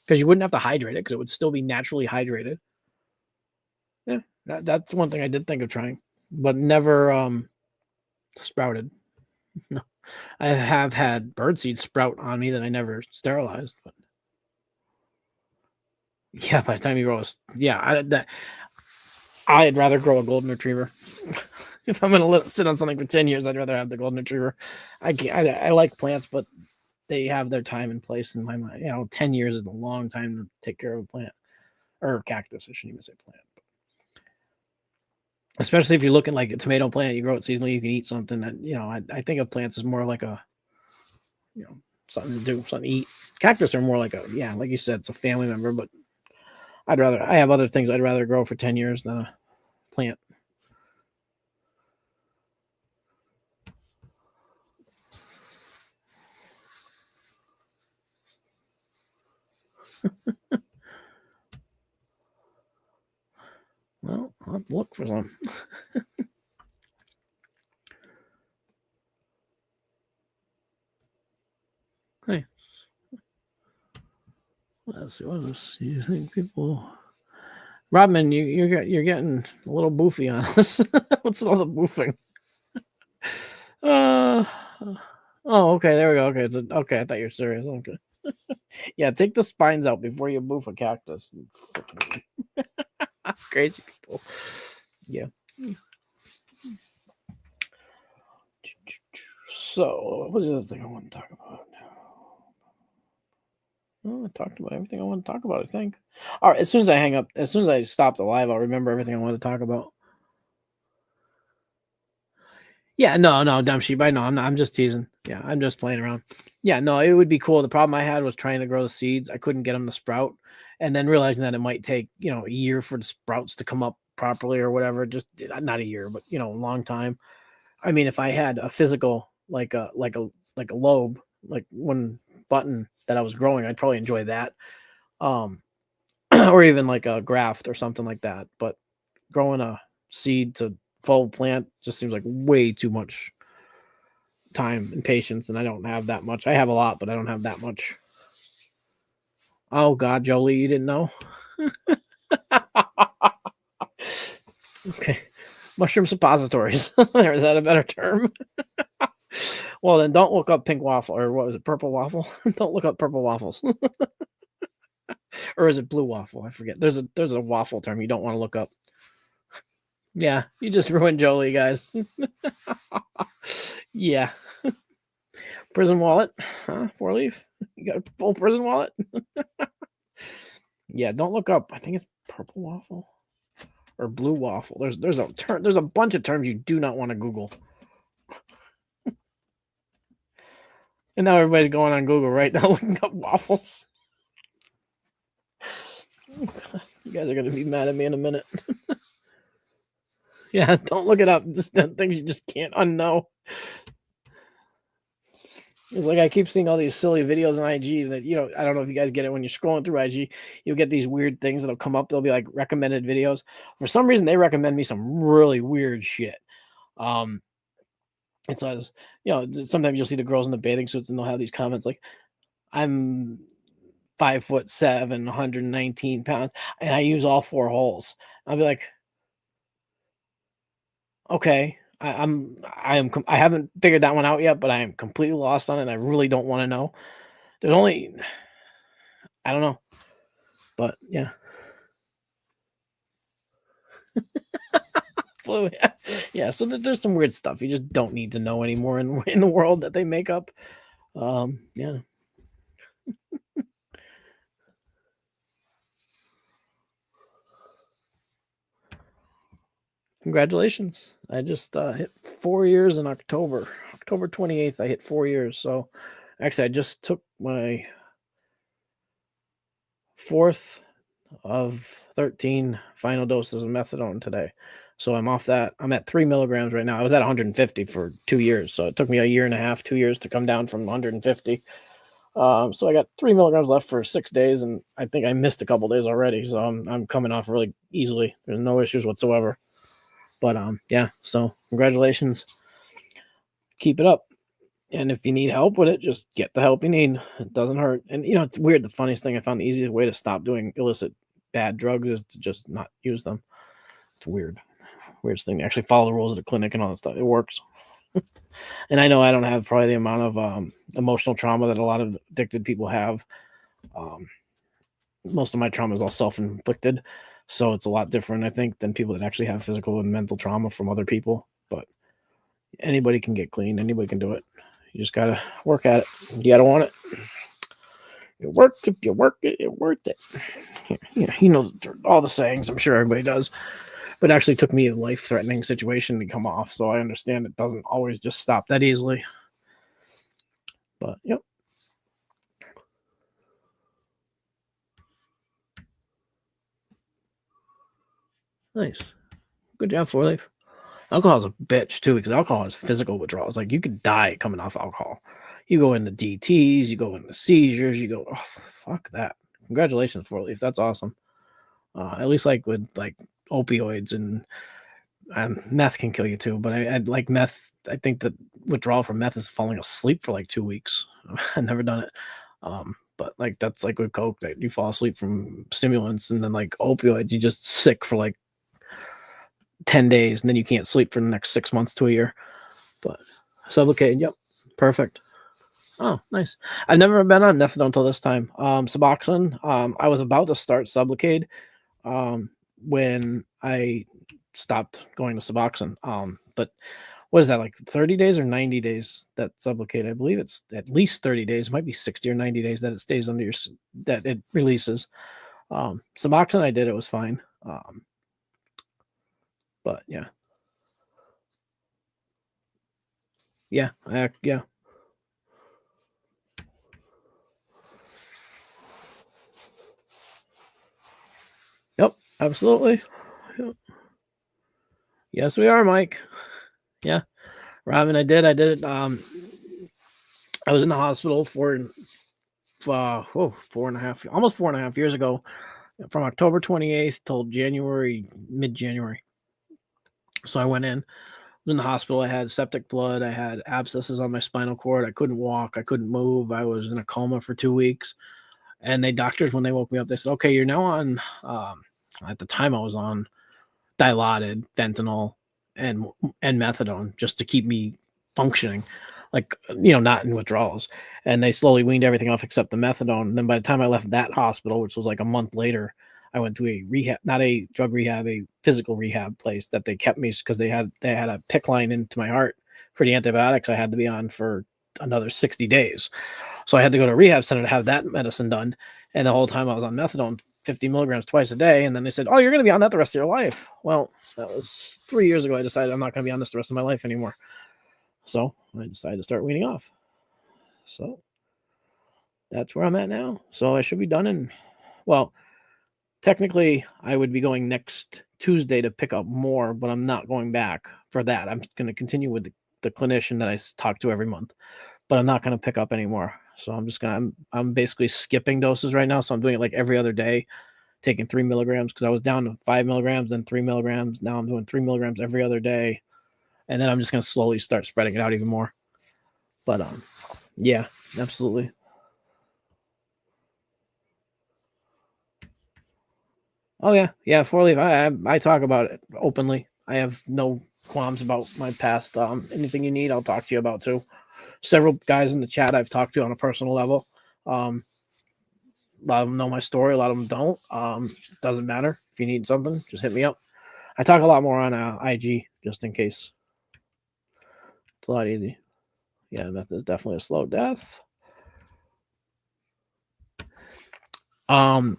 because you wouldn't have to hydrate it, because it would still be naturally hydrated. Yeah, that's one thing I did think of trying, but never sprouted. No, I have had birdseed sprout on me that I never sterilized. But yeah, by the time you grow I'd rather grow a golden retriever. If I'm gonna sit on something for 10 years, I'd rather have the golden retriever. I like plants, but they have their time and place in my mind. 10 years is a long time to take care of a plant or cactus. I shouldn't even say plant. Especially if you're looking like a tomato plant, you grow it seasonally, you can eat something that, I think of plants as more like a, something to do, something to eat. Cactus are more like like you said, it's a family member, but I have other things I'd rather grow for 10 years than a plant. Well, I'll look for some. Hey, let's see. What else do you think people? Rodman, you're getting a little boofy on us. What's all the boofing? Uh, oh, okay, there we go. Okay, okay. I thought you were serious. Okay, yeah. Take the spines out before you boof a cactus. Crazy people. Yeah. So, what is the other thing I want to talk about? Oh, I talked about everything I want to talk about, I think. All right, as soon as I stop the live, I'll remember everything I want to talk about. Yeah, no, dumb sheep. I know. I'm just teasing. Yeah, I'm just playing around. Yeah, no, it would be cool. The problem I had was trying to grow the seeds. I couldn't get them to sprout, and then realizing that it might take a year for the sprouts to come up properly or whatever. Just not a year, but a long time. I mean, if I had a physical like a lobe, like one button that I was growing, I'd probably enjoy that. Or even like a graft or something like that. But growing a seed to full plant just seems like way too much time and patience, and I don't have that much. I have a lot, but I don't have that much. Oh God, Jolie, you didn't know? Okay, mushroom suppositories. Is that a better term? Well, then don't look up pink waffle, or what was it, purple waffle? Don't look up purple waffles. Or is it blue waffle? I forget. There's a waffle term you don't want to look up. Yeah, you just ruined Jolie, guys. Yeah. Prison wallet, huh? 4-leaf. You got a full prison wallet? Yeah, don't look up. I think it's purple waffle or blue waffle. There's a bunch of terms you do not want to Google. And now everybody's going on Google right now looking up waffles. You guys are gonna be mad at me in a minute. Yeah, don't look it up. Just things you just can't unknow. It's like I keep seeing all these silly videos on IG that, I don't know if you guys get it when you're scrolling through IG, you'll get these weird things that'll come up. They'll be like recommended videos. For some reason, they recommend me some really weird shit. And so, sometimes you'll see the girls in the bathing suits and they'll have these comments like, I'm 5'7", 119 pounds, and I use all 4 holes. I'll be like, okay, I haven't figured that one out yet, but I am completely lost on it. And I really don't want to know. There's only, I don't know, but yeah. Flu, yeah. So there's some weird stuff you just don't need to know anymore in the world that they make up. Yeah. Congratulations. I just hit 4 years in October. October 28th, I hit 4 years. So actually, I just took my 4th of 13 final doses of methadone today. So I'm off that. I'm at 3 milligrams right now. I was at 150 for 2 years. So it took me a year and a half, 2 years to come down from 150. So I got 3 milligrams left for 6 days, and I think I missed a couple days already. So I'm coming off really easily. There's no issues whatsoever. But yeah. So congratulations. Keep it up. And if you need help with it, just get the help you need. It doesn't hurt. And it's weird. The funniest thing, I found the easiest way to stop doing illicit bad drugs is to just not use them. It's weird. Weirdest thing. Actually follow the rules of the clinic and all that stuff. It works. And I know I don't have probably the amount of emotional trauma that a lot of addicted people have. Most of my trauma is all self-inflicted. So it's a lot different, I think, than people that actually have physical and mental trauma from other people. But anybody can get clean. Anybody can do it. You just got to work at it. You got to want it. You work, if you work it, it's worth it. All the sayings. I'm sure everybody does. But it actually took me a life-threatening situation to come off, so I understand it doesn't always just stop that easily. But, yep. Nice. Good job, 4-leaf. Alcohol's a bitch, too, because alcohol has physical withdrawals. Like, you could die coming off alcohol. You go into DTs, you go into seizures, you go, oh, fuck that. Congratulations, 4-leaf. That's awesome. At least, like, with, like, opioids and meth can kill you, too. But I like meth. I think the withdrawal from meth is falling asleep for, like, 2 weeks. I've never done it. But, like, that's like with coke, that you fall asleep from stimulants, and then, like, opioids, you just sick for, like, 10 days, and then you can't sleep for the next 6 months to a year. But Sublocade, yep, perfect. Oh, nice. I've never been on methadone until this time. Suboxone, I was about to start Sublocade when I stopped going to Suboxone. But what is that, like 30 days or 90 days that Sublocade? I believe it's at least 30 days. It might be 60 or 90 days that it stays under that it releases. Suboxone, I did. It was fine. But yeah. Yeah. Yeah. Yep. Absolutely. Yep. Yes, we are, Mike. Yeah. Robin, I did it. I was in the hospital for 4.5, almost 4.5 years ago, from October 28th till mid-January. So I went in the hospital. I had septic blood. I had abscesses on my spinal cord. I couldn't walk. I couldn't move. I was in a coma for 2 weeks. And doctors, when they woke me up, they said, okay, you're now on, at the time I was on Dilaudid, fentanyl, and methadone, just to keep me functioning, like, not in withdrawals. And they slowly weaned everything off except the methadone. And then by the time I left that hospital, which was like a month later, I went to a rehab, not a drug rehab, a physical rehab place that they kept me because they had a PICC line into my heart for the antibiotics I had to be on for another 60 days. So I had to go to a rehab center to have that medicine done. And the whole time I was on methadone, 50 milligrams twice a day. And then they said, oh, you're going to be on that the rest of your life. Well, that was 3 years ago. I decided I'm not going to be on this the rest of my life anymore. So I decided to start weaning off. So that's where I'm at now. So I should be done in, well, technically I would be going next Tuesday to pick up more, but I'm not going back for that. I'm going to continue with the clinician that I talk to every month, but I'm not going to pick up anymore. So I'm basically skipping doses right now. So I'm doing it like every other day, taking 3 milligrams because I was down to 5 milligrams, then 3 milligrams. Now I'm doing 3 milligrams every other day. And then I'm just going to slowly start spreading it out even more. But yeah, absolutely. Oh yeah, yeah. 4-leaf. I talk about it openly. I have no qualms about my past. Anything you need, I'll talk to you about too. Several guys in the chat I've talked to on a personal level. A lot of them know my story. A lot of them don't. Doesn't matter. If you need something, just hit me up. I talk a lot more on IG just in case. It's a lot easy. Yeah, that is definitely a slow death.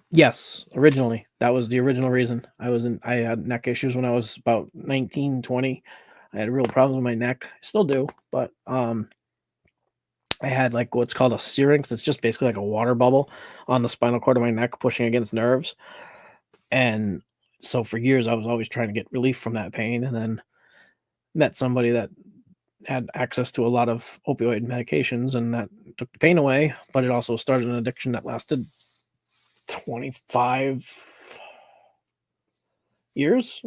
Yes, originally that was the original reason. I had neck issues when I was about 19, 20. I had real problems with my neck. I still do, but I had like what's called a syrinx. It's just basically like a water bubble on the spinal cord of my neck pushing against nerves. And so for years I was always trying to get relief from that pain, and then met somebody that had access to a lot of opioid medications, and that took the pain away, but it also started an addiction that lasted 25 years.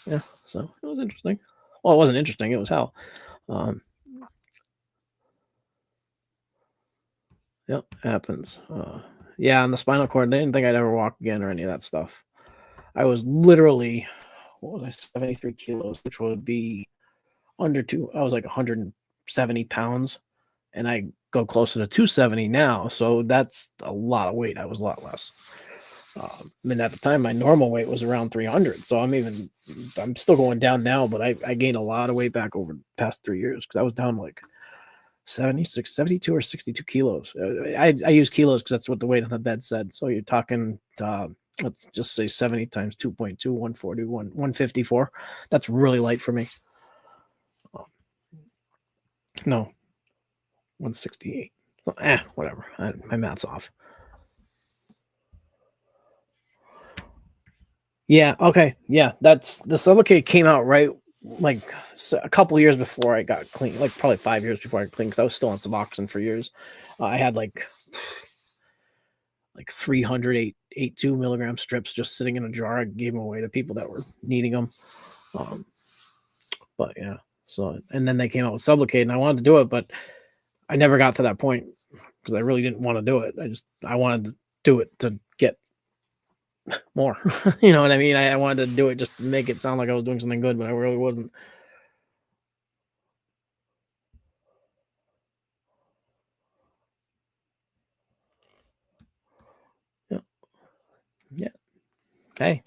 Yeah, so it was interesting. Well, it wasn't interesting, it was hell. Yep, happens. Yeah, on the spinal cord, they didn't think I'd ever walk again or any of that stuff. I was literally, what was I, 73 kilos, which would be under two. I was like 170 pounds, and I go closer to 270 now. So that's a lot of weight. I was a lot less. I mean, at the time, my normal weight was around 300. So I'm still going down now, but I gained a lot of weight back over the past 3 years because I was down like 76, 72 or 62 kilos. I use kilos because that's what the weight on the bed said. So you're talking, let's just say 70 times 2.2, 140, 154. That's really light for me. No, 168. Whatever. My math's off. Yeah. Okay. Yeah. That's the Sublocade came out right like a couple years before I got clean, like probably 5 years before I got clean, because I was still on Suboxone for years. I had like 382 milligram strips just sitting in a jar. I gave them away to people that were needing them. But yeah. So, and then they came out with Sublocade, and I wanted to do it, but I never got to that point because I really didn't want to do it. I wanted to do it to get more. You know what I mean? I wanted to do it just to make it sound like I was doing something good, but I really wasn't. Yeah. Yeah. Hey.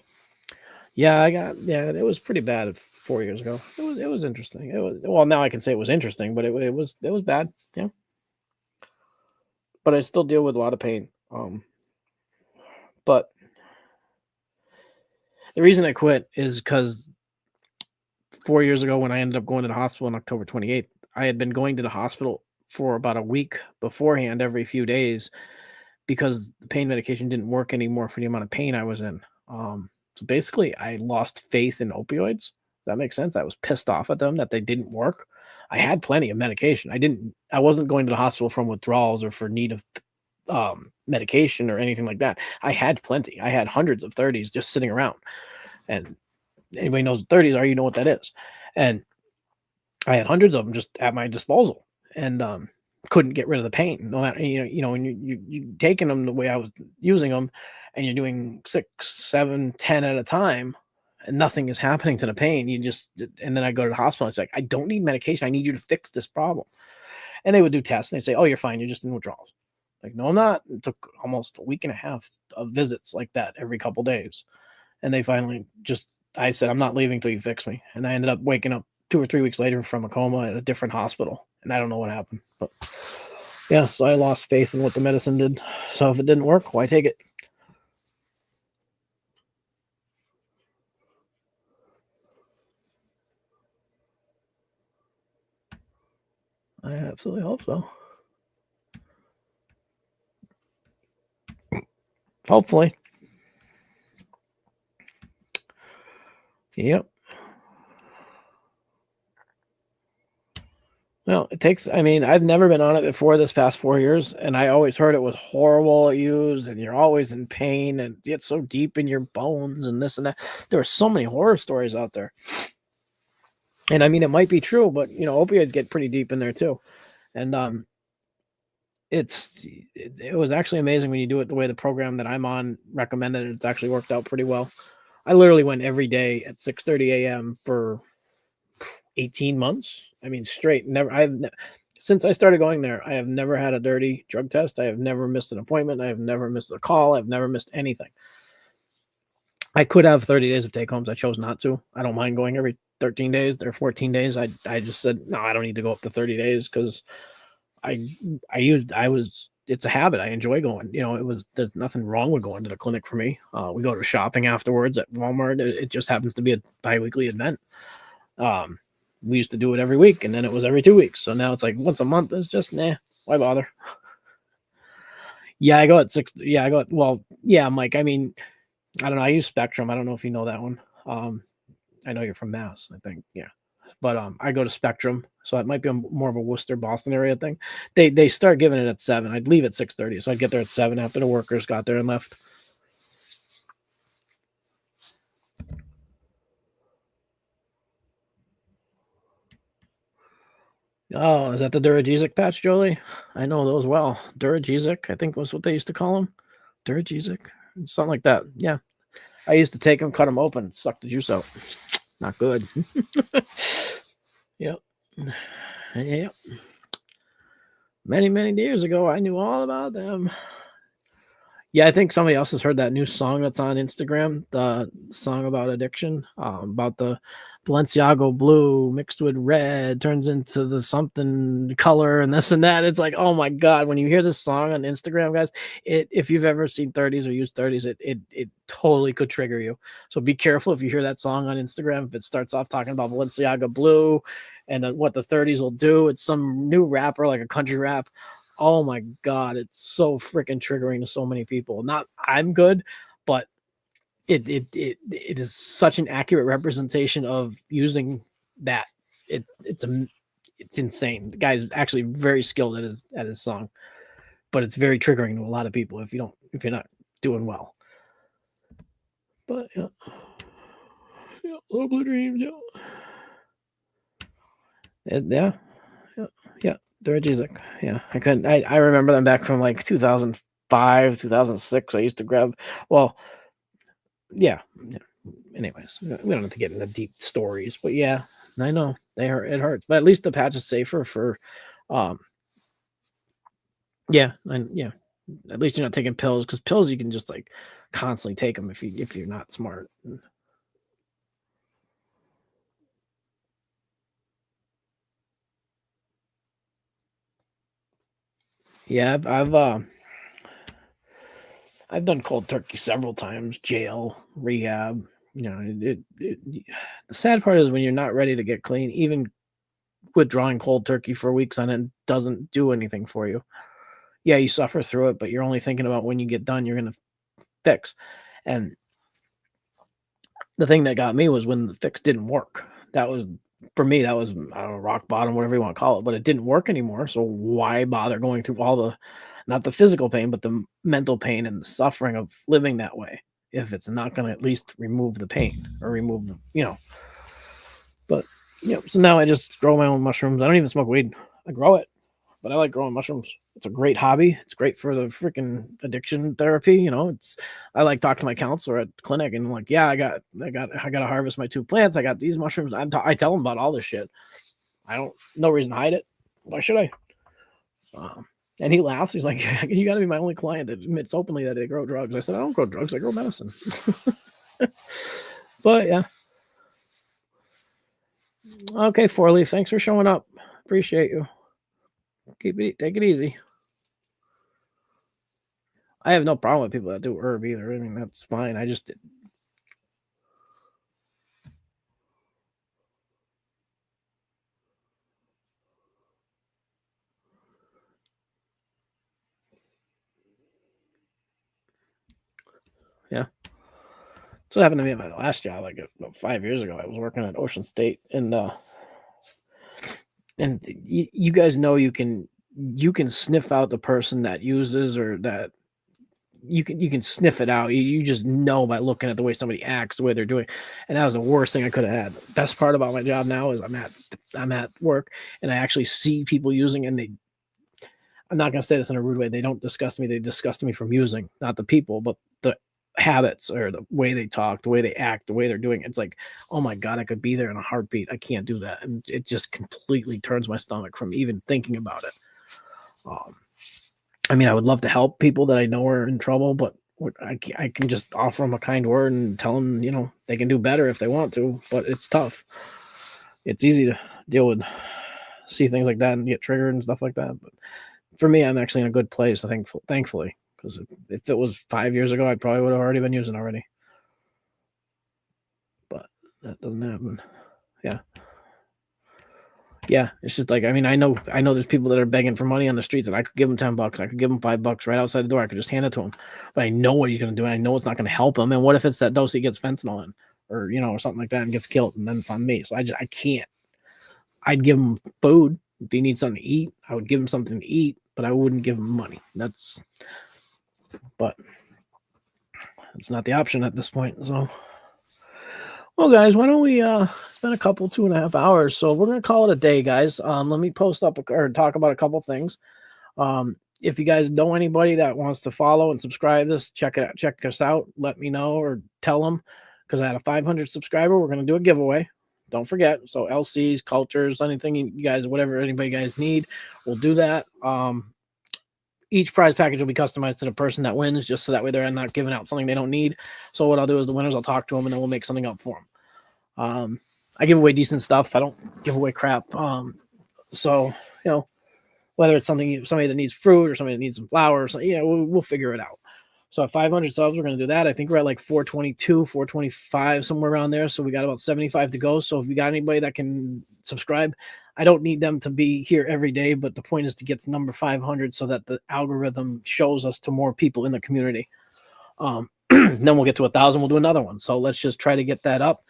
Yeah, it was pretty bad 4 years ago. It was interesting. Well, now I can say it was interesting, but it was bad. Yeah. But I still deal with a lot of pain. But the reason I quit is because 4 years ago, when I ended up going to the hospital on October 28th, I had been going to the hospital for about a week beforehand every few days because the pain medication didn't work anymore for the amount of pain I was in. So basically, I lost faith in opioids. Does that make sense? I was pissed off at them that they didn't work. I had plenty of medication. I wasn't going to the hospital from withdrawals or for need of medication or anything like that. I had plenty. I had hundreds of 30s just sitting around. And anybody knows what 30s are, you know what that is. And I had hundreds of them just at my disposal, and couldn't get rid of the pain. No matter, when you taking them the way I was using them, and you're doing 6, 7, 10 at a time, and nothing is happening to the pain. And then I go to the hospital. It's like, I don't need medication. I need you to fix this problem. And they would do tests, and they say, oh, you're fine. You're just in withdrawals. Like, no, I'm not. It took almost a week and a half of visits like that every couple days. And they finally I said, I'm not leaving till you fix me. And I ended up waking up 2 or 3 weeks later from a coma at a different hospital. And I don't know what happened. But yeah, so I lost faith in what the medicine did. So if it didn't work, why take it? I absolutely hope so. Hopefully. Yep. Well, it takes, I mean, I've never been on it before this past 4 years, and I always heard it was horrible to use, and you're always in pain, and it's so deep in your bones, and this and that. There are so many horror stories out there. And I mean, it might be true, but opioids get pretty deep in there too. And it was actually amazing when you do it the way the program that I'm on recommended it. It's actually worked out pretty well. I literally went every day at 6:30 a.m. for 18 months. I mean, straight. Since I started going there, I have never had a dirty drug test. I have never missed an appointment. I have never missed a call. I've never missed anything. I could have 30 days of take homes. I chose not to. I don't mind going every 13 days or 14 days. I just said, no, I don't need to go up to 30 days because it's a habit. I enjoy going. There's nothing wrong with going to the clinic for me. We go to shopping afterwards at Walmart. It just happens to be a bi-weekly event. We used to do it every week, and then it was every 2 weeks. So now it's like once a month. It's just, why bother? Yeah, I go at 6. Yeah, well, yeah, Mike. I mean, I don't know. I use Spectrum. I don't know if you know that one. I know you're from Mass, I think. Yeah. But I go to Spectrum, so it might be more of a Worcester, Boston area thing. They start giving it at 7. I'd leave at 6:30, so I'd get there at 7 after the workers got there and left. Oh, is that the Duragesic patch, Jolie? I know those well. Duragesic, I think was what they used to call them. Duragesic, something like that. Yeah, I used to take them, cut them open, suck the juice out. Not good. Yep. Yep. Many, many years ago, I knew all about them. Yeah, I think somebody else has heard that new song that's on Instagram, the song about addiction, about the Balenciaga blue mixed with red turns into the something color and this and that. It's like, oh my God, when you hear this song on Instagram, guys, if you've ever seen 30s or used 30s, it totally could trigger you. So be careful if you hear that song on Instagram. If it starts off talking about Balenciaga blue and what the 30s will do, it's some new rapper, like a country rap. Oh my God, it's so freaking triggering to so many people. Not I'm good, but it is such an accurate representation of using that. It's insane. The guy's actually very skilled at his song, but it's very triggering to a lot of people if you're not doing well. But yeah, Little Blue Dreams, yeah. Duragesic. Yeah, I couldn't. I remember them back from like 2005, 2006. I used to grab. Well, yeah. Anyways, we don't have to get into deep stories, but yeah, I know they hurt. It hurts, but at least the patch is safer for. Yeah, and yeah, at least you're not taking pills because pills you can just like constantly take them if you're not smart. Yeah, I've done cold turkey several times, jail, rehab. The sad part is when you're not ready to get clean, even withdrawing cold turkey for weeks on end doesn't do anything for you. Yeah, you suffer through it, but you're only thinking about when you get done, you're going to fix. And the thing that got me was when the fix didn't work. That was, for me, that was, I don't know, rock bottom, whatever you want to call it, but it didn't work anymore. So why bother going through all the, not the physical pain, but the mental pain and the suffering of living that way if it's not going to at least remove the pain or remove the, but so now I just grow my own mushrooms. I don't even smoke weed. I grow it, but I like growing mushrooms. It's a great hobby. It's great for the freaking addiction therapy. I like talking to my counselor at the clinic and I'm like, yeah, I got to harvest my 2 plants. I got these mushrooms. I tell them about all this shit. I don't, no reason to hide it. Why should I? And he laughs. He's like, you got to be my only client that admits openly that they grow drugs. I said, I don't grow drugs. I grow medicine. But yeah. Okay, Four Leaf. Thanks for showing up. Appreciate you. Take it easy. I have no problem with people that do herb either. I mean, that's fine. I just yeah. That's what happened to me at my last job, like about 5 years ago. I was working at Ocean State, and you guys know you can sniff out the person that uses, or that you can sniff it out. You just know by looking at the way somebody acts, the way they're doing. And that was the worst thing I could have had. The best part about my job now is I'm at work, and I actually see people using, and I'm not going to say this in a rude way. They don't disgust me. They disgust me from using, not the people, but the habits, or the way they talk, the way they act, the way they're doing. It's like, oh my God, I could be there in a heartbeat. I can't do that. And it just completely turns my stomach from even thinking about it. I mean, I would love to help people that I know are in trouble, but I can just offer them a kind word and tell them, they can do better if they want to, but it's tough. It's easy to deal with, see things like that and get triggered and stuff like that. But for me, I'm actually in a good place, I think, thankfully, because if it was 5 years ago, I probably would have already been using already. But that doesn't happen. Yeah. Yeah, it's just like, I mean, I know there's people that are begging for money on the streets, and I could give them $10. I could give them $5 right outside the door. I could just hand it to them. But I know what he's going to do, and I know it's not going to help him. And what if it's that dose he gets fentanyl in, or, or something like that, and gets killed, and then it's on me. So I can't. I'd give him food. If he needs something to eat, I would give him something to eat, but I wouldn't give him money. But it's not the option at this point. So, well, guys, why don't we, it's been a couple 2.5 hours, so we're going to call it a day, guys. Let me post up or talk about a couple things. If you guys know anybody that wants to follow and subscribe this, check us out. Let me know, or tell them, because I had a 500 subscriber. We're going to do a giveaway. Don't forget. So LCs, cultures, anything you guys, whatever anybody guys need, we'll do that. Each prize package will be customized to the person that wins, just so that way they're not giving out something they don't need. So what I'll do is the winners, I'll talk to them, and then we'll make something up for them. I give away decent stuff. I don't give away crap. So, whether it's somebody that needs fruit, or somebody that needs some flowers, we'll figure it out. So at 500 subs, we're going to do that. I think we're at like 422, 425, somewhere around there. So we got about 75 to go. So if you got anybody that can subscribe, I don't need them to be here every day, but the point is to get to number 500 so that the algorithm shows us to more people in the community. Then we'll get to 1,000. We'll do another one. So let's just try to get that up.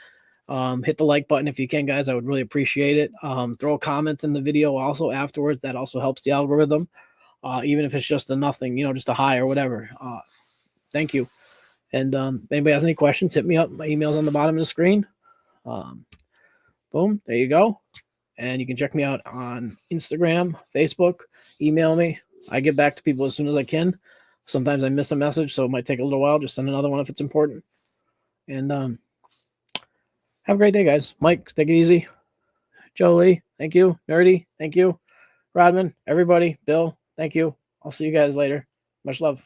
Hit the like button if you can, guys. I would really appreciate it. Throw a comment in the video also afterwards. That also helps the algorithm. Even if it's just a nothing, just a hi or whatever. Thank you. And if anybody has any questions, hit me up. My email's on the bottom of the screen. Boom. There you go. And you can check me out on Instagram, Facebook, email me. I get back to people as soon as I can. Sometimes I miss a message, so it might take a little while. Just send another one if it's important. And have a great day, guys. Mike, take it easy. Jolie, thank you. Nerdy, thank you. Rodman, everybody, Bill, thank you. I'll see you guys later. Much love.